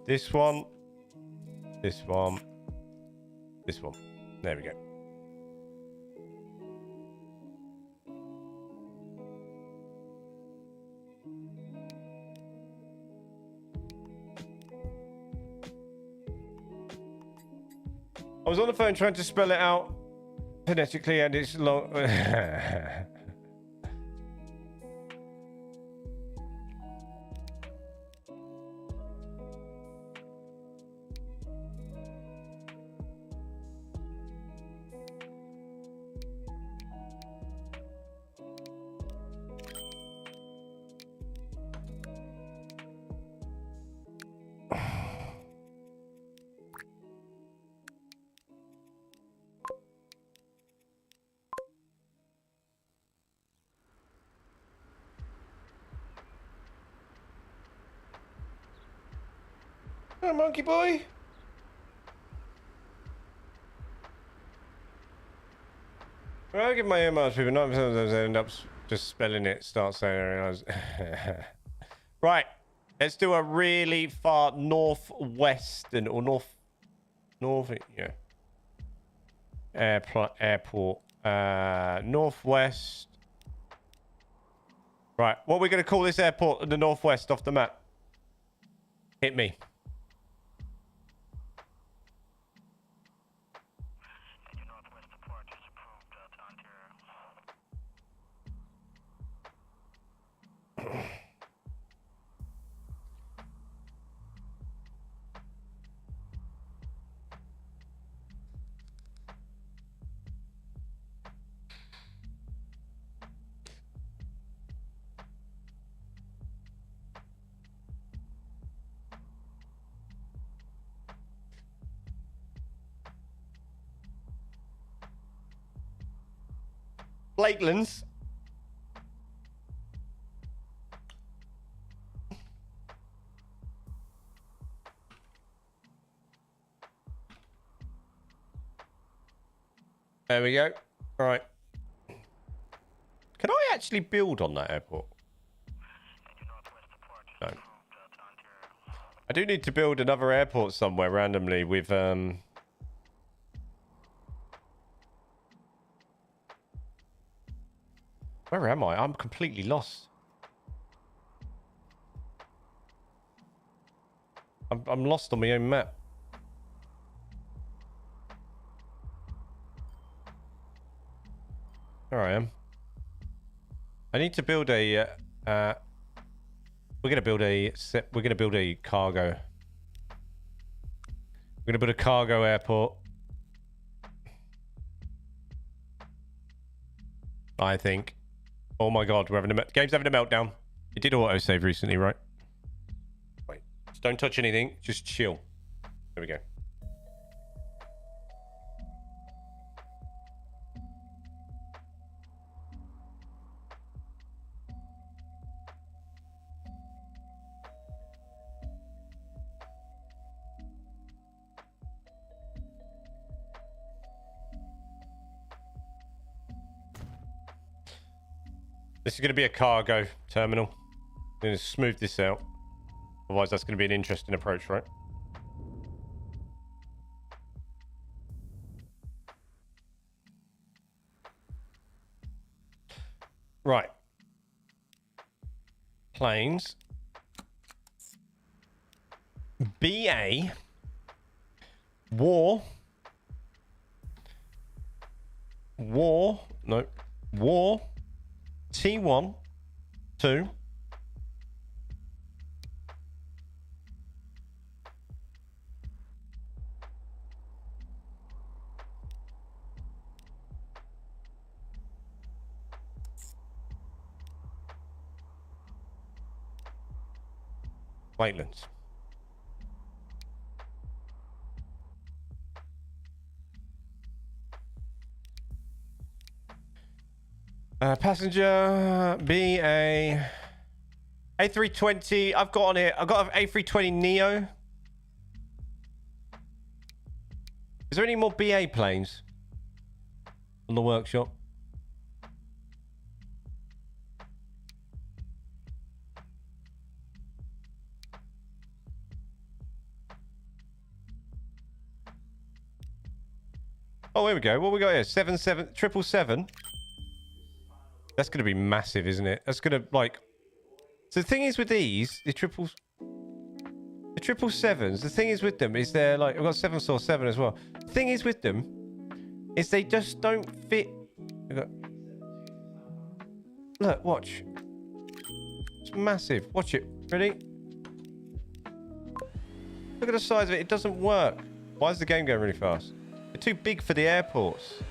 This one. This one. This one. There we go. I was on the phone trying to spell it out phonetically and it's long. Oh, monkey boy. Well, I give my emails to people. Not sometimes I end up just spelling it, start saying it. Right. Let's do a really far northwestern or north, yeah. Airport. Northwest. Right. What are we going to call this airport in the northwest off the map? Hit me. Lakelands. There we go. All right. Can I actually build on that airport? No. I do need to build another airport somewhere randomly with Where am I? I'm completely lost. I'm lost on my own map. There I am. I need to build a we're gonna build a cargo. We're gonna build a cargo airport. I think. Oh my god, we're having game's having a meltdown. It did autosave recently, right? Wait, just don't touch anything, just chill. There we go. This is going to be a cargo terminal. I'm going to smooth this out. Otherwise, that's going to be an interesting approach, right? Right. Planes. BA. War. War. No. War. T1, 2. Lakelands. Passenger BA A320. I've got on it. I've got an A320 Neo. Is there any more BA planes on the workshop? Oh, here we go. What we got here? 777. That's going to be massive, isn't it? That's going to, like... So the thing is with these, the 777s, the thing is with them is they're like... We've got 747 as well. The thing is with them is they just don't fit... Look, watch. It's massive. Watch it. Ready? Look at the size of it. It doesn't work. Why is the game going really fast? They're too big for the airports.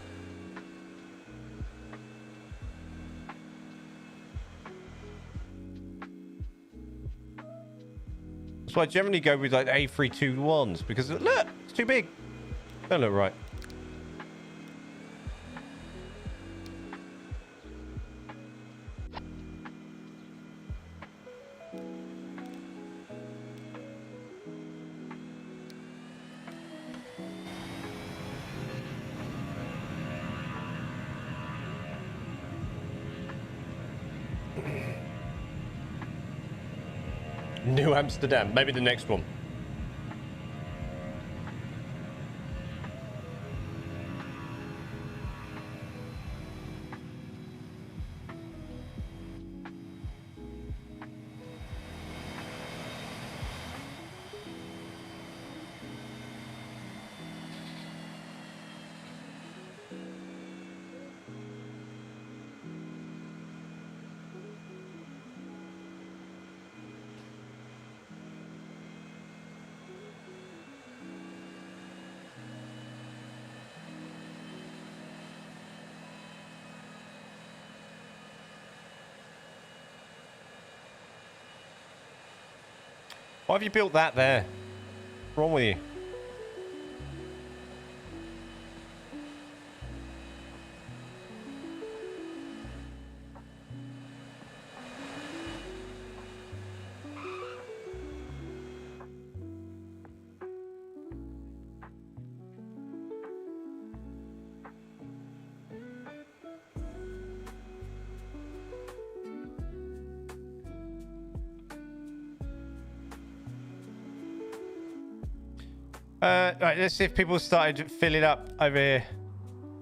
That's why I generally go with like A321s because look, it's too big. Don't look right. New Amsterdam, maybe the next one. Why have you built that there? What's wrong with you? Right, let's see if people started filling up over here.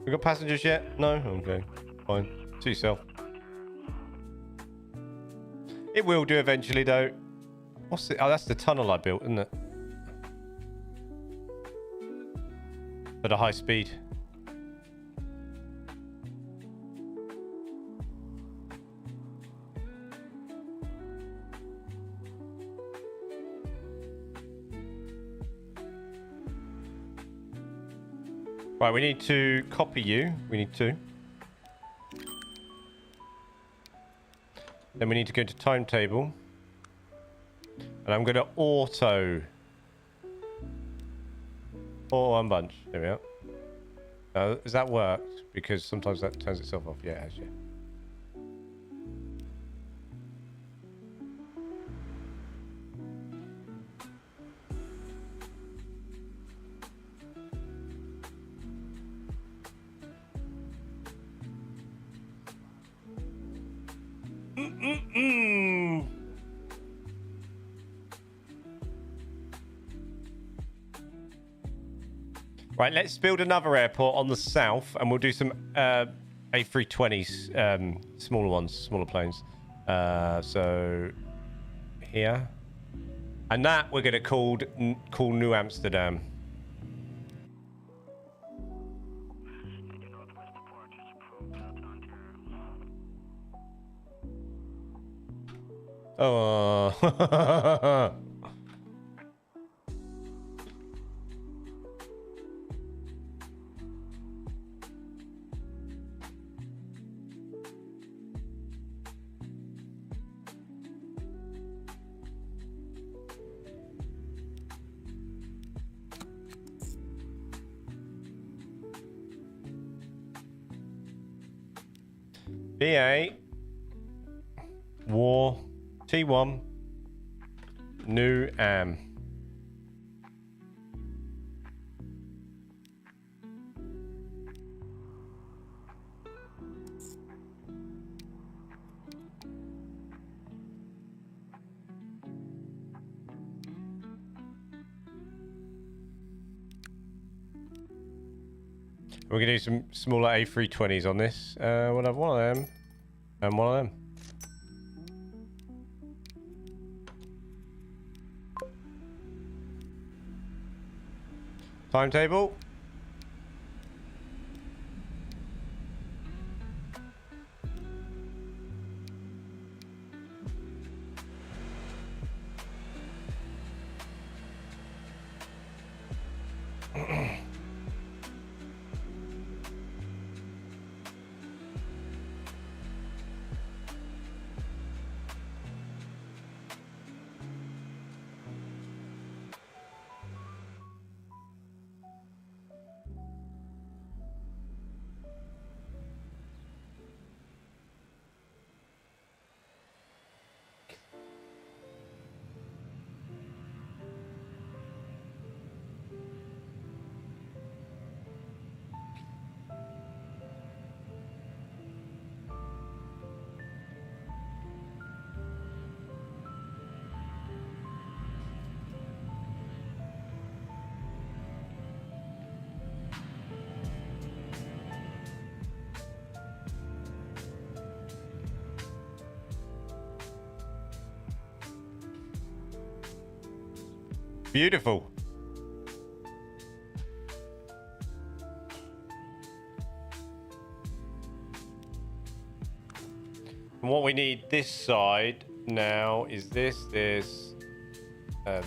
We got passengers yet? No? Okay. Fine. To yourself. It will do eventually, though. What's it? Oh, that's the tunnel I built, isn't it? At a high speed. Right, we need to copy you. We need to. Then we need to go to timetable. And I'm going to auto unbunch. There we are. Has that worked? Because sometimes that turns itself off. Yeah, it has, yeah. Right, let's build another airport on the south, and we'll do some A320s, smaller ones, smaller planes. So here, and that we're gonna call New Amsterdam. Oh. BA War T1 New Am. We're gonna do some smaller A320s on this. We'll have one of them and one of them. Timetable. Beautiful. And what we need this side now is this, this, a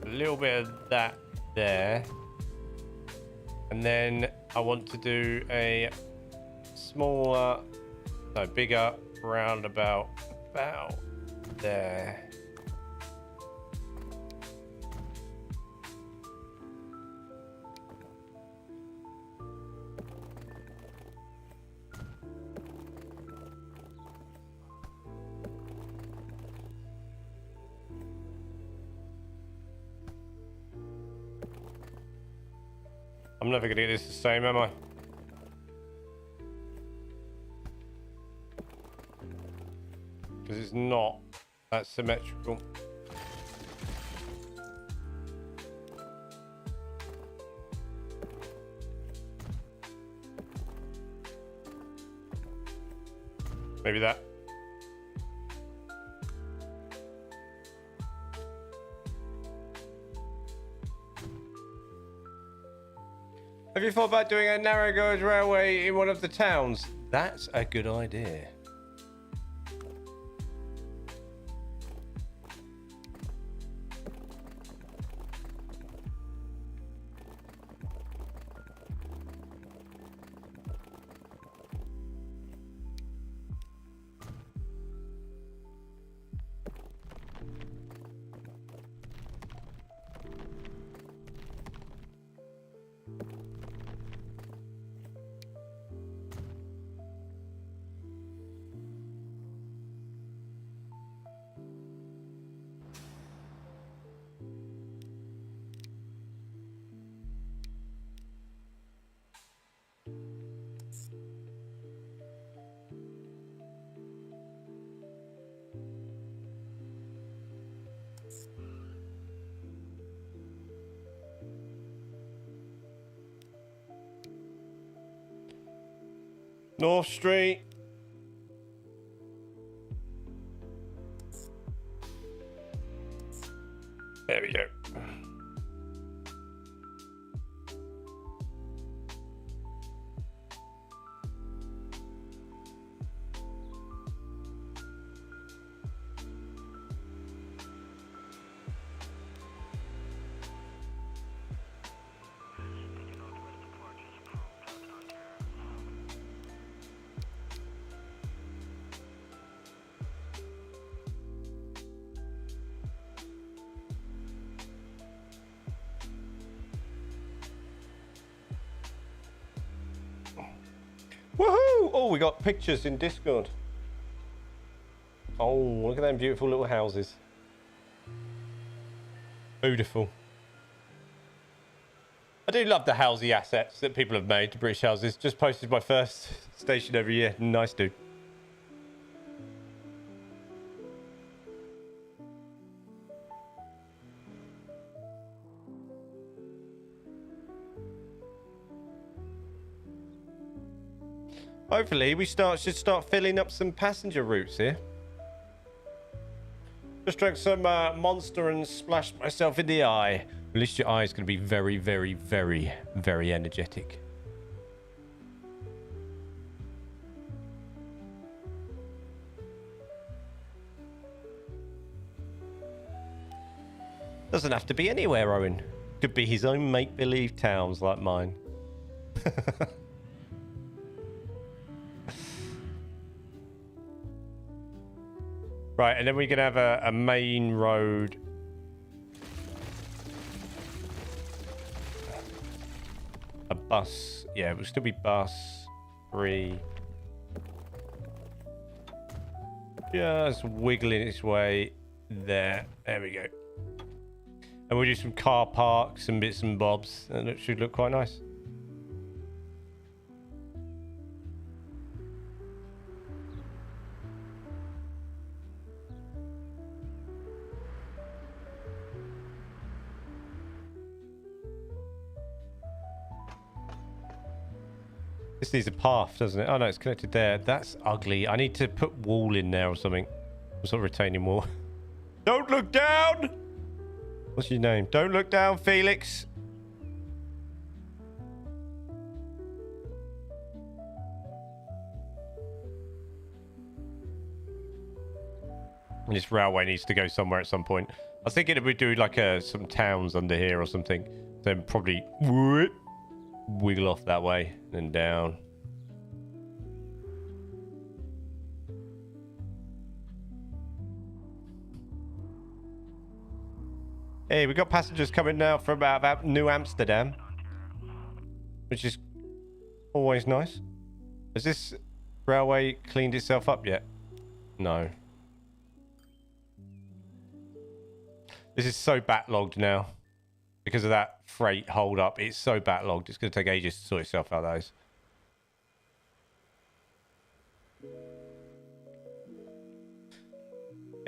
little bit of that there. And then I want to do a smaller, no, bigger roundabout about there. I'm never gonna get this the same, am I? Because it's not that symmetrical. Maybe that. Have you thought about doing a narrow gauge railway in one of the towns? That's a good idea. North Street. There we go. Woohoo! Oh, we got pictures in Discord. Oh, look at them beautiful little houses. Beautiful. I do love the housey assets that people have made to British houses. Just posted my first station every year. Nice, dude. Hopefully we should start filling up some passenger routes here. Just drank some Monster and splashed myself in the eye. At least your eye is going to be very, very, very, very energetic. Doesn't have to be anywhere, Owen. Could be his own make-believe towns like mine. Right, and then we can have a main road. A bus. Yeah, it will still be bus 3. Just wiggling its way there. There we go. And we'll do some car parks and bits and bobs. And it should look quite nice. This needs a path, doesn't it? Oh no, it's connected there. That's ugly. I need to put wall in there or something. Some sort of retaining wall. Don't look down! What's your name? Don't look down, Felix. And this railway needs to go somewhere at some point. I was thinking if we do like some towns under here or something, then probably wiggle off that way and down. Hey, we got passengers coming now from about New Amsterdam, which is always nice. Has this railway cleaned itself up yet? No. This is so backlogged now because of that freight hold up. It's so backlogged. It's going to take ages to sort itself out, those.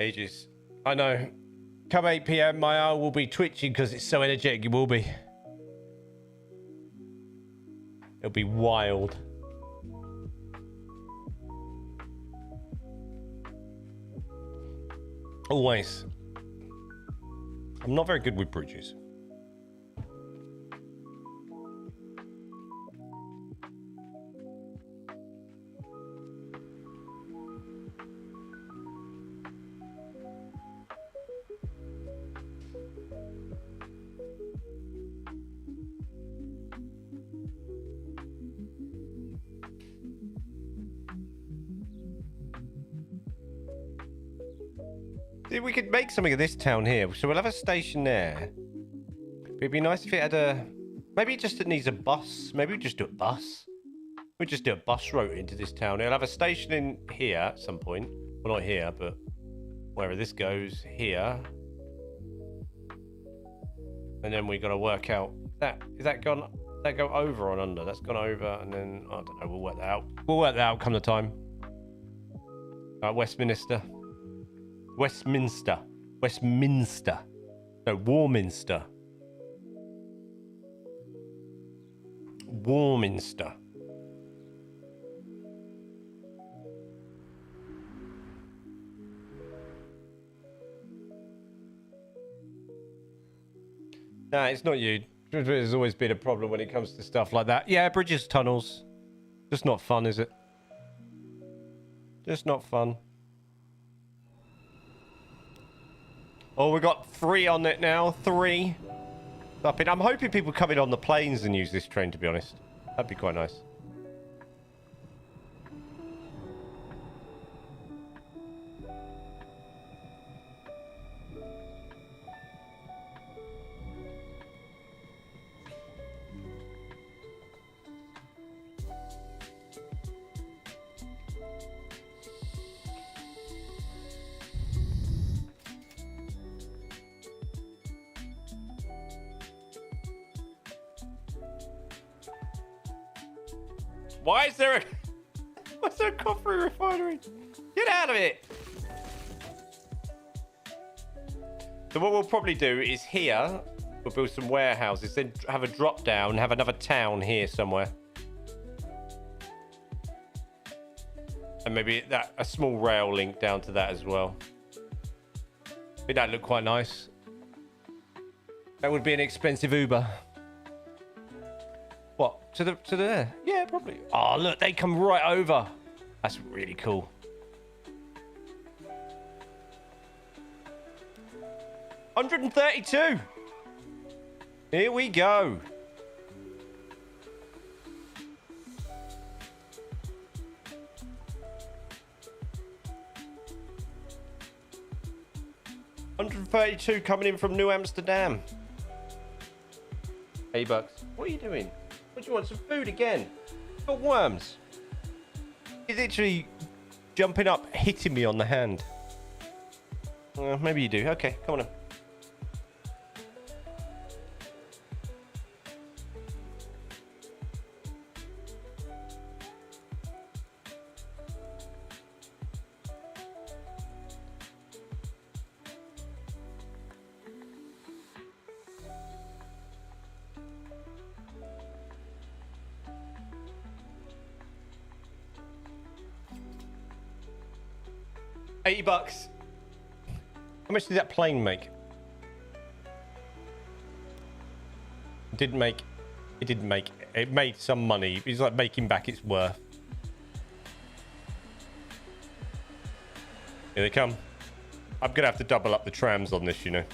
Ages. I know. Come 8 PM, my eye will be twitching because it's so energetic. It will be. It'll be wild. Always. I'm not very good with bridges. See, we could make something of this town here. So we'll have a station there. It'd be nice if it had a... Maybe it needs a bus. Maybe we just do a bus. We just do a bus route into this town. It'll have a station in here at some point. Well, not here, but wherever this goes, here. And then we got to work out that. Is that gone? That go over or under? That's gone over, and then I don't know. We'll work that out. We'll work that out come the time. Westminster. Westminster. Westminster. No, Warminster. Warminster. Nah, it's not you. There's always been a problem when it comes to stuff like that. Yeah, bridges, tunnels. Just not fun, is it? Just not fun. Oh, we got 3 on it now. 3. I'm hoping people come in on the planes and use this train, to be honest. That'd be quite nice. Why is there a coffee refinery? Get out of it! So what we'll probably do is here, we'll build some warehouses, then have a drop down, have another town here somewhere. And maybe a small rail link down to that as well. I think that'd look quite nice. That would be an expensive Uber. What? To there? Yeah, probably. Oh, look, they come right over. That's really cool. $132. Here we go. $132 coming in from New Amsterdam. $8. What are you doing? What do you want? Some food again? You've got worms. He's literally jumping up, hitting me on the hand. Maybe you do. Okay, come on in. $80. How much did that plane make? It didn't make. It made some money. It's like making back its worth. Here they come. I'm gonna have to double up the trams on this, you know.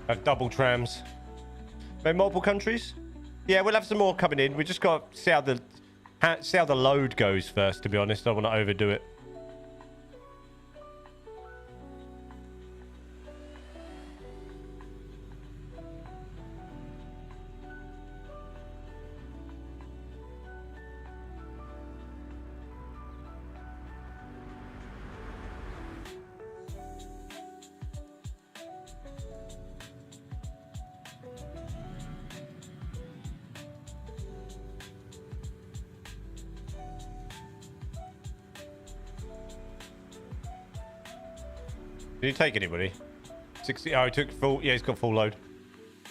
Have double trams. Maybe multiple countries? Yeah, we'll have some more coming in. We just got to see how the load goes first, to be honest. I don't want to overdo it. Did he take anybody? 60. Oh, he took full. Yeah, he's got full load.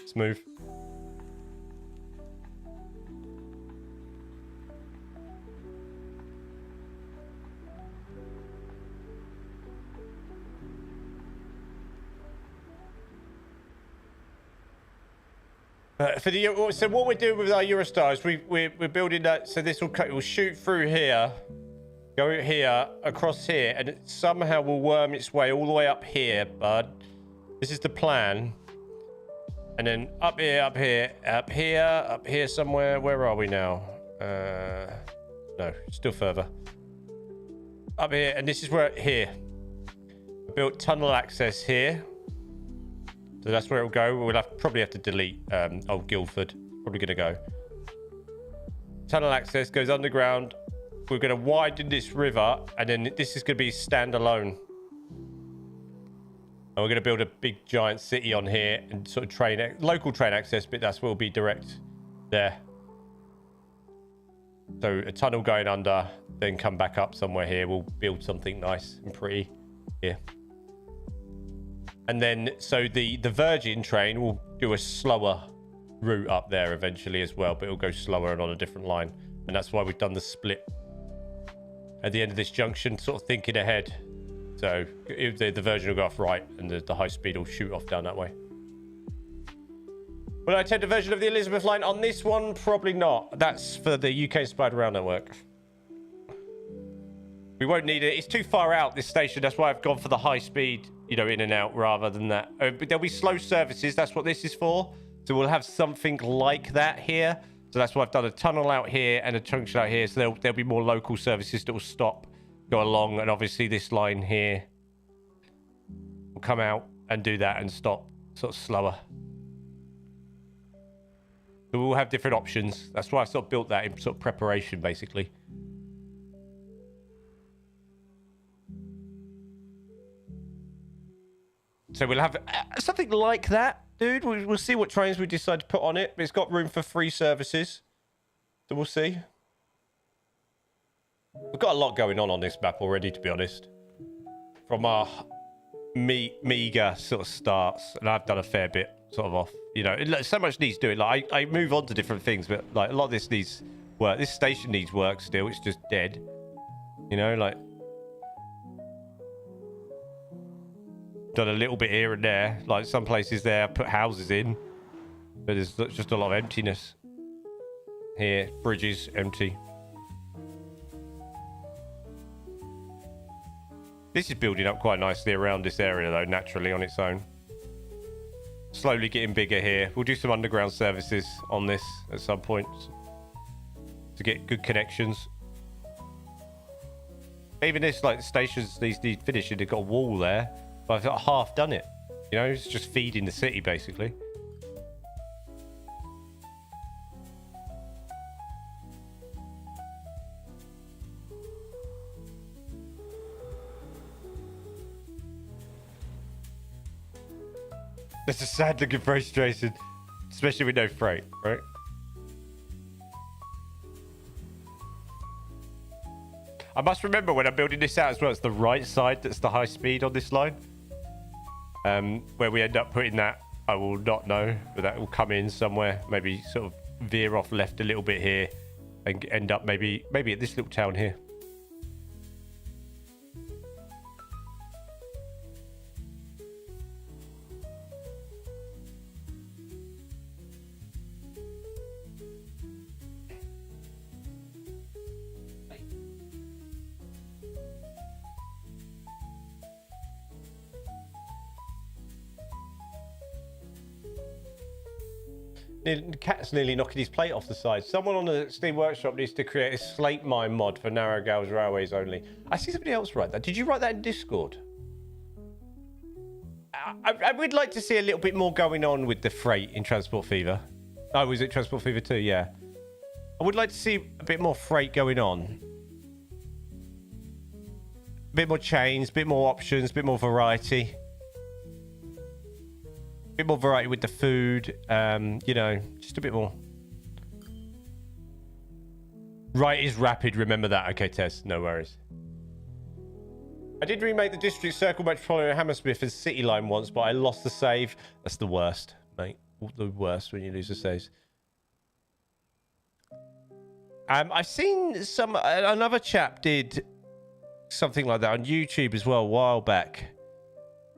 Smooth. So what we're doing with our Eurostar is we're building that. So this will shoot through here, go here, across here, and it somehow will worm its way all the way up here, bud. This is the plan. And then up here, up here, up here, up here somewhere. Where are we now? No, still further. Up here, and this is where, here. I built tunnel access here. So that's where it'll go. We'll probably have to delete old Guildford. Probably going to go. Tunnel access goes underground. We're going to widen this river, and then this is going to be standalone. And we're going to build a big giant city on here and sort of local train access, but that's where will be direct there. So a tunnel going under, then come back up somewhere here. We'll build something nice and pretty here. And then, so the Virgin train will do a slower route up there eventually as well, but it'll go slower and on a different line. And that's why we've done the split at the end of this junction, sort of thinking ahead. So the Virgin will go off right, and the high speed will shoot off down that way. Will I attempt a version of the Elizabeth line on this one? Probably not. That's for the UK Inspired Rail Network. We won't need it. It's too far out, this station. That's why I've gone for the high speed, you know, in and out rather than that. But there'll be slow services. That's what this is for. So we'll have something like that here. So that's why I've done a tunnel out here and a junction out here. So there'll be more local services that will stop, go along. And obviously this line here will come out and do that and stop sort of slower. So we'll have different options. That's why I've sort of built that in sort of preparation, basically. So we'll have something like that, dude. We'll see what trains we decide to put on it. But it's got room for 3 services. So we'll see. We've got a lot going on this map already, to be honest. From our meager sort of starts. And I've done a fair bit sort of off. You know, so much needs doing. Like, I move on to different things, but like a lot of this needs work. This station needs work still. It's just dead. You know, like... Done a little bit here and there. Like some places there, I put houses in. But there's just a lot of emptiness. Here, bridges, empty. This is building up quite nicely around this area though, naturally on its own. Slowly getting bigger here. We'll do some underground services on this at some point. To get good connections. Even this, like, the stations, these need finishing. They've got a wall there. But I've got half done it. You know, it's just feeding the city, basically. That's a sad looking freight station. Especially with no freight, right? I must remember when I'm building this out as well, it's the right side that's the high speed on this line. Where we end up putting that, I will not know, but that will come in somewhere. Maybe sort of veer off left a little bit here and end up maybe at this little town here. The cat's nearly knocking his plate off the side. Someone on the Steam Workshop needs to create a slate mine mod for narrow gauge railways only. I see somebody else write that. Did you write that in Discord? I would like to see a little bit more going on with the freight in Transport Fever. Oh, was it Transport Fever 2? Yeah. I would like to see a bit more freight going on. A bit more chains, a bit more options, a bit more variety. Bit more variety with the food, you know, just a bit more. Right is rapid, remember that. Okay, Tess, no worries. I did remake the District Circle Metropolitan Hammersmith as City Line once, but I lost the save. That's the worst, mate. The worst when you lose the saves. I've seen another chap did something like that on YouTube as well a while back.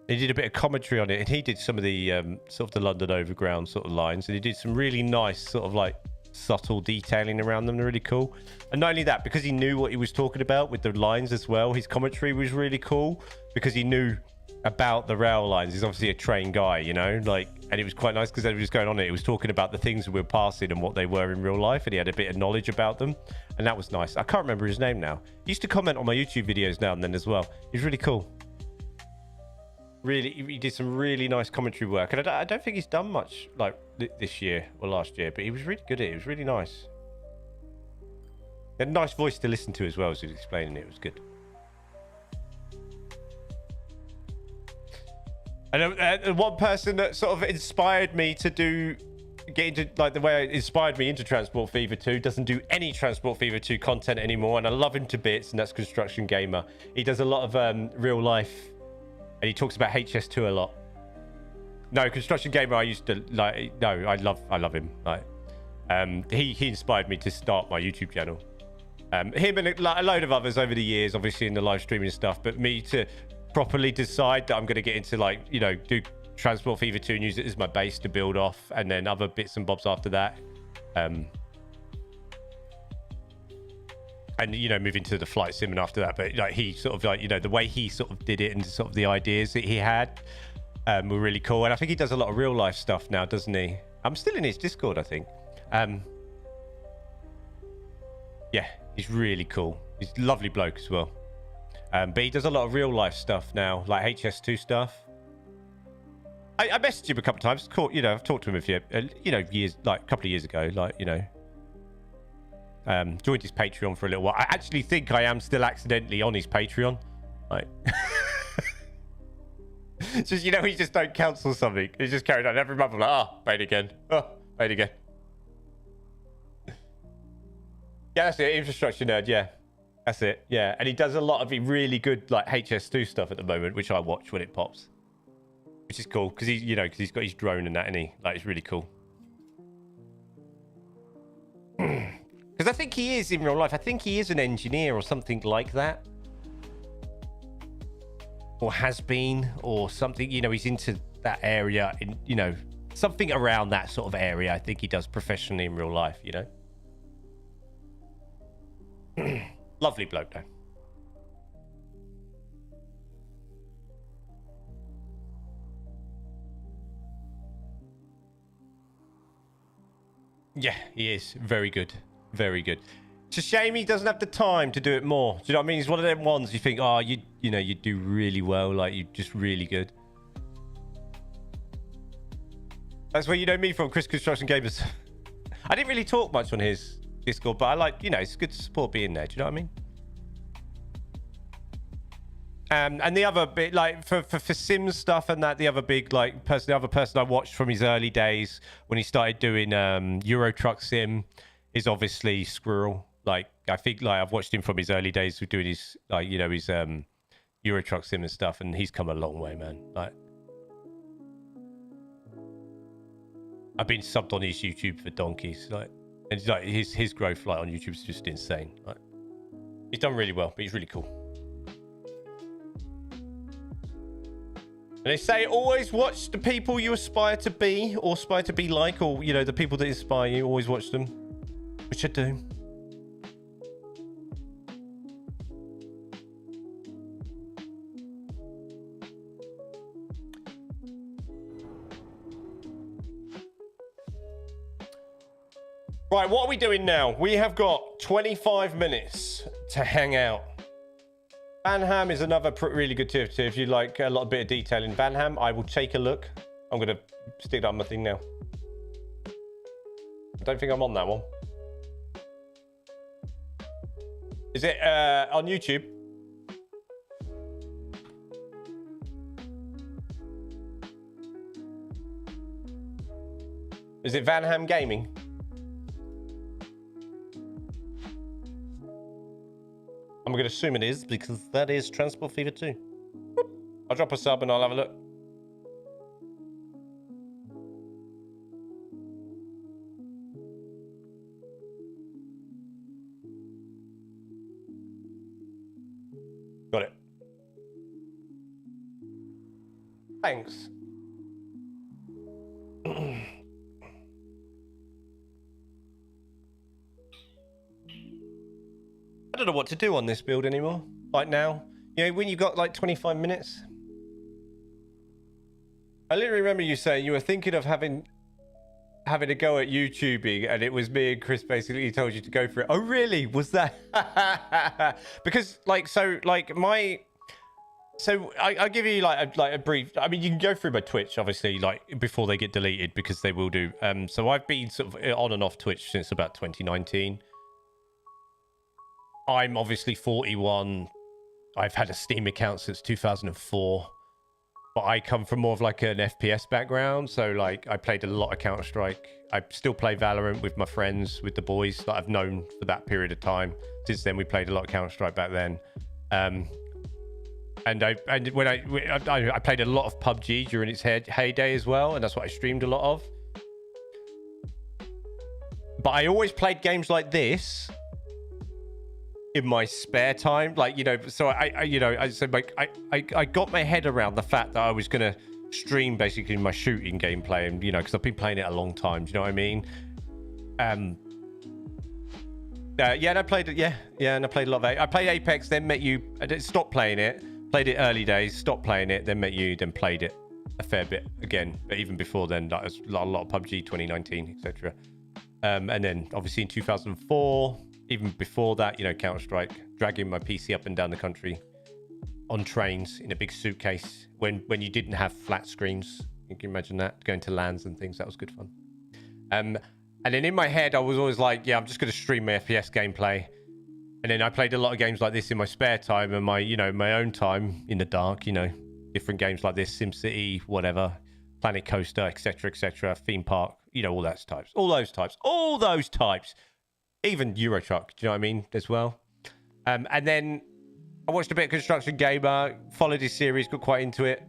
He did a bit of commentary on it, and he did some of the sort of the London Overground sort of lines, and he did some really nice sort of like subtle detailing around them. They're really cool. And not only that, because he knew what he was talking about with the lines as well, his commentary was really cool because he knew about the rail lines. He's obviously a trained guy, you know, like, and it was quite nice because he was going on it. He was talking about the things that we were passing and what they were in real life, and he had a bit of knowledge about them, and that was nice. I can't remember his name now. He used to comment on my YouTube videos now and then as well. He's really cool. Really, he did some really nice commentary work, and I don't think he's done much like this year or last year, but he was really good at it. It was really nice. He had a nice voice to listen to as well as he was explaining it. It was good. And one person that sort of inspired me to get into, like, the way it inspired me into Transport Fever 2 doesn't do any Transport Fever 2 content anymore, and I love him to bits, and that's Construction Gamer. He does a lot of real life, and he talks about HS2 a lot. No, Construction Gamer, I used to like. No, I love him. Like, he inspired me to start my YouTube channel. Him and a load of others over the years, obviously in the live streaming stuff, but me to properly decide that I'm going to get into, like, you know, do Transport Fever 2 and use it as my base to build off, and then other bits and bobs after that. And, you know, move into the flight sim and after that. But like, he sort of, like, you know, the way he sort of did it and sort of the ideas that he had were really cool. And I think he does a lot of real life stuff now, doesn't he? I'm still in his Discord, I think. Yeah, he's really cool. He's a lovely bloke as well. But he does a lot of real life stuff now, like HS2 stuff. I messaged him a couple of times. You know, I've talked to him a few, you know, years, like a couple of years ago, like, you know. Joined his Patreon for a little while. I actually think I am still accidentally on his Patreon. Like, just, you know, he just don't cancel something. He's just carried on every month. I'm like, oh, paid again. Oh, paid again. Yeah, that's it. Infrastructure nerd. Yeah, that's it. Yeah, and he does a lot of really good like HS2 stuff at the moment, which I watch when it pops, which is cool because he's, you know, because he's got his drone and that, and like, it's really cool. Because I think he is in real life. I think he is an engineer or something like that, or has been, or something. You know, he's into that area, in, you know, something around that sort of area. I think he does professionally in real life. You know. Lovely bloke, though. Yeah, he is. Very good. Very good. It's a shame he doesn't have the time to do it more. Do you know what I mean? He's one of them ones you think, oh, you know, you do really well. Like, you're just really good. That's where you know me from, Chris Construction Gamers. I didn't really talk much on his Discord, but I like, you know, it's good to support being there. Do you know what I mean? And the other bit, like, for Sims stuff and that, the other big, like, the other person I watched from his early days when he started doing Euro Truck Sim is obviously Squirrel. Like, I think, like, I've watched him from his early days of doing his, like, you know, his Euro Truck Sim and stuff, and he's come a long way, man. Like, I've been subbed on his YouTube for donkeys, like, and it's like his growth, like, on YouTube is just insane. Like, he's done really well, but he's really cool. And they say always watch the people you aspire to be or aspire to be like, or, you know, the people that inspire you, always watch them, which I do. Right, what are we doing now? We have got 25 minutes to hang out. Van Ham is another really good tip. If you like a lot of bit of detail in Van Ham, I will take a look. I'm going to stick that on my thing now. I don't think I'm on that one. Is it on YouTube? Is it Van Ham Gaming? I'm going to assume it is, because that is Transport Fever 2. I'll drop a sub and I'll have a look. Got it. Thanks. I don't know what to do on this build anymore. Like now, you know, when you've got like 25 minutes. I literally remember you saying you were thinking of having a go at YouTubing, and it was me and Chris basically told you to go for it. Oh, really? Was that? Because I'll give you like a brief. I mean, you can go through my Twitch, obviously, like before they get deleted, because they will do. So I've been sort of on and off Twitch since about 2019. I'm obviously 41. I've had a Steam account since 2004. But I come from more of like an FPS background. So like I played a lot of Counter-Strike. I still play Valorant with my friends, with the boys that I've known for that period of time. Since then, we played a lot of Counter-Strike back then. And I played a lot of PUBG during its heyday as well. And that's what I streamed a lot of. But I always played games like this in my spare time, like, you know, so I said, like, I got my head around the fact that I was gonna stream basically my shooting gameplay, and, you know, because I've been playing it a long time, do you know what I mean? Yeah, and I played it, and I played a lot of it. I played Apex, then met you. I stopped playing it, played it early days, stopped playing it, then met you, then played it a fair bit again. But even before then, that was a lot of PUBG 2019, etc. And then obviously in 2004. Even before that, you know, Counter-Strike, dragging my PC up and down the country on trains in a big suitcase when you didn't have flat screens. You can imagine that, going to LANs and things. That was good fun. And then in my head, I was always like, yeah, I'm just going to stream my FPS gameplay. And then I played a lot of games like this in my spare time and my, you know, my own time in the dark, you know, different games like this, SimCity, whatever, Planet Coaster, etc., theme park, you know, all those types. Even Euro Truck, do you know what I mean, as well? And then I watched a bit of Construction Gamer, followed his series, got quite into it.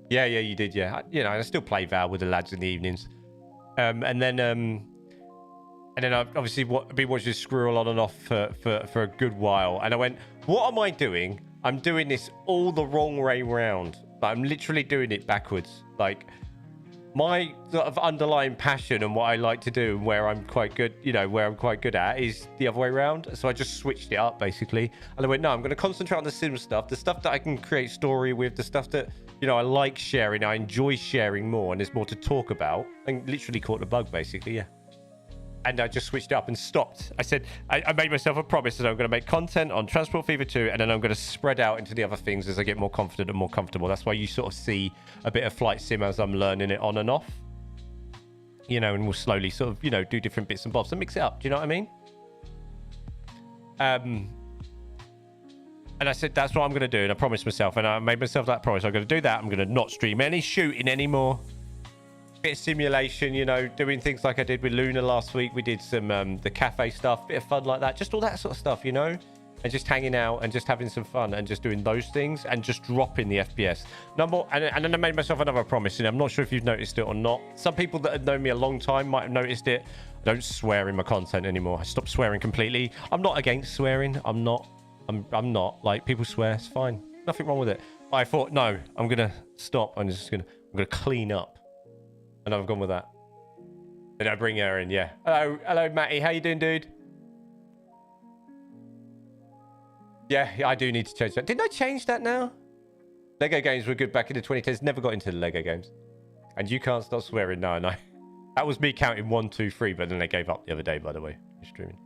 Yeah, you did, yeah. You know, I still play Val with the lads in the evenings. And then I've obviously been watching Squirrel on and off for a good while. And I went, what am I doing? I'm doing this all the wrong way round. Like, I'm literally doing it backwards. Like, my sort of underlying passion and what I like to do and where I'm quite good, you know, where I'm quite good at is the other way around. So I just switched it up basically. And I went, no, I'm going to concentrate on the sim stuff, the stuff that I can create story with, the stuff that, you know, I like sharing, I enjoy sharing more, and there's more to talk about. And literally caught the bug basically, yeah. And I just switched it up and stopped. I said, I made myself a promise that I'm going to make content on Transport Fever 2, and then I'm going to spread out into the other things as I get more confident and more comfortable. That's why you sort of see a bit of flight sim as I'm learning it on and off. You know, and we'll slowly sort of, you know, do different bits and bobs and mix it up. Do you know what I mean? And I said, that's what I'm going to do. And I promised myself, and I made myself that promise. I'm going to do that. I'm going to not stream any shooting anymore. Bit of simulation, you know, doing things like I did with Luna last week. We did some the cafe stuff, bit of fun like that, just all that sort of stuff, you know, and just hanging out and just having some fun and just doing those things and just dropping the FPS. And then I made myself another promise, and I'm not sure if you've noticed it or not. Some people that have known me a long time might have noticed it. I don't swear in my content anymore. I stopped swearing completely. I'm not against swearing. I'm not. Like, people swear, it's fine, nothing wrong with it. But I thought, no, I'm gonna stop. I'm gonna clean up. And I've gone with that. Then I bring her in, yeah. Hello, Matty. How you doing, dude? Yeah, I do need to change that. Didn't I change that now? Lego games were good back in the 2010s. Never got into the Lego games. And you can't stop swearing. No. That was me counting 1, 2, 3, but then they gave up the other day, by the way. Streaming.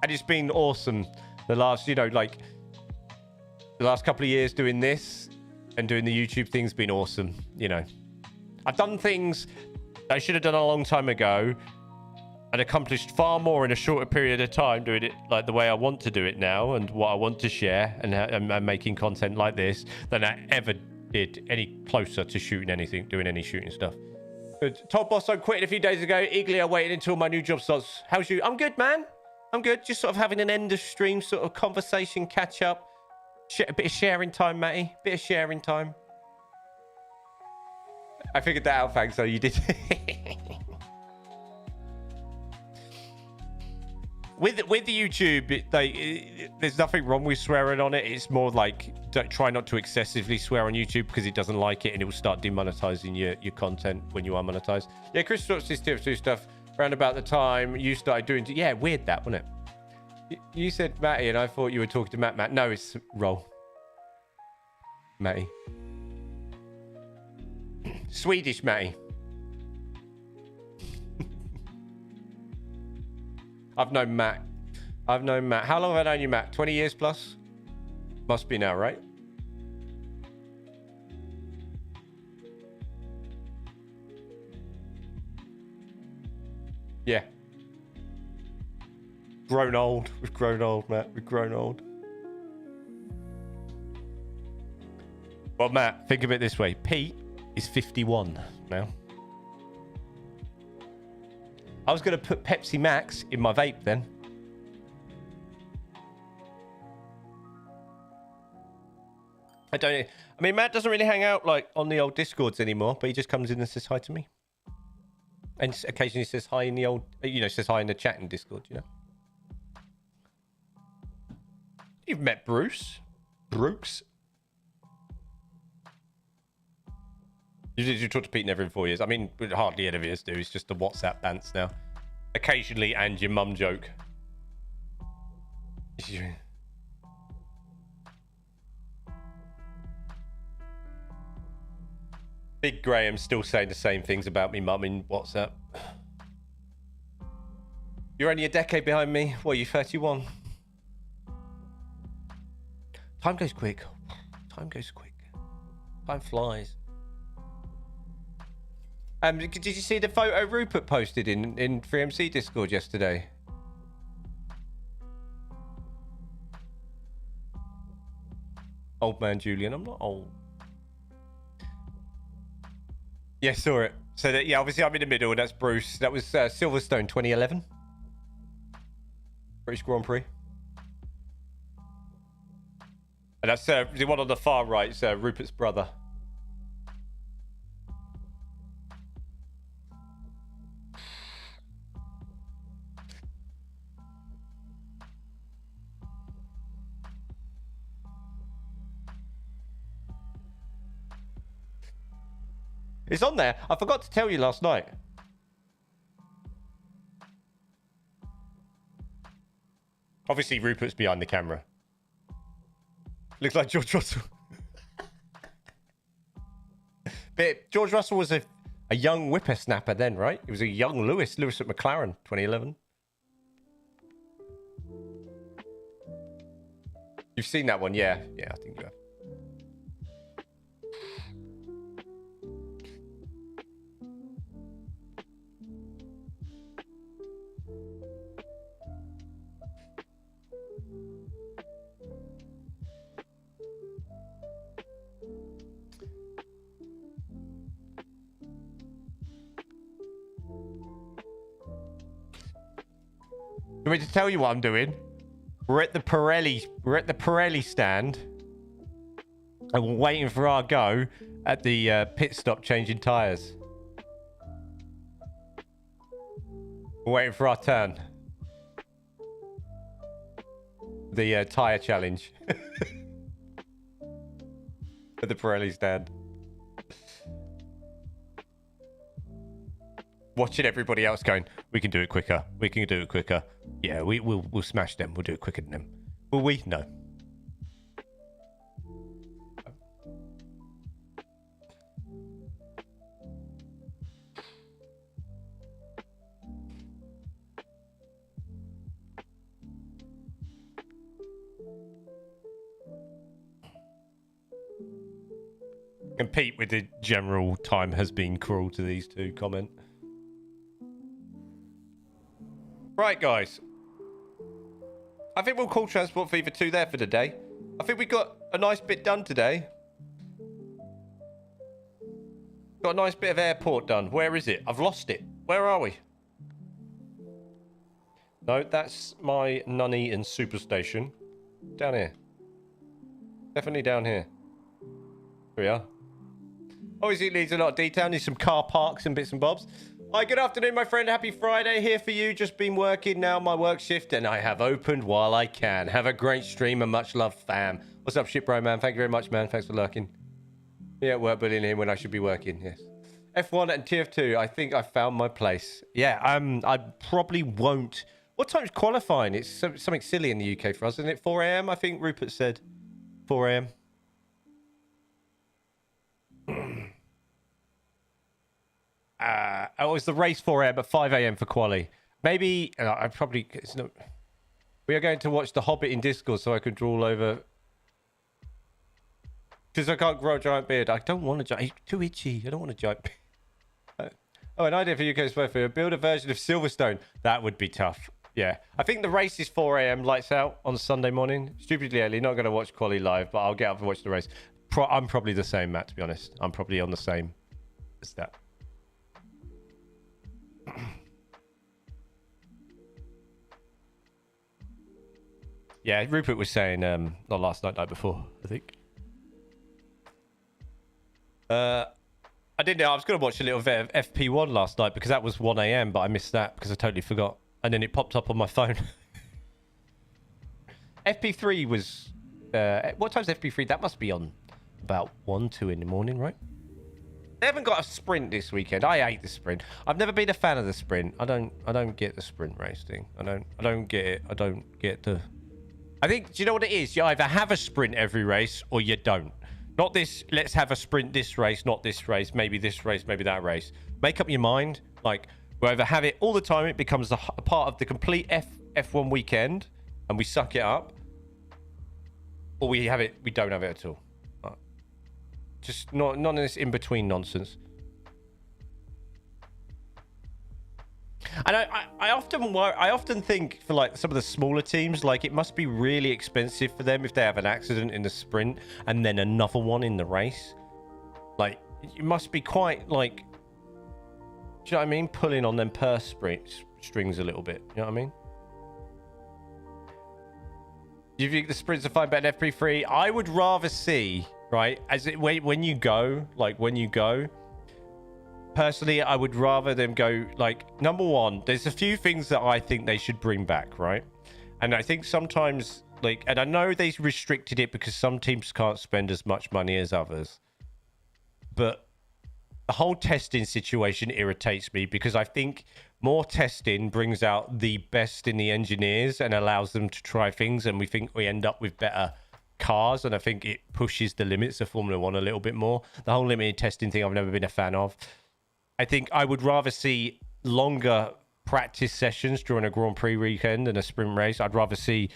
And it's been awesome. The last, you know, like, the last couple of years doing this and doing the YouTube thing's been awesome. You know, I've done things I should have done a long time ago and accomplished far more in a shorter period of time doing it like the way I want to do it now and what I want to share and making content like this than I ever did any closer to shooting anything, doing any shooting stuff. Good. Top boss, I quit a few days ago. Eagerly I waited until my new job starts. How's you? I'm good, man. I'm good. Just sort of having an end of stream sort of conversation, catch up. A bit of sharing time, Matty. Bit of sharing time. I figured that out, thanks. So you did. With the YouTube, there's nothing wrong with swearing on it. It's more like try not to excessively swear on YouTube because it doesn't like it and it will start demonetizing your content when you are monetized. Yeah, Chris watched this TF2 stuff around about the time you started doing. Yeah, weird that, wasn't it? You said Matty and I thought you were talking to Matt. No, it's Roll. Matty. Swedish Matty. I've known Matt. How long have I known you, Matt? 20 years plus? Must be now, right? Yeah. Grown old. We've grown old, Matt. We've grown old. Well, Matt, think of it this way. Pete is 51 now. I was going to put Pepsi Max in my vape then. I mean, Matt doesn't really hang out like on the old Discords anymore, but he just comes in and says hi to me. And occasionally says hi in the old, says hi in the chat in Discord, You've met Bruce. Brooks. You talk to Pete never in 4 years. I mean, hardly any of us do. It's just the WhatsApp bants now. Occasionally, and your mum joke. Big Graham still saying the same things about me mum in WhatsApp. You're only a decade behind me. What, are you 31? Time goes quick. Time goes quick. Time flies. Did you see the photo Rupert posted in 3MC Discord yesterday? Old man Julian, I'm not old. Yeah, saw it. So that, yeah, obviously I'm in the middle, and that's Bruce. That was Silverstone 2011, British Grand Prix, and that's the one on the far right. It's Rupert's brother. It's on there. I forgot to tell you last night. Obviously, Rupert's behind the camera. Looks like George Russell. But George Russell was a young whippersnapper then, right? He was a young Lewis at McLaren, 2011. You've seen that one, yeah. Yeah, I think you have. You want me to tell you what I'm doing? We're at the Pirelli stand, and we're waiting for our go at the pit stop changing tyres. We're waiting for our turn. The tyre challenge at the Pirelli stand. Watching everybody else going, we can do it quicker. We can do it quicker. Yeah, we'll smash them. We'll do it quicker than them. Will we? No. Compete with the general time has been cruel to these two comment. Right, guys. I think we'll call Transport Fever 2 there for the day. I think we got a nice bit done today. Got a nice bit of airport done. Where is it? I've lost it. Where are we? No, that's my Nunny and Superstation. Down here. Definitely down here. Here we are. Obviously, it needs a lot of detail. Needs some car parks and bits and bobs. Hi, good afternoon, my friend. Happy Friday. Here for you. Just been working now, my work shift, and I have opened while I can. Have a great stream and much love, fam. What's up, shit, bro, man? Thank you very much, man. Thanks for lurking. Yeah, work bullying him when I should be working. Yes. F1 and TF2. I think I found my place. Yeah, I probably won't. What time's qualifying? It's something silly in the UK for us, isn't it? 4 a.m. I think Rupert said 4 a.m. Oh, it's the race 4 a.m. but 5 a.m. for quali. Maybe I probably. It's not. We are going to watch The Hobbit in Discord so I can drool over. Because I can't grow a giant beard. I don't want a giant. It's too itchy. I don't want a giant beard. Oh, an idea for UK's birthday. Build a version of Silverstone. That would be tough. Yeah. I think the race is 4 a.m. lights out on Sunday morning. Stupidly early. Not going to watch quali live, but I'll get up and watch the race. I'm probably the same, Matt, to be honest. I'm probably on the same as that. Yeah, Rupert was saying, not last night, night before, I think. I didn't know. I was going to watch a little bit of FP1 last night because that was 1 a.m., but I missed that because I totally forgot. And then it popped up on my phone. FP3 was... what time's FP3? That must be on about 1, 2 in the morning, right? They haven't got a sprint this weekend. I hate the sprint. I've never been a fan of the sprint. I don't get the sprint race thing. I don't get it. I don't get the... I think, do you know what it is? You either have a sprint every race or you don't. Not this, let's have a sprint this race, not this race, maybe this race, maybe that race. Make up your mind. Like, we either have it all the time, it becomes a part of the complete F1 weekend, and we suck it up, or we don't have it at all. Just none of this in-between nonsense. And I often think for like some of the smaller teams, like it must be really expensive for them if they have an accident in the sprint and then another one in the race. Like it must be quite like, do you know what I mean? Pulling on them purse strings a little bit. You know what I mean? Do you think the sprints are fine better than FP3? I would rather see, right, when you go, personally, I would rather them go, like, number one, there's a few things that I think they should bring back, right? And I think sometimes, like, and I know they restricted it because some teams can't spend as much money as others. But the whole testing situation irritates me because I think more testing brings out the best in the engineers and allows them to try things. And we think we end up with better cars. And I think it pushes the limits of Formula One a little bit more. The whole limited testing thing I've never been a fan of. I think I would rather see longer practice sessions during a Grand Prix weekend than a sprint race. I'd rather see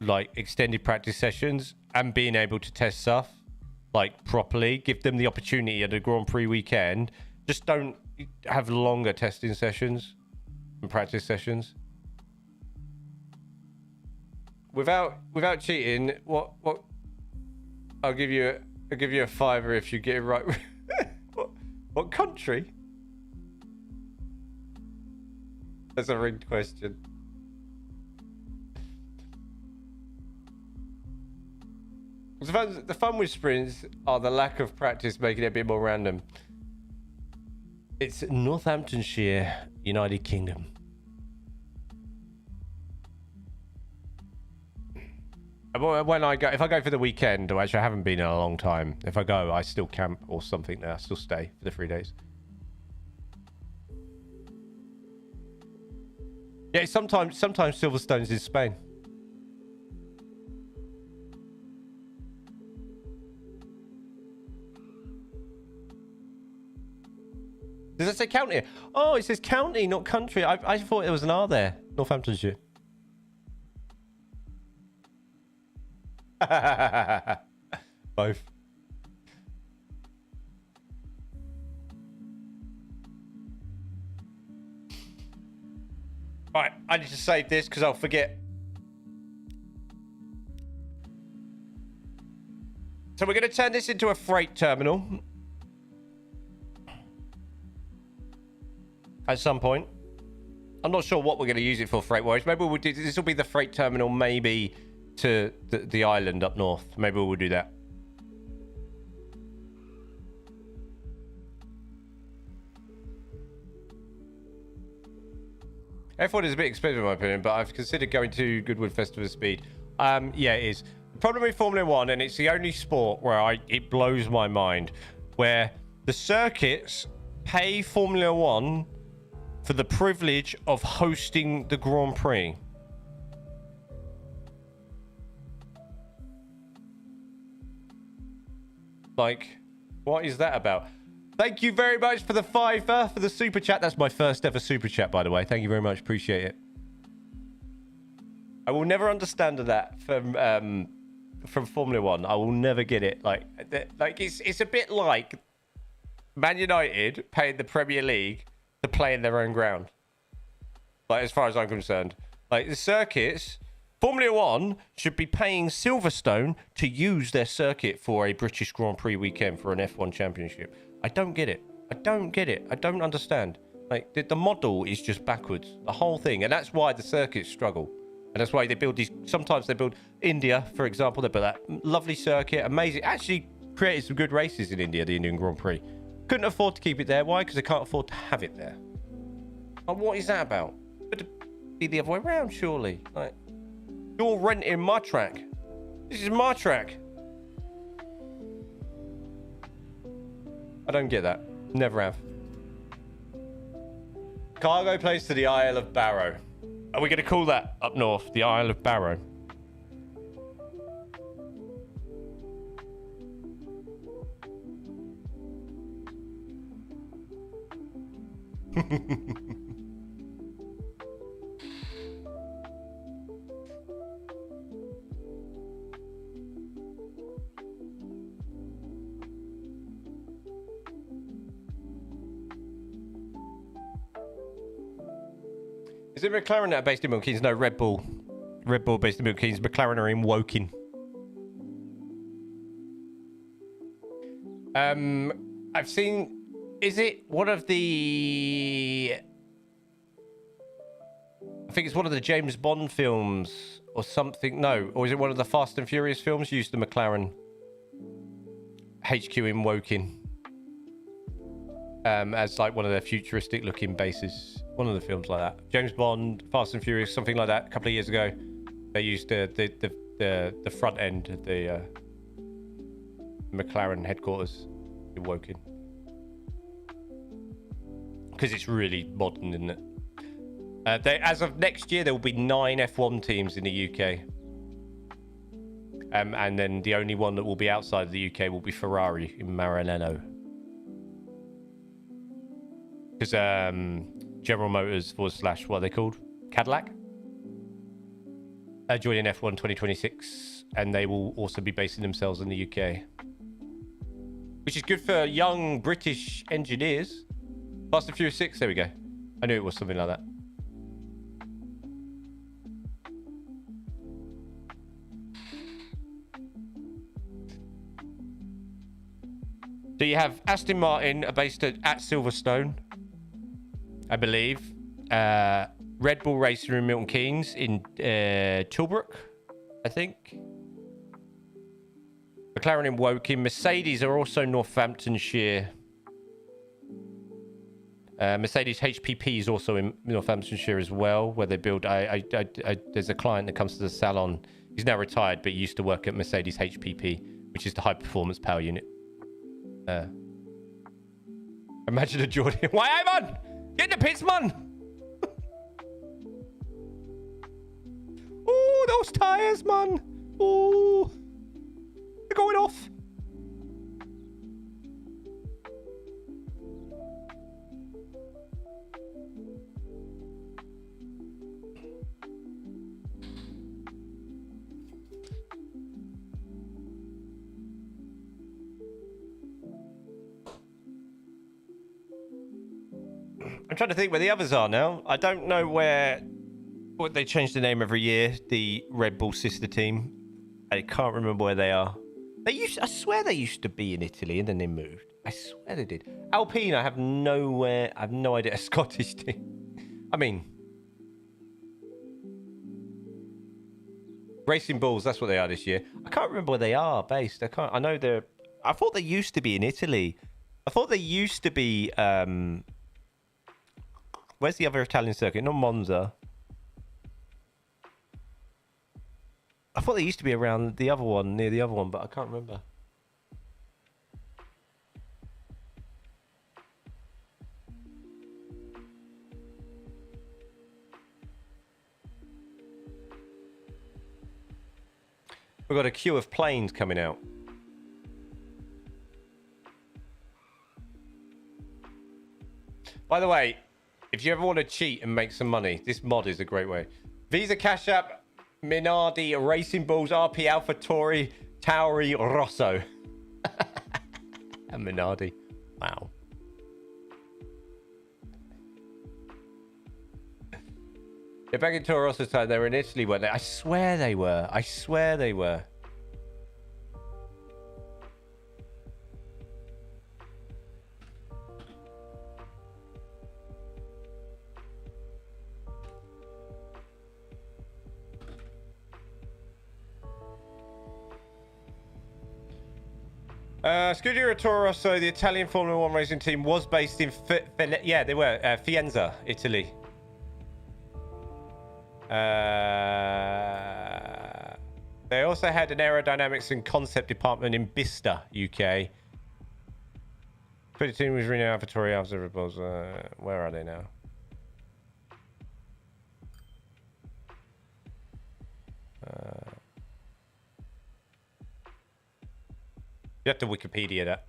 like extended practice sessions and being able to test stuff like properly. Give them the opportunity at a Grand Prix weekend. Just don't have longer testing sessions and practice sessions. Without cheating, what I'll give you a fiver if you get it right. What country? That's a rigged question. The fun with sprints are the lack of practice, making it a bit more random. It's Northamptonshire, United Kingdom. When if I go for the weekend, or actually I haven't been in a long time. If I go, I still camp or something there. I still stay for the 3 days. Yeah, sometimes Silverstone's in Spain. Does that say county? Oh, it says county, not country. I thought there was an R there. Northamptonshire. Both. Right, I need to save this because I'll forget. So we're going to turn this into a freight terminal. at some point. I'm not sure what we're going to use it for freight-wise. Maybe we'll do, this will be the freight terminal, maybe to the island up north. Maybe we'll do that. F1 is a bit expensive in my opinion, but I've considered going to Goodwood Festival of Speed. Yeah, it is. The problem with Formula 1, and it's the only sport where it blows my mind, where the circuits pay Formula 1 for the privilege of hosting the Grand Prix. Like, what is that about? Thank you very much for the $5 for the super chat. That's my first ever super chat, by the way. Thank you very much. Appreciate it. I will never understand that from Formula 1. I will never get it. Like it's a bit like Man United paying the Premier League to play in their own ground. Like, as far as I'm concerned, like the circuits, Formula 1 should be paying Silverstone to use their circuit for a British Grand Prix weekend for an F1 championship. I don't get it. I don't get it. I don't understand. Like, the model is just backwards. The whole thing. And that's why the circuits struggle. And that's why they build these... Sometimes they build... India, for example, they build that lovely circuit. Amazing. Actually created some good races in India, the Indian Grand Prix. Couldn't afford to keep it there. Why? Because they can't afford to have it there. Like, what is that about? It would be the other way around, surely. Like, you're renting my track. This is my track. I don't get that. Never have. Cargo place to the Isle of Barrow. Are we going to call that up north the Isle of Barrow? Is it McLaren that are based in Milton Keynes? No, Red Bull. Red Bull based in Milton Keynes. McLaren are in Woking. I've seen... Is it one of the... I think it's one of the James Bond films or something. No, or is it one of the Fast and Furious films? Used the McLaren HQ in Woking. As like one of their futuristic looking bases. One of the films like that. James Bond, Fast and Furious, something like that. A couple of years ago, they used the front end of the McLaren headquarters in Woking. Because it's really modern, isn't it? As of next year, there will be 9 F1 teams in the UK. And then the only one that will be outside of the UK will be Ferrari in Maranello. Because General Motors / what are they called? Cadillac? Joining F1 2026. And they will also be basing themselves in the UK. Which is good for young British engineers. Fast and Furious 6, there we go. I knew it was something like that. So you have Aston Martin based at Silverstone, I believe. Red Bull Racing in Milton Keynes in Tilbrook, I think. McLaren in Woking. Mercedes are also Northamptonshire. Mercedes HPP is also in Northamptonshire as well, where they build... there's a client that comes to the salon. He's now retired, but he used to work at Mercedes HPP, which is the high performance power unit. Imagine a Jordan. Why, man? Get in the pits, man! Oh, those tyres, man! Oh, they're going off. I'm trying to think where the others are now. I don't know where... Well, they change the name every year. The Red Bull sister team. I can't remember where they are. I swear they used to be in Italy and then they moved. I swear they did. Alpine, I have no idea. A Scottish team. I mean, Racing Bulls, that's what they are this year. I can't remember where they are based. I know they're... I thought they used to be in Italy. I thought they used to be... Where's the other Italian circuit? Not Monza. I thought they used to be around the other one, near the other one, but I can't remember. We've got a queue of planes coming out. By the way, if you ever want to cheat and make some money, this mod is a great way. Visa Cash App, Minardi, Racing Bulls, RP Alpha Tori, Tauri, Rosso. And Minardi. Wow. Yeah, back in Toro Rosso's time, they were in Italy, weren't they? I swear they were. I swear they were. Scuderia Toro Rosso, the Italian Formula One racing team, was based in yeah, they were Faenza, Italy. They also had an aerodynamics and concept department in Bicester, UK. The team was renowned for Tory after Rebels. Where are they now? You have to Wikipedia that.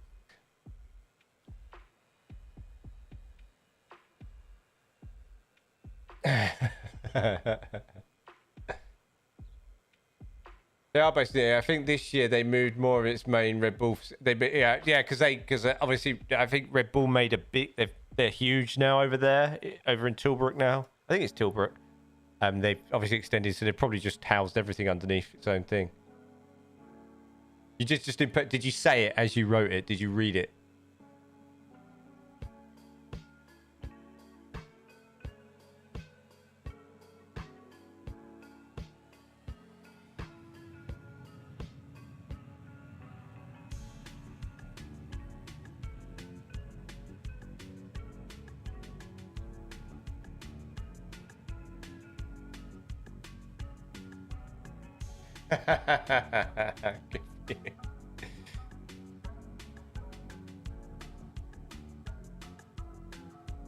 They are basically. I think this year they moved more of its main Red Bull. Because obviously I think Red Bull made a big. They're huge now over there, over in Tilbrook now. I think it's Tilbrook. They've obviously extended, so they've probably just housed everything underneath its own thing. You just did you say it as you wrote it? Did you read it?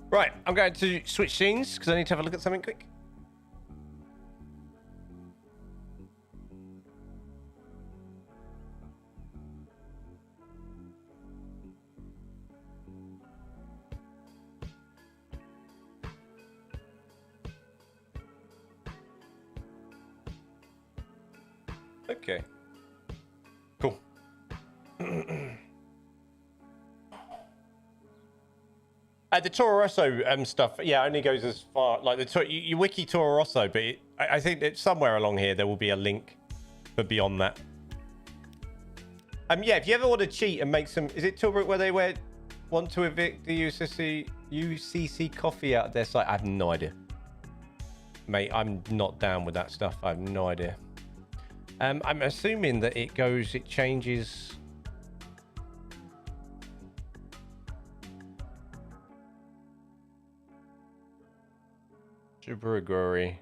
Right, I'm going to switch scenes because I need to have a look at something quick. Okay. Cool. The Toro Rosso stuff, yeah, only goes as far, like you wiki Toro Rosso, but I think that somewhere along here there will be a link for beyond that. Yeah, if you ever want to cheat and make some, is it Tilbrook where they want to evict the UCC coffee out of their site? I have no idea, mate. I'm not down with that stuff. I have no idea. I'm assuming that it changes. Superagori.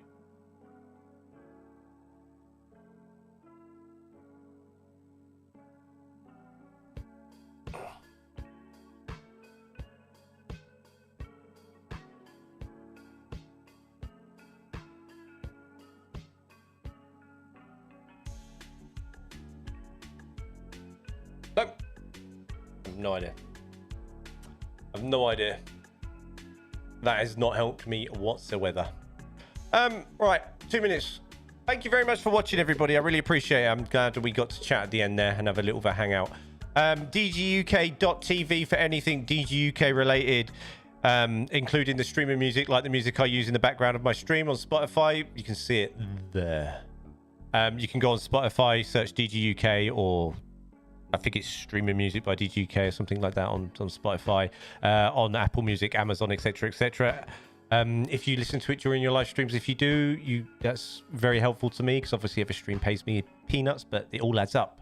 Nope. I have no idea. I have no idea. That has not helped me whatsoever. Right, 2 minutes. Thank you very much for watching, everybody. I really appreciate it. I'm glad that we got to chat at the end there and have a little bit of a hangout. DGUK.tv for anything DGUK related, including the streaming music, like the music I use in the background of my stream on Spotify. You can see it there. You can go on Spotify, search DGUK or I think it's streaming music by DGK or something like that on Spotify, on Apple Music, Amazon, etc., etc. If you listen to it during your live streams, if you do, that's very helpful to me because obviously every stream pays me peanuts, but it all adds up.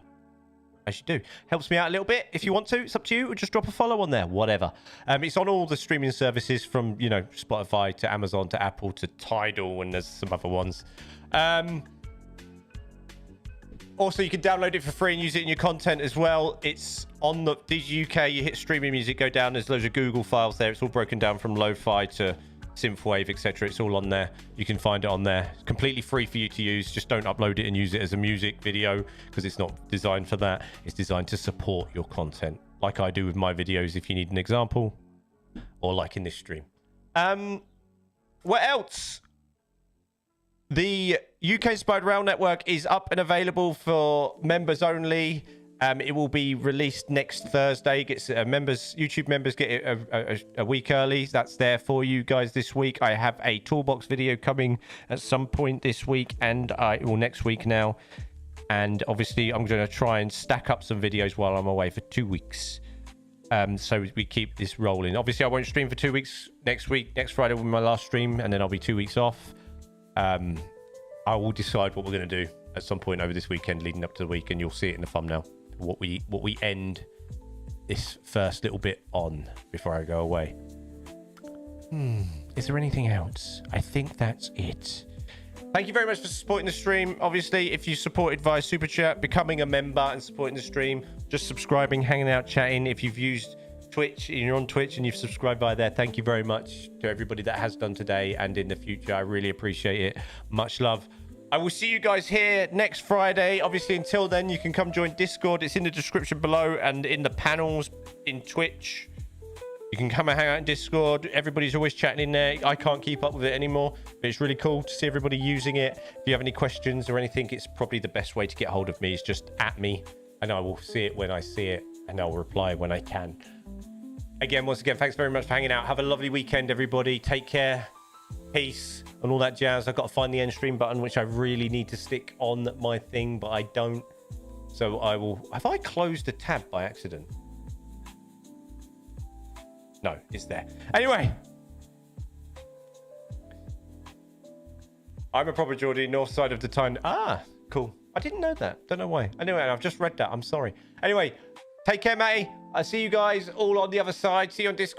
As you do. Helps me out a little bit. If you want to, it's up to you. Or just drop a follow on there, whatever. It's on all the streaming services from, Spotify to Amazon to Apple to Tidal, and there's some other ones. Also, you can download it for free and use it in your content as well. It's on the DGUK. You hit streaming music, go down. There's loads of Google files there. It's all broken down from lo-fi to synthwave, etc. It's all on there. You can find it on there. It's completely free for you to use. Just don't upload it and use it as a music video because it's not designed for that. It's designed to support your content, like I do with my videos if you need an example, or like in this stream. What else? The UK Inspired Rail Network is up and available for members only. It will be released next Thursday. YouTube members get it a week early. That's there for you guys this week. I have a toolbox video coming at some point this week next week now. And obviously, I'm going to try and stack up some videos while I'm away for 2 weeks. So we keep this rolling. Obviously, I won't stream for 2 weeks. Next Friday will be my last stream, and then I'll be 2 weeks off. I will decide what we're going to do at some point over this weekend leading up to the week, and you'll see it in the thumbnail. What we end this first little bit on before I go away. Is there anything else? I think that's it. Thank you very much for supporting the stream. Obviously, if you supported via Super Chat, becoming a member and supporting the stream, just subscribing, hanging out, chatting. If you've used Twitch and you're on Twitch and you've subscribed via there, thank you very much to everybody that has done today and in the future. I really appreciate it. Much love. I will see you guys here next Friday. Obviously, until then, you can come join Discord. It's in the description below and in the panels in Twitch. You can come and hang out in Discord. Everybody's always chatting in there. I can't keep up with it anymore, but it's really cool to see everybody using it. If you have any questions or anything, it's probably the best way to get hold of me is just at me, and I will see it when I see it, and I'll reply when I can. Once again, thanks very much for hanging out. Have a lovely weekend, everybody. Take care. Peace and all that jazz. I've got to find the end stream button, which I really need to stick on my thing, but I don't. So I will. Have I closed a tab by accident? No, it's there. Anyway, I'm a proper Geordie, north side of the Tyne. Ah, cool. I didn't know that. Don't know why. Anyway, I've just read that. I'm sorry. Anyway, take care, matey. I'll see you guys all on the other side. See you on Discord.